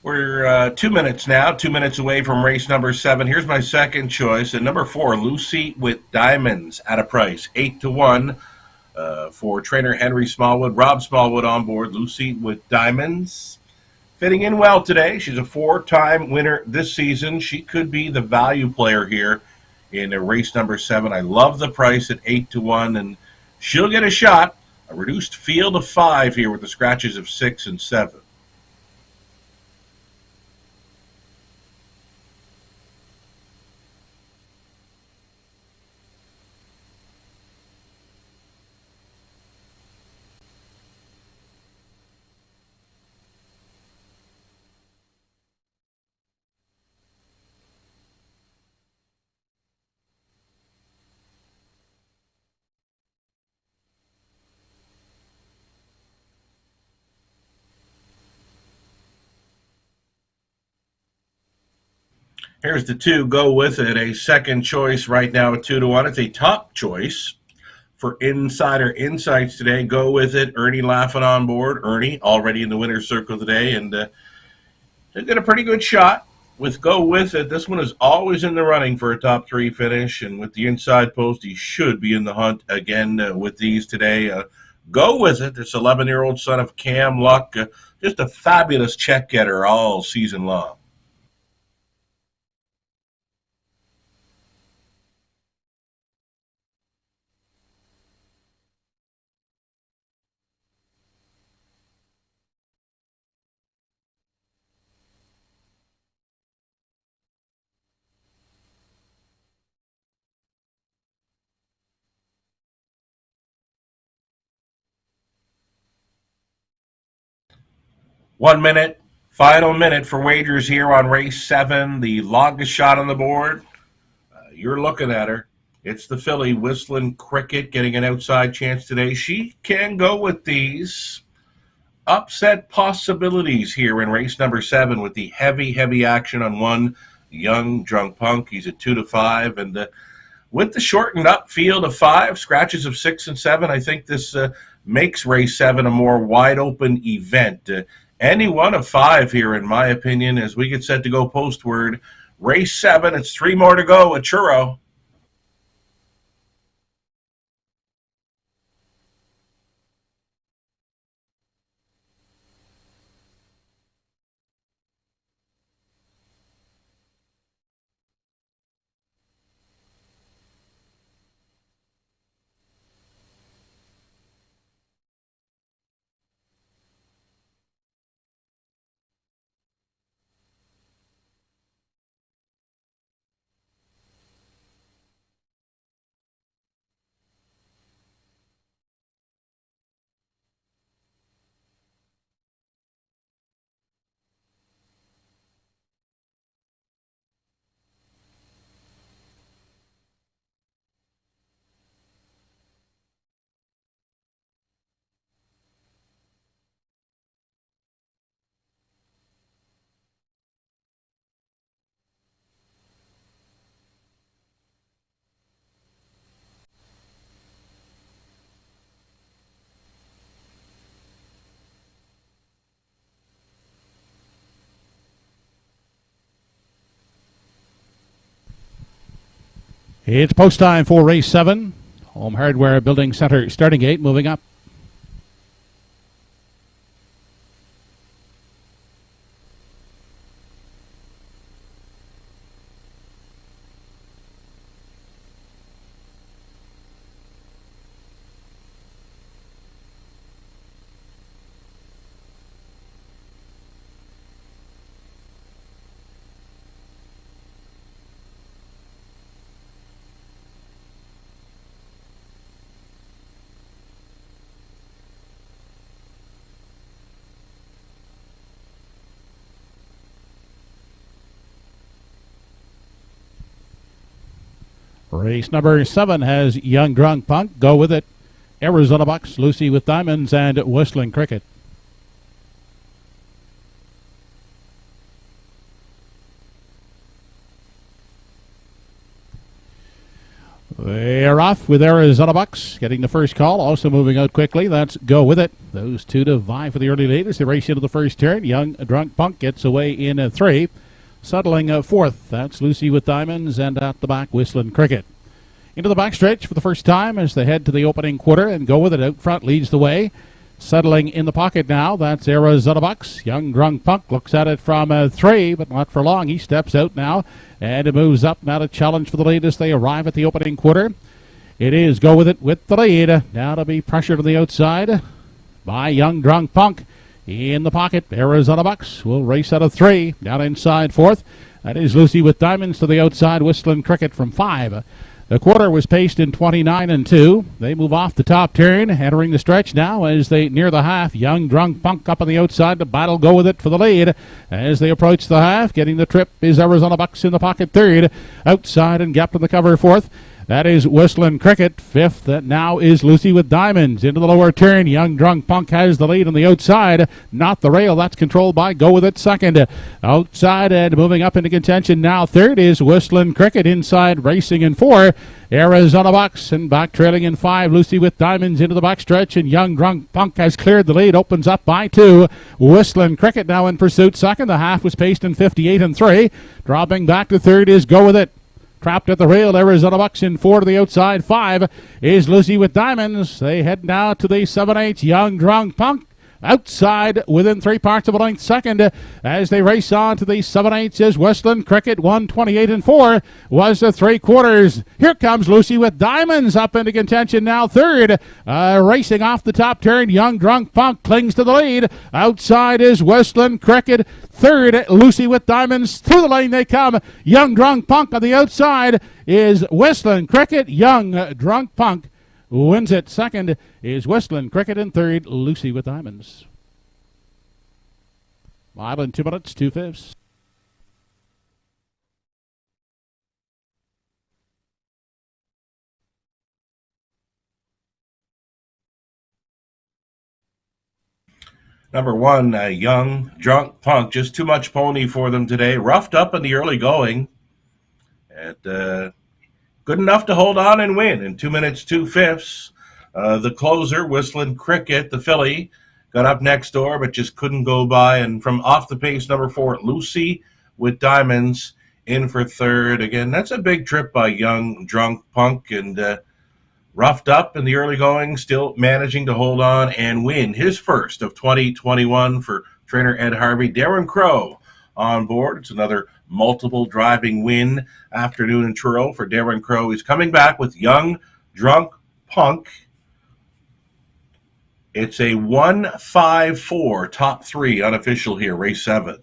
We're 2 minutes now, 2 minutes away from race number 7. Here's my second choice. And number 4, Lucy with Diamonds at a price, 8 to 1 for trainer Henry Smallwood. Rob Smallwood on board, Lucy with Diamonds. Fitting in well today. She's a 4-time winner this season. She could be the value player here in race number 7. I love the price at 8 to 1, and she'll get a shot. A reduced field of 5 here with the scratches of 6 and 7. Here's the 2. Go with it. A second choice right now at 2 to 1. It's a top choice for Insider Insights today. Go with it. Ernie Laffin on board. Ernie already in the winner's circle today, and they did a pretty good shot with Go With It. This one is always in the running for a top 3 finish, and with the inside post, he should be in the hunt again with these today. Go With It. This 11-year-old son of Cam Luck, just a fabulous check getter all season long. One minute, Final minute for wagers here on race 7, the longest shot on the board. You're looking at her. It's the filly, Whistling Cricket, getting an outside chance today. She can go with these upset possibilities here in race number 7 with the heavy action on 1, Young Drunk Punk. He's at 2-5. And with the shortened up field of 5, scratches of 6 and 7, I think this makes race 7 a more wide open event. Any one of 5 here, in my opinion, as we get set to go postward. Race 7, it's 3 more to go at Truro. It's post time for race 7. Home Hardware Building Center starting gate moving up. Race number 7 has Young Drunk Punk, Go With It, Arizona Bucks, Lucy with Diamonds, and Whistling Cricket. They're off with Arizona Bucks, getting the first call, also moving out quickly. That's Go With It. Those two to vie for the early lead as they race into the first turn. Young Drunk Punk gets away in 3. Settling fourth, that's Lucy with Diamonds, and at the back, Whistling Cricket. Into the backstretch for the first time as they head to the opening quarter, and Go With It out front leads the way. Settling in the pocket now, that's Arizona Bucks. Young Drunk Punk looks at it from 3, but not for long. He steps out now, and it moves up now to challenge for the lead as they arrive at the opening quarter. It is Go With It with the lead. Now to be pressured on the outside by Young Drunk Punk. In the pocket, Arizona Bucks will race out of 3. Down inside fourth, that is Lucy with Diamonds to the outside, Whistling Cricket from 5. The quarter was paced in 29 and 2. They move off the top turn, entering the stretch now as they near the half. Young Drunk Punk up on the outside to battle Go With It for the lead. As they approach the half, getting the trip is Arizona Bucks in the pocket third. Outside and gap to the cover fourth. That is Whistling Cricket. Fifth, that now is Lucy with Diamonds. Into the lower turn, Young Drunk Punk has the lead on the outside. Not the rail, that's controlled by Go With It second. Outside and moving up into contention now. Third is Whistling Cricket. Inside racing in 4. Arizona Bucks, and back trailing in 5. Lucy with Diamonds into the backstretch, and Young Drunk Punk has cleared the lead. Opens up by 2. Whistling Cricket now in pursuit second. The half was paced in 58 and 3. Dropping back to third is Go With It. Trapped at the rail, Arizona Bucks in 4 to the outside. 5 is Lucy with Diamonds. They head now to the 7/8. Young Drunk Punk outside within 3 parts of a length second as they race on to the 7/8 is Whistling Cricket. 1:28 and 4 was the 3/4. Here comes Lucy with Diamonds up into contention now. Third, racing off the top turn, Young Drunk Punk clings to the lead. Outside is Whistling Cricket. Third, Lucy with Diamonds. Through the lane they come. Young Drunk Punk on the outside is Whistling Cricket. Young Drunk Punk wins it. Second is Whistling Cricket, and third, Lucy with Diamonds. Mile in 2 minutes, 2/5. Number one, Young Drunk Punk. Just too much pony for them today. Roughed up in the early going. And good enough to hold on and win in 2 minutes, 2/5. The closer, Whistling Cricket, the filly, got up next door, but just couldn't go by. And from off the pace, number 4, Lucy with Diamonds in for third. Again, that's a big trip by Young Drunk Punk, and roughed up in the early going, still managing to hold on and win his first of 2021 for trainer Ed Harvey. Darren Crow on board. It's another multiple driving win afternoon in Truro for Darren Crow. He's coming back with Young Drunk Punk. It's a 1-5-4 top 3 unofficial here, race 7.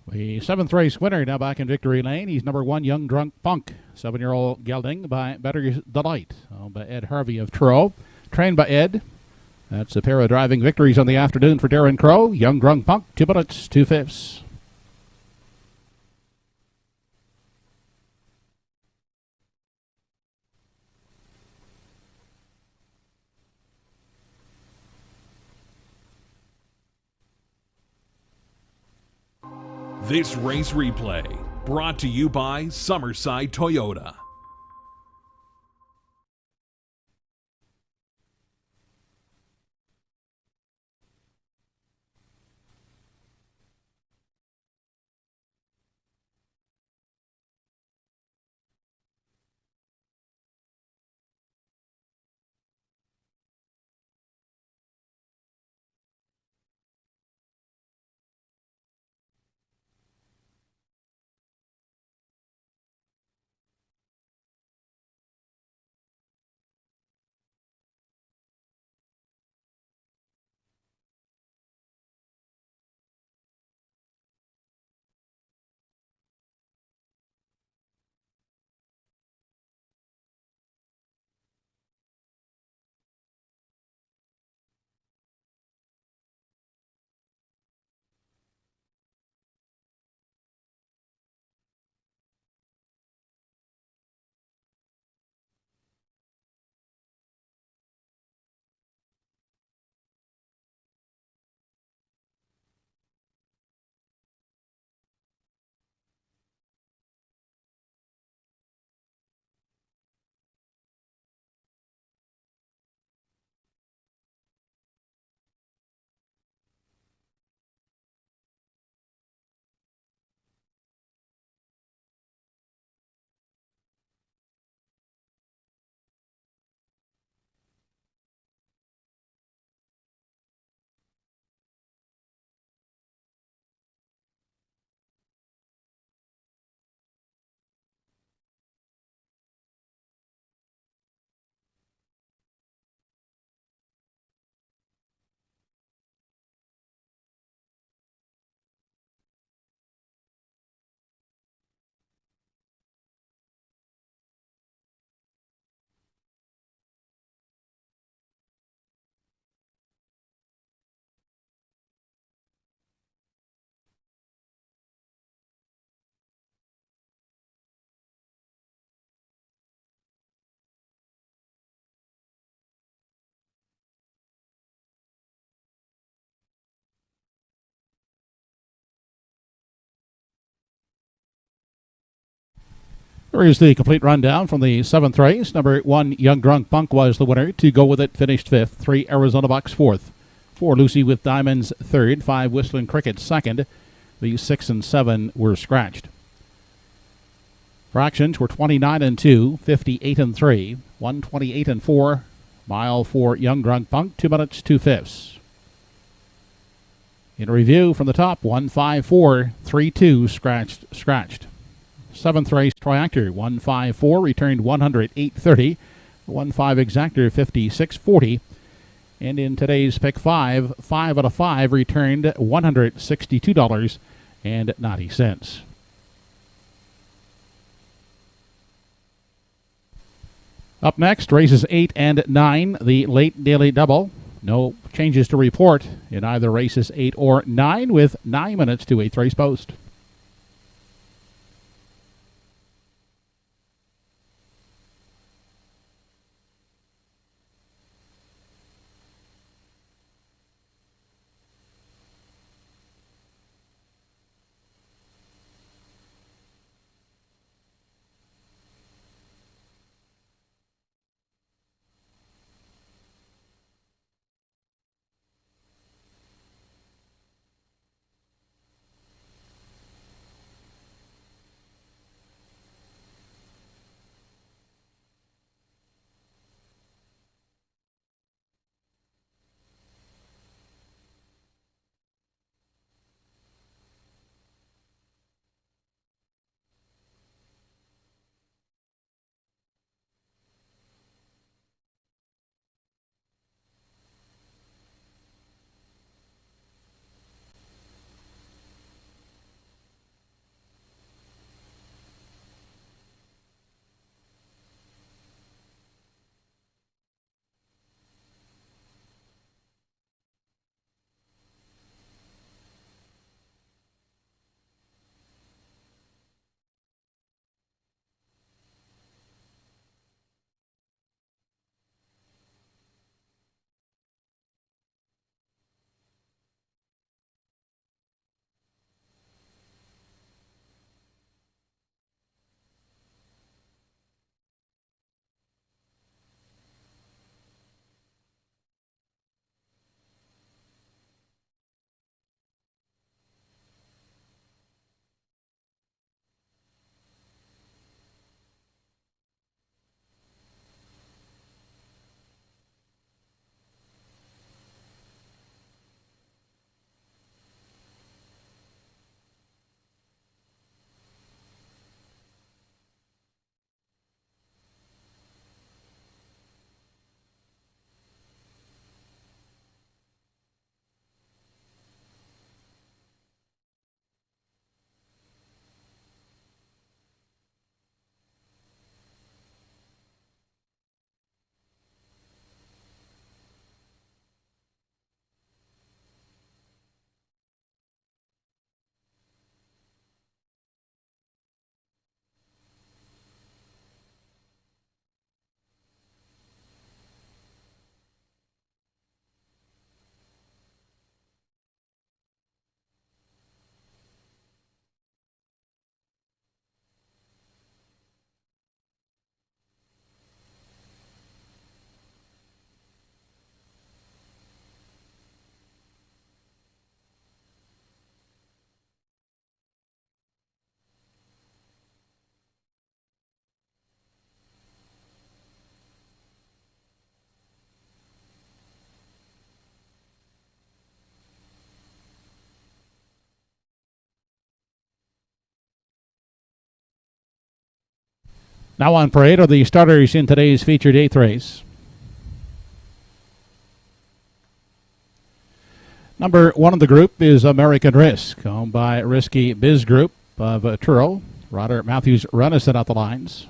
The 7th race winner now back in victory lane. He's number 1, Young Drunk Punk. 7-year-old gelding by Better Delight, owned by Ed Harvey of Truro. Trained by Ed. That's a pair of driving victories on the afternoon for Darren Crow. Young Drunk Punk, 2 minutes, 2/5. This race replay brought to you by Summerside Toyota. Here is the complete rundown from the 7th race. Number 1, Young Drunk Punk was the winner. 2, Go With It finished 5th. 3, Arizona Bucks 4th. 4, Lucy with Diamonds 3rd. 5, Whistling Cricket 2nd. The 6 and 7 were scratched. Fractions were 29 and 2, 58 and 3, 128 and 4. Mile for Young Drunk Punk, 2 minutes 2 fifths. In review from the top, 154, 3-2 scratched. 7th race, Triactor 154 returned 108.30, 1-5 Exactor 56.40, and in today's pick 5, 5 out of 5 returned $162.90. Up next, races 8 and 9, the late daily double. No changes to report in either races 8 or 9, with 9 minutes to 8th race post. Now on parade are the starters in today's featured 8th race. Number 1 of the group is American Risk, owned by Risky Biz Group of Truro. Ryder Matthews Runnison at the lines.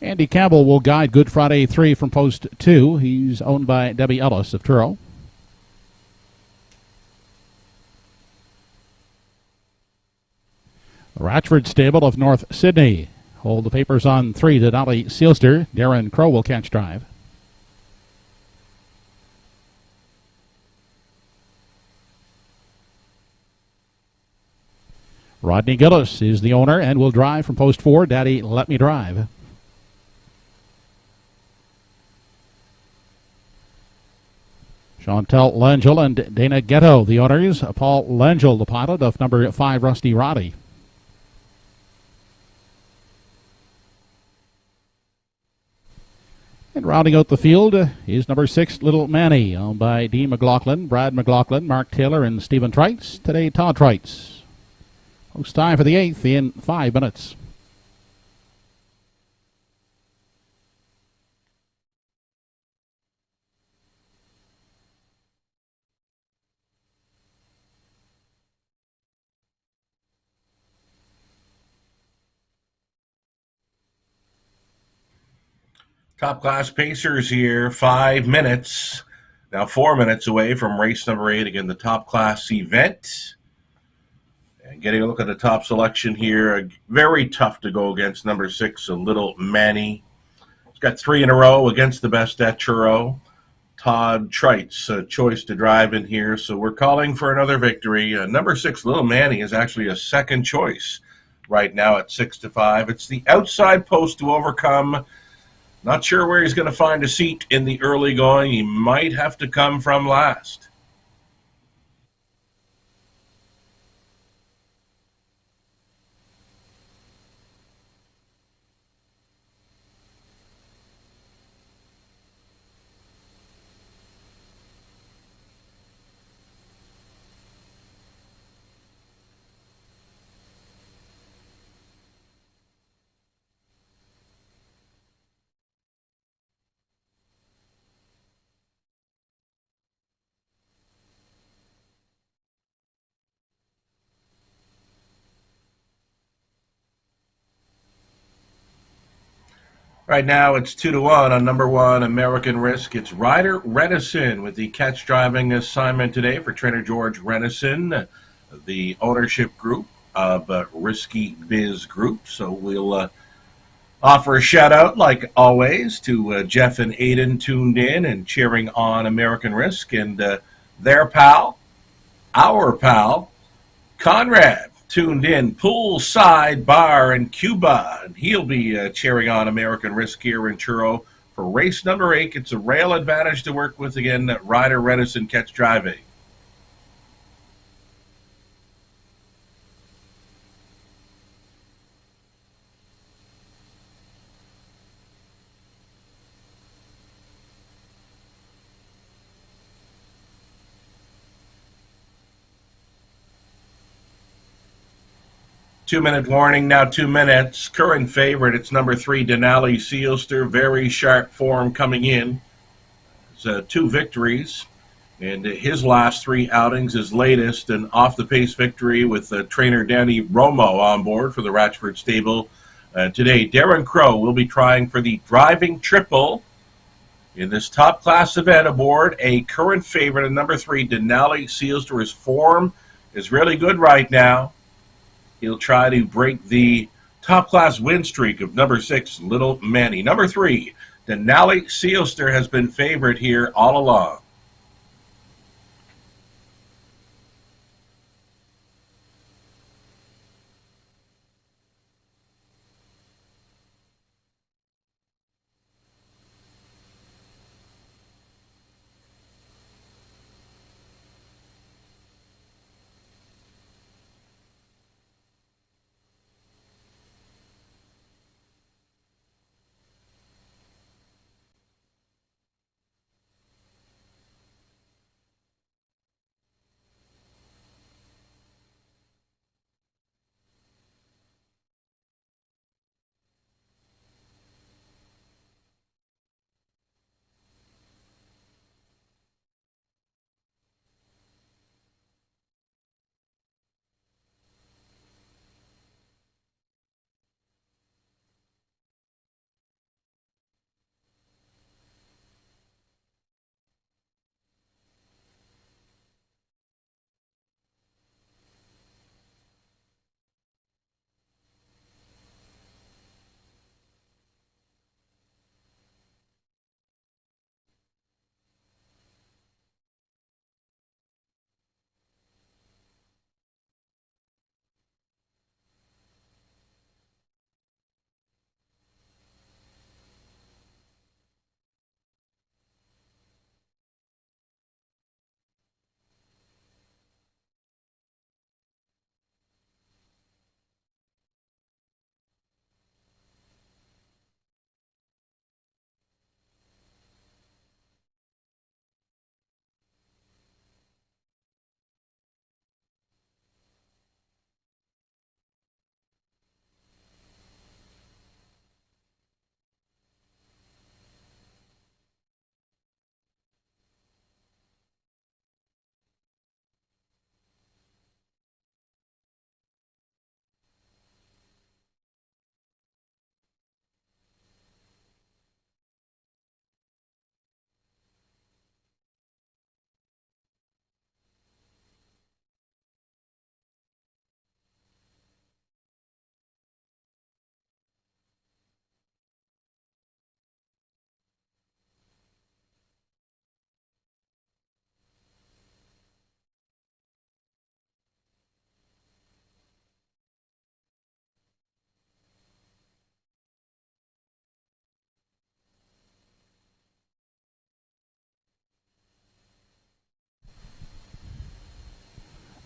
Andy Campbell will guide Good Friday 3 from post 2. He's owned by Debbie Ellis of Truro. The Ratchford Stable of North Sydney hold the papers on 3 to Dolly Sealster. Darren Crow will catch drive. Rodney Gillis is the owner and will drive from post 4. Daddy, Let Me Drive. Chantel Langell and Dana Ghetto, the owners. Paul Langell, the pilot of number 5, Rusty Roddy. And rounding out the field is number 6, Little Manny, owned by Dean McLaughlin, Brad McLaughlin, Mark Taylor, and Stephen Trites. Today, Todd Trites. Post time for the 8th in 5 minutes. Top class pacers here, 5 minutes. Now 4 minutes away from race number 8, again, the top class event. And getting a look at the top selection here, very tough to go against number 6, a Little Manny. He's got 3 in a row against the best at Truro. Todd Trites, a choice to drive in here, so we're calling for another victory. Number 6, Little Manny, is actually a second choice right now at 6-5. It's the outside post to overcome. Not sure where he's going to find a seat in the early going. He might have to come from last. Right now, it's 2-1 on number 1, American Risk. It's Ryder Renison with the catch driving assignment today for trainer George Renison, the ownership group of Risky Biz Group. So we'll offer a shout out, like always, to Jeff and Aiden tuned in and cheering on American Risk, and their pal, our pal, Conrad, tuned in poolside bar in Cuba, and he'll be cheering on American Risk here in Truro for race number 8. It's a rail advantage to work with again. Ryder Renison catch driving. Two-minute warning, now 2 minutes. Current favorite, it's number 3, Denali Seelster. Very sharp form coming in. It's 2 victories. And his last 3 outings, his latest, an off-the-pace victory with trainer Danny Romo on board for the Ratchford stable. Today, Darren Crow will be trying for the driving triple in this top-class event aboard a current favorite, a number 3, Denali Seelster. His form is really good right now. He'll try to break the top-class win streak of number 6, Little Manny. Number 3, Denali Seelster has been favored here all along.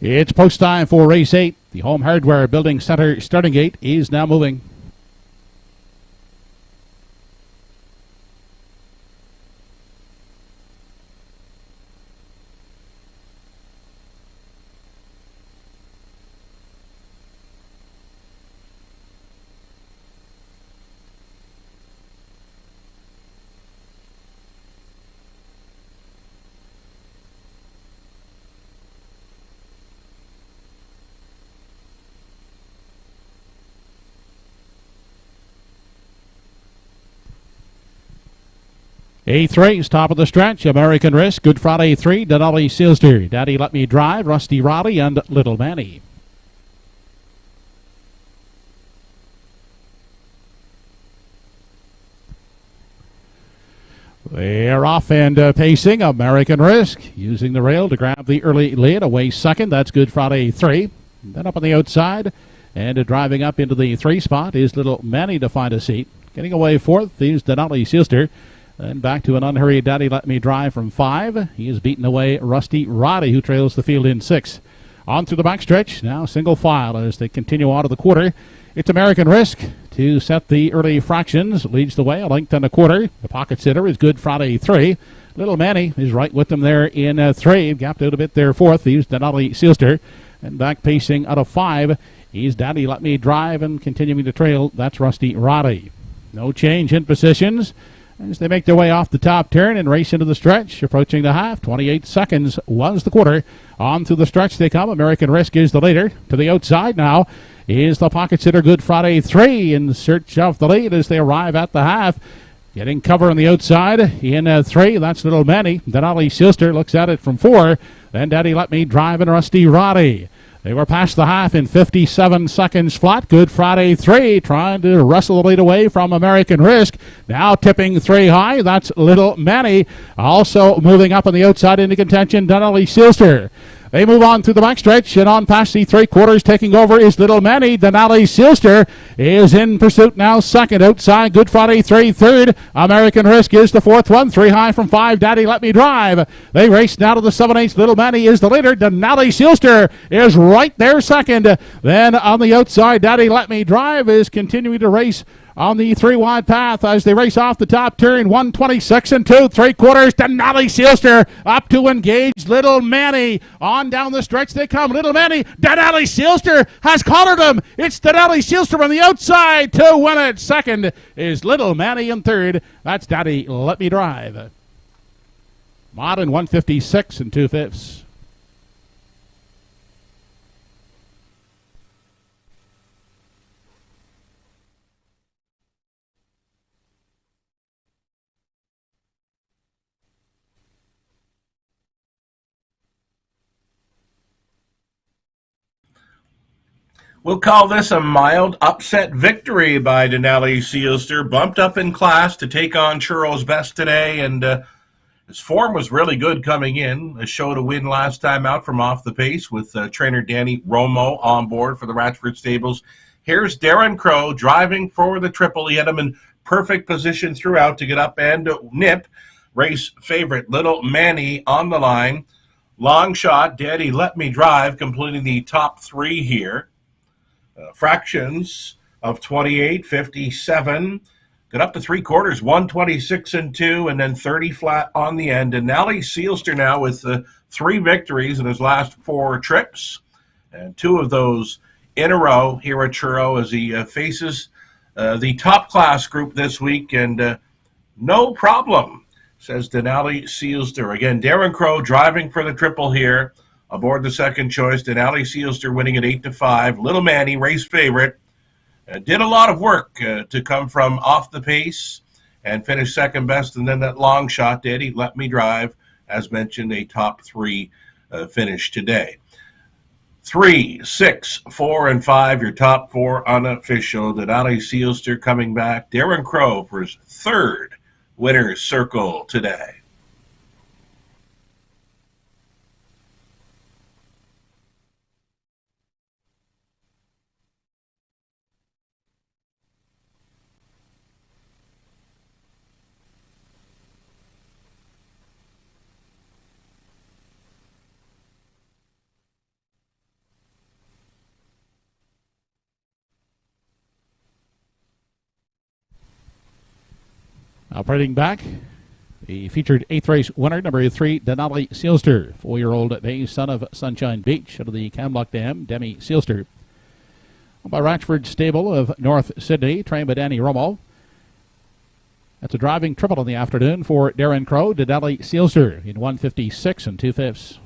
It's post time for race 8. The Home Hardware Building Center starting gate is now moving. Eighth race, top of the stretch, American Risk, Good Friday 3, Denali Silster, Daddy Let Me Drive, Rusty Roddy, and Little Manny. They're off and pacing. American Risk using the rail to grab the early lead. Away second, that's Good Friday 3. Then up on the outside and driving up into the 3 spot is Little Manny to find a seat. Getting away fourth is Denali Silster. Then back to an unhurried Daddy Let Me Drive from 5. He has beaten away Rusty Roddy, who trails the field in 6. On through the backstretch, now single file as they continue on to the quarter. It's American Risk to set the early fractions. Leads the way, a length and a quarter. The pocket sitter is Good Friday 3. Little Manny is right with them there in 3. Gapped out a bit there fourth. He's Denali Silster. And back pacing out of 5. He's Daddy Let Me Drive, and continuing to trail, that's Rusty Roddy. No change in positions as they make their way off the top turn and race into the stretch, approaching the half. 28 seconds was the quarter. On through the stretch they come. American Risk is the leader. To the outside now is the pocket sitter Good Friday 3 in search of the lead as they arrive at the half. Getting cover on the outside in 3. That's Little Manny. Denali Silster looks at it from 4. Then Daddy Let Me Drive and Rusty Roddy. They were past the half in 57 seconds flat. Good Friday 3 trying to wrestle the lead away from American Risk. Now tipping 3 high. That's Little Manny. Also moving up on the outside into contention, Denali Silster. They move on through the backstretch, and on past the 3/4 taking over is Little Manny. Denali Silster is in pursuit now, second. Outside, Good Friday 3, third. American Risk is the fourth one. 3 high from 5, Daddy Let Me Drive. They race now to the 7/8. Little Manny is the leader. Denali Silster is right there second. Then on the outside, Daddy Let Me Drive is continuing to race on the 3-wide path as they race off the top turn. 126 and 2 3/4. Denali Silster up to engage Little Manny. On down the stretch they come. Little Manny. Denali Silster has collared him. It's Denali Silster on the outside to win it. Second is Little Manny, and third, that's Daddy Let Me Drive. Modern 156 and 2/5. We'll call this a mild upset victory by Denali Silster. Bumped up in class to take on Churo's best today, and his form was really good coming in. A show to win last time out from off the pace with trainer Danny Romo on board for the Ratchford Stables. Here's Darren Crow driving for the triple. He had him in perfect position throughout to get up and nip. Race favorite Little Manny on the line. Long shot, Daddy Let Me Drive, completing the top 3 here. Fractions of 28, 57. Got up to 3/4, 126 and 2, and then 30 flat on the end. And Denali Silster now with 3 victories in his last 4 trips, and 2 of those in a row here at Truro as he faces the top class group this week. And no problem, says Denali Silster. Again, Darren Crow driving for the triple here. Aboard the second choice, Denali Silster winning at 8-5. Little Manny, race favorite, did a lot of work to come from off the pace and finish second best. And then that long shot, Daddy Let Me Drive, as mentioned, a top 3 finish today. 3, 6, 4, and 5, your top 4 unofficial. Denali Silster coming back. Darren Crow for his 3rd winner's circle today. Operating back, the featured 8th race winner, number 3, Denali Sealster, 4-year-old bay son of Sunshine Beach out of the Camlock Dam, Demi Sealster. By Ratchford Stable of North Sydney, trained by Danny Romo. That's a driving triple in the afternoon for Darren Crow, Denali Sealster in 156 2/5.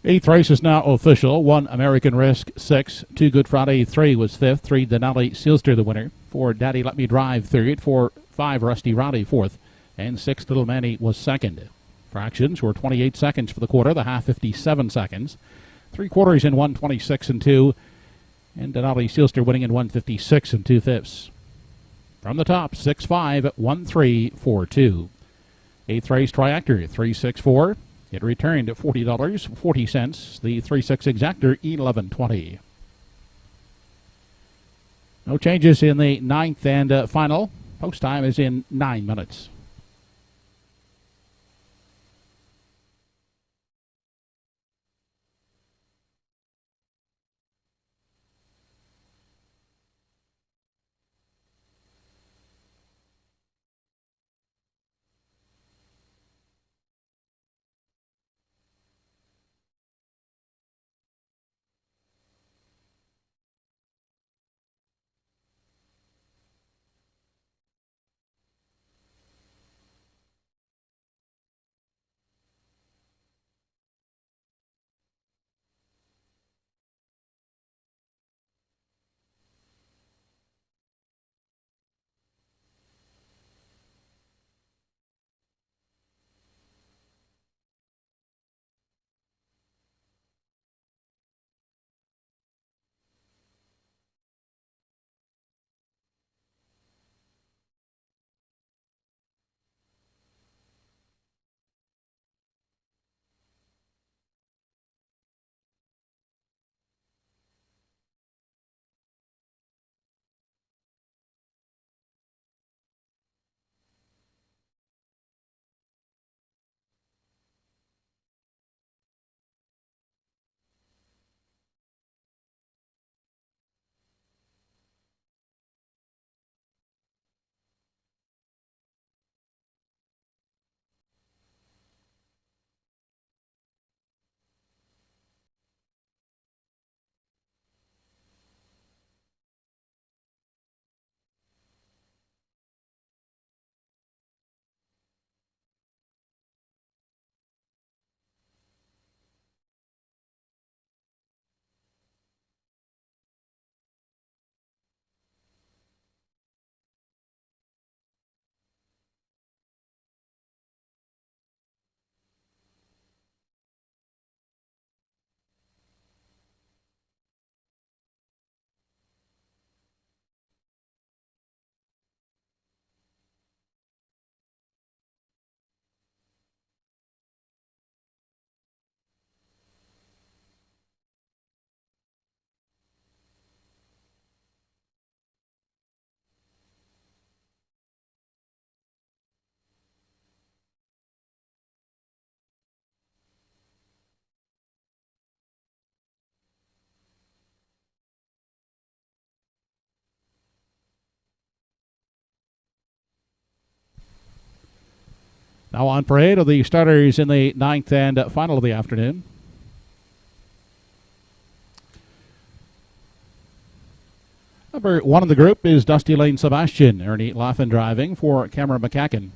8th race is now official. 1 American Risk, 6. 2 Good Friday, 3 was 5th. 3 Denali Sealster the winner. 4 Daddy Let Me Drive, 3rd. 4 5 Rusty Rowdy, 4th. And 6 Little Manny was 2nd. Fractions were 28 seconds for the quarter, the half 57 seconds. 3 quarters in 126 2. And Denali Sealster winning in 156 2/5. From the top, 6-5, 1-3, 4-2. 8th race Triactor, 3-6-4. It returned at $40.40. The 3-6 exactor, $11.20. No changes in the 9th and final. Post time is in 9 minutes. Now on parade are the starters in the 9th and final of the afternoon. Number 1 in the group is Dusty Lane Sebastian. Ernie Laffin driving for Cameron McCacken.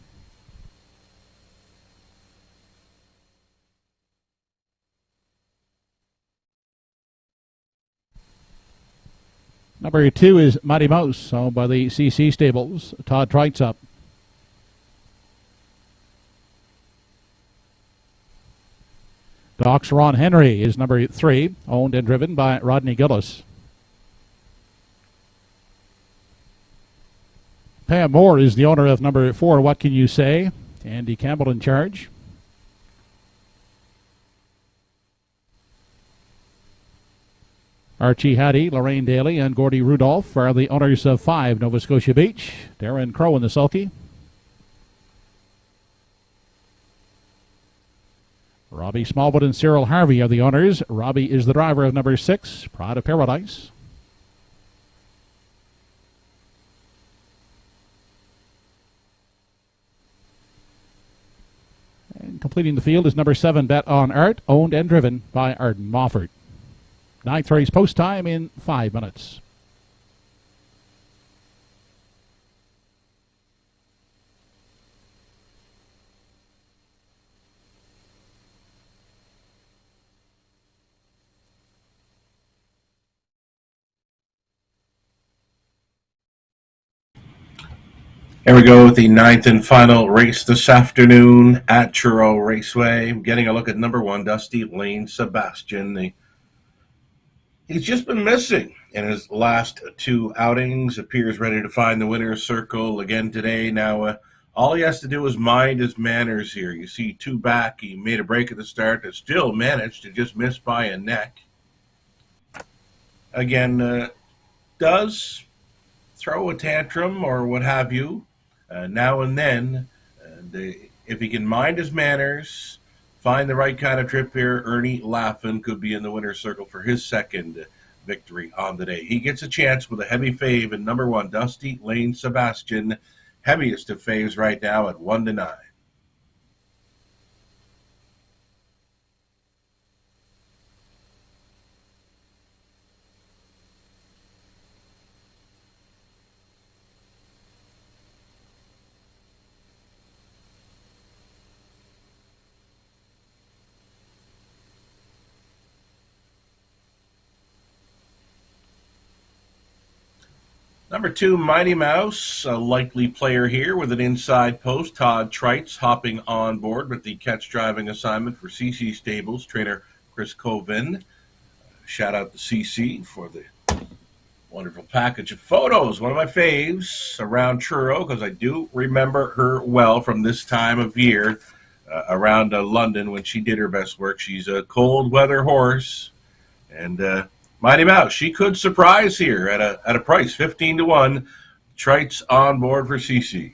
Number 2 is Mighty Mouse, owned by the CC Stables. Todd Treitz up. Doc's Ron Henry is number 3, owned and driven by Rodney Gillis. Pam Moore is the owner of number 4, What Can You Say? Andy Campbell in charge. Archie Hattie, Lorraine Daly, and Gordy Rudolph are the owners of 5, Nova Scotia Beach. Darren Crow in the sulky. Robbie Smallwood and Cyril Harvey are the owners. Robbie is the driver of number 6, Pride of Paradise. And completing the field is number 7, Bet on Art, owned and driven by Arden Mofford. 9th race post time in 5 minutes. Here we go with the 9th and final race this afternoon at Truro Raceway. Getting a look at number 1, Dusty Lane Sebastian. He's just been missing in his last 2 outings. Appears ready to find the winner's circle again today. Now, all he has to do is mind his manners here. You see 2 back. He made a break at the start and still managed to just miss by a neck. Again, does throw a tantrum or what have you now and then. If he can mind his manners, find the right kind of trip here, Ernie Laffin could be in the winner's circle for his 2nd victory on the day. He gets a chance with a heavy fave in number 1, Dusty Lane Sebastian. Heaviest of faves right now at 1-9. Number 2, Mighty Mouse, a likely player here with an inside post. Todd Treitz hopping on board with the catch driving assignment for CC Stables, trainer Chris Colvin. Shout out to CC for the wonderful package of photos. One of my faves around Truro, because I do remember her well from this time of year around London when she did her best work. She's a cold weather horse, and Mighty Mouse, she could surprise here at a price, 15-1. Treitz on board for CC.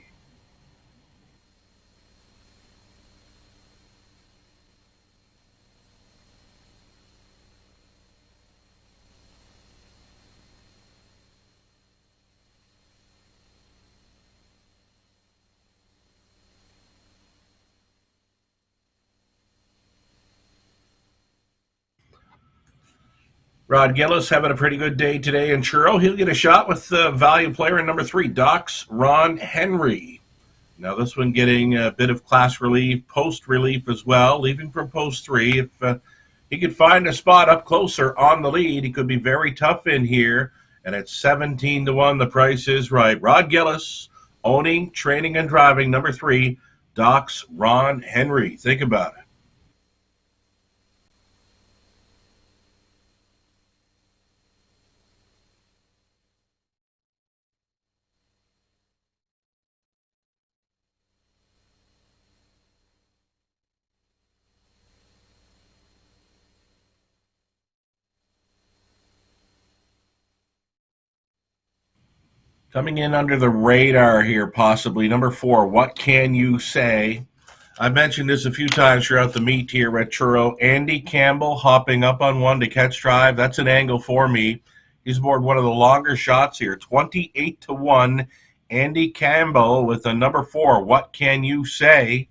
Rod Gillis having a pretty good day today in Truro. He'll get a shot with the value player in number 3, Doc's Ron Henry. Now this one getting a bit of class relief, post relief as well, leaving from post 3. If he could find a spot up closer on the lead, he could be very tough in here. And at 17-1, the price is right. Rod Gillis owning, training, and driving number 3, Doc's Ron Henry. Think about it. Coming in under the radar here, possibly, number 4, What Can You Say? I've mentioned this a few times throughout the meet here at Truro. Andy Campbell hopping up on 1 to catch drive. That's an angle for me. He's aboard one of the longer shots here, 28-1. Andy Campbell with a number 4, What Can You Say?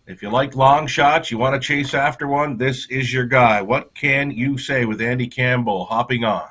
If you like long shots, you want to chase after one, this is your guy. What can you say with Andy Campbell hopping on?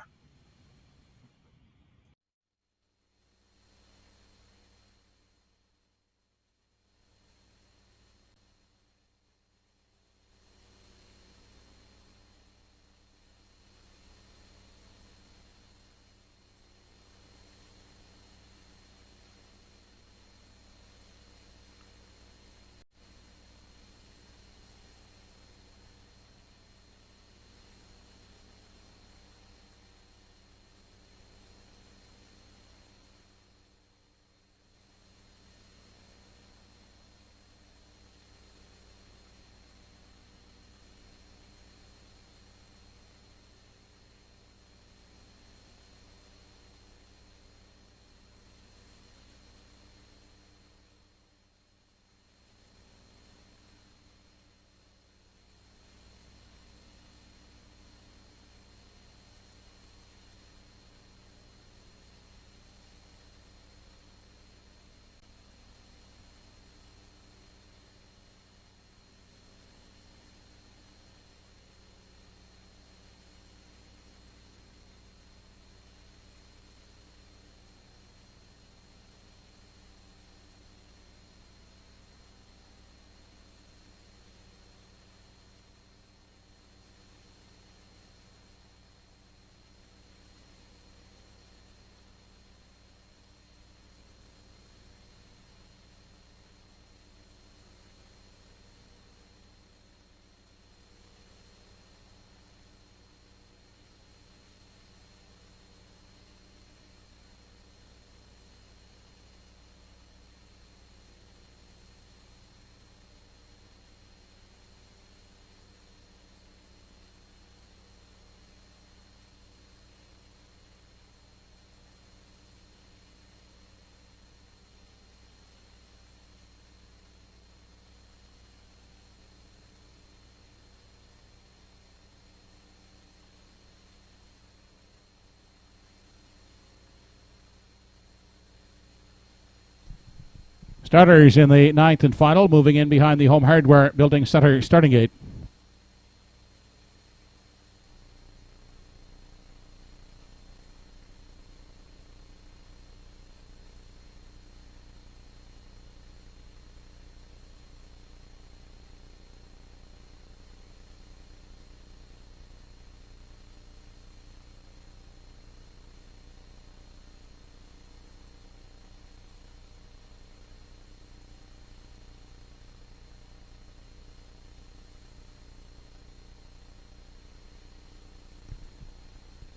Starters in the ninth and final, moving in behind the Home Hardware Building Center starting gate.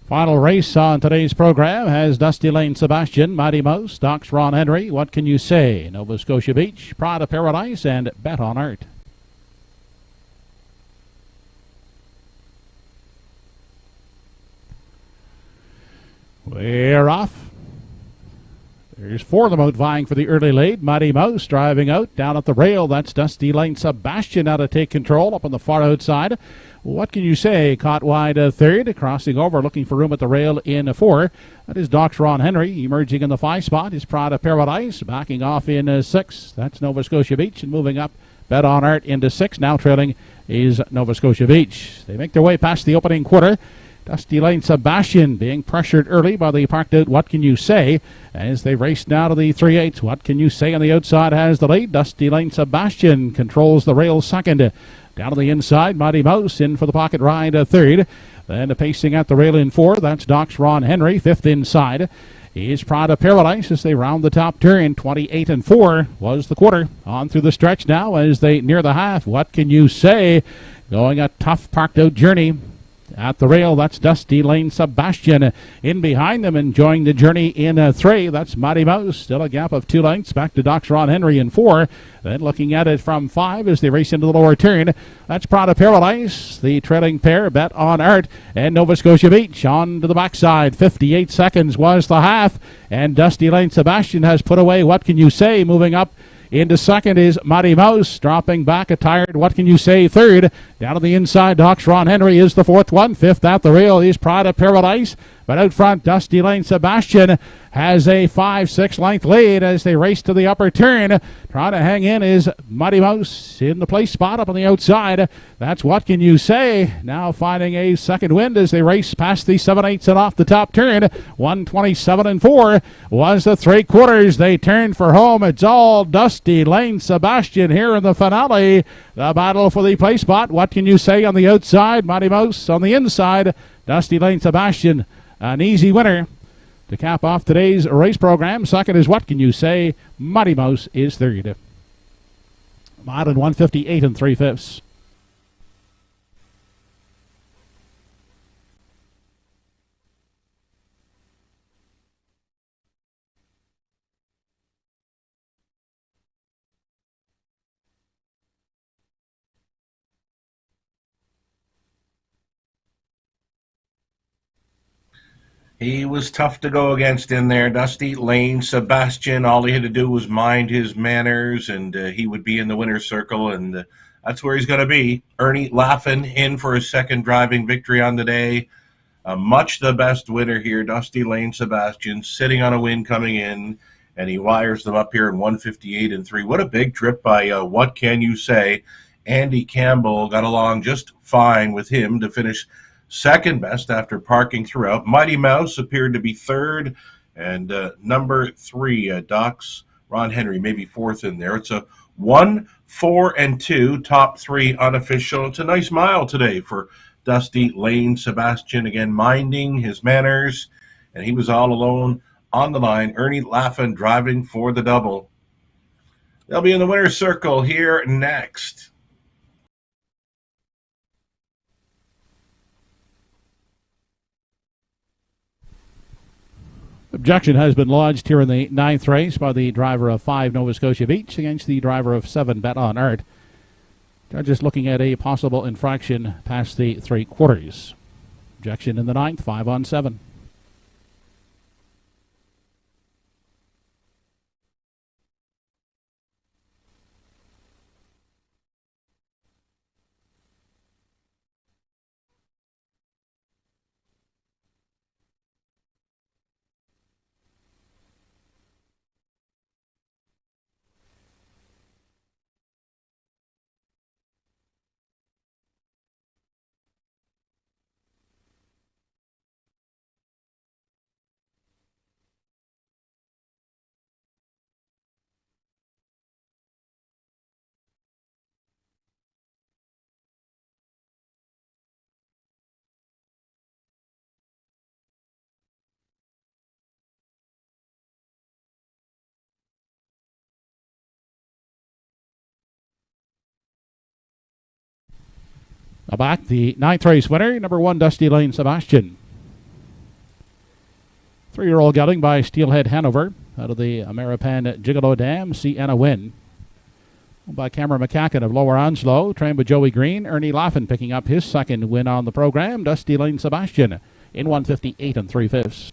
Final race on today's program has Dusty Lane Sebastian, Mighty Mouse, Doc's Ron Henry, What Can You Say, Nova Scotia Beach, Pride of Paradise, and Bet on Art. We're off. There's four of them out vying for the early lead. Mighty Mouse driving out down at the rail. That's Dusty Lane Sebastian now to take control up on the far outside. What Can You Say? Caught wide third, crossing over, looking for room at the rail in four. That is Doc's Ron Henry. Emerging in the five spot is Pride of Paradise. Backing off in six. That's Nova Scotia Beach. And moving up, Bet on Art into six. Now trailing is Nova Scotia Beach. They make their way past the opening quarter. Dusty Lane Sebastian being pressured early by the parked out What Can You Say as they race now to the 3/8. What Can You Say on the outside has the lead. Dusty Lane Sebastian controls the rail second. Down to the inside, Mighty Mouse in for the pocket ride third. Then pacing at the rail in four. That's Doc's Ron Henry. Fifth inside is Pride of Paradise as they round the top turn. 28-4 was the quarter. On through the stretch now as they near the half. What Can You Say? Going a tough parked out journey. At the rail, that's Dusty Lane Sebastian. In behind them, enjoying the journey in three. That's Mighty Mouse. Still a gap of 2 lengths. Back to Doc's Ron Henry in four. Then looking at it from five as they race into the lower turn. That's Pride of Paradise. The trailing pair, Bet on Art and Nova Scotia Beach. On to the backside. 58 seconds was the half. And Dusty Lane Sebastian has put away What Can You Say? Moving up into second is Mighty Mouse, dropping back a tired What Can You Say third. Down to the inside, Doc's Ron Henry is the fourth one. Fifth at the rail is Pride of Paradise. But out front, Dusty Lane Sebastian has a 5-6 length lead as they race to the upper turn. Trying to hang in is Muddy Mouse in the place spot up on the outside. That's What Can You Say. Now finding a second wind as they race past the 7/8 and off the top turn. 1:27.4 was the 3/4. They turn for home. It's all Dusty Lane Sebastian here in the finale. The battle for the place spot. What Can You Say on the outside? Muddy Mouse on the inside. Dusty Lane Sebastian, an easy winner to cap off today's race program. Second is What Can You Say? Muddy Mouse is third. Mod in 1:58 3/5. He was tough to go against in there. Dusty Lane Sebastian, all he had to do was mind his manners, and he would be in the winner's circle, and that's where he's going to be. Ernie Laffin in for his second driving victory on the day. Much the best winner here, Dusty Lane Sebastian, sitting on a win coming in, and he wires them up here in 1:58 3. What a big trip by What Can You Say? Andy Campbell got along just fine with him to finish second best after parking throughout. Mighty Mouse appeared to be third, and number 3, Doc's Ron Henry, maybe fourth in there. It's a 1, 4, and 2, top 3 unofficial. It's a nice mile today for Dusty Lane Sebastian, again minding his manners, and he was all alone on the line. Ernie Laffin driving for the double. They'll be in the winner's circle here next. Objection has been lodged here in the 9th race by the driver of 5 Nova Scotia Beach against the driver of 7 Bet on Art. Judges looking at a possible infraction past the 3/4. Objection in the 9th, 5 on 7. Now back, the 9th race winner, number 1, Dusty Lane Sebastian. 3-year-old gelding by Steelhead Hanover out of the Ameripan Gigolo Dam. Sienna win. By Cameron McCacken of Lower Onslow, trained by Joey Green. Ernie Laffin picking up his second win on the program. Dusty Lane Sebastian in 1:58 3/5.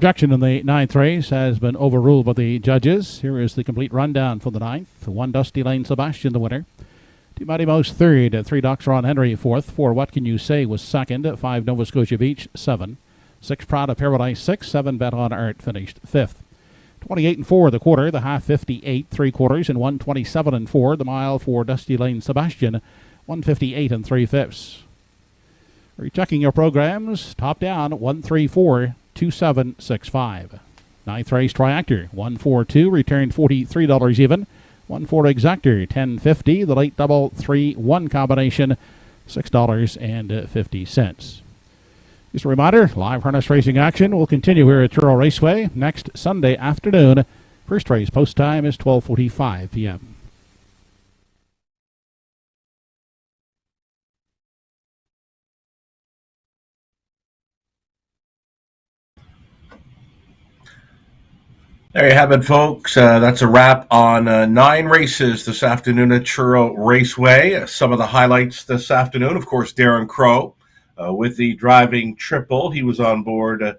Objection in the ninth race has been overruled by the judges. Here is the complete rundown for the ninth. 1 Dusty Lane Sebastian, the winner. 2 Mighty Mouse third. 3 Doctor Ron Henry fourth. 4 What Can You Say was second. 5 Nova Scotia Beach 7. 6 Pride of Paradise 6. 7 Bet on Art finished fifth. 28 and 4 the quarter. The half 58 3/4 and 127 and 4 the mile for Dusty Lane Sebastian. 158 and 3/5. Rechecking your programs. Top down 1342765. Ninth race Triactor 142 returned $43 even. 1-4 Exactor $10.50. The late double 3-1 combination $6.50. Just a reminder, live harness racing action will continue here at Truro Raceway next Sunday afternoon. First race post time is 12:45 p.m. There you have it, folks. That's a wrap on 9 races this afternoon at Truro Raceway. Some of the highlights this afternoon, of course, Darren Crow with the driving triple. He was on board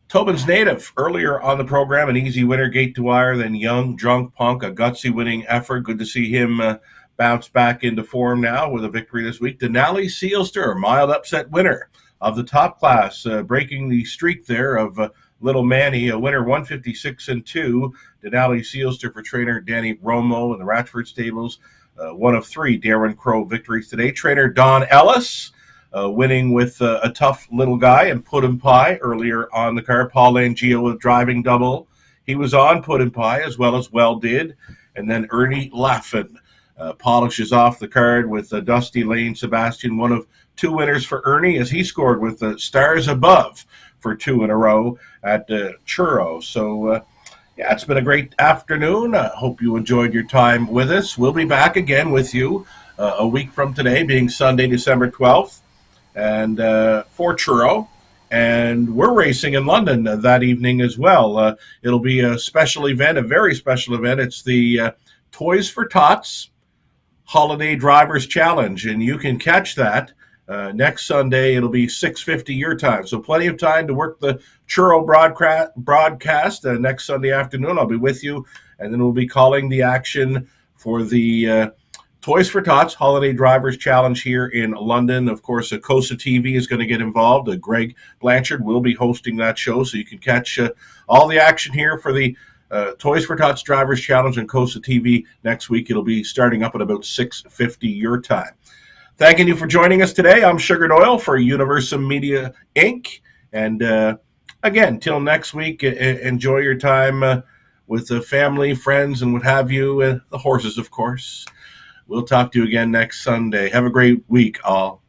Tobin's Native earlier on the program. An easy winner, gate to wire. Then Young Drunk Punk, a gutsy winning effort. Good to see him bounce back into form now with a victory this week. Denali Sealster, a mild upset winner of the top class, breaking the streak there of Little Manny, a winner 156 and 2. Denali Sealster for trainer Danny Romo in the Ratchford Stables. One of 3 Darren Crow victories today. Trainer Don Ellis winning with a tough little guy and Puddin' Pie earlier on the card. Paul Langio with driving double. He was on Puddin' Pie as well did. And then Ernie Laffin polishes off the card with Dusty Lane Sebastian, one of 2 winners for Ernie as he scored with the Stars Above for 2 in a row at Truro. So, yeah, it's been a great afternoon. I hope you enjoyed your time with us. We'll be back again with you a week from today, being Sunday, December 12th, and for Truro. And we're racing in London that evening as well. It'll be a special event, a very special event. It's the Toys for Tots Holiday Drivers Challenge, and you can catch that next Sunday. It'll be 6:50 your time, so plenty of time to work the Truro broadcast next Sunday afternoon. I'll be with you, and then we'll be calling the action for the Toys for Tots Holiday Drivers Challenge here in London. Of course, Costa TV is going to get involved. Greg Blanchard will be hosting that show, so you can catch all the action here for the Toys for Tots Drivers Challenge on Costa TV next week. It'll be starting up at about 6:50 your time. Thanking you for joining us today. I'm Sugar Doyle for Universum Media, Inc. And again, till next week, enjoy your time with the family, friends, and what have you. The horses, of course. We'll talk to you again next Sunday. Have a great week, all.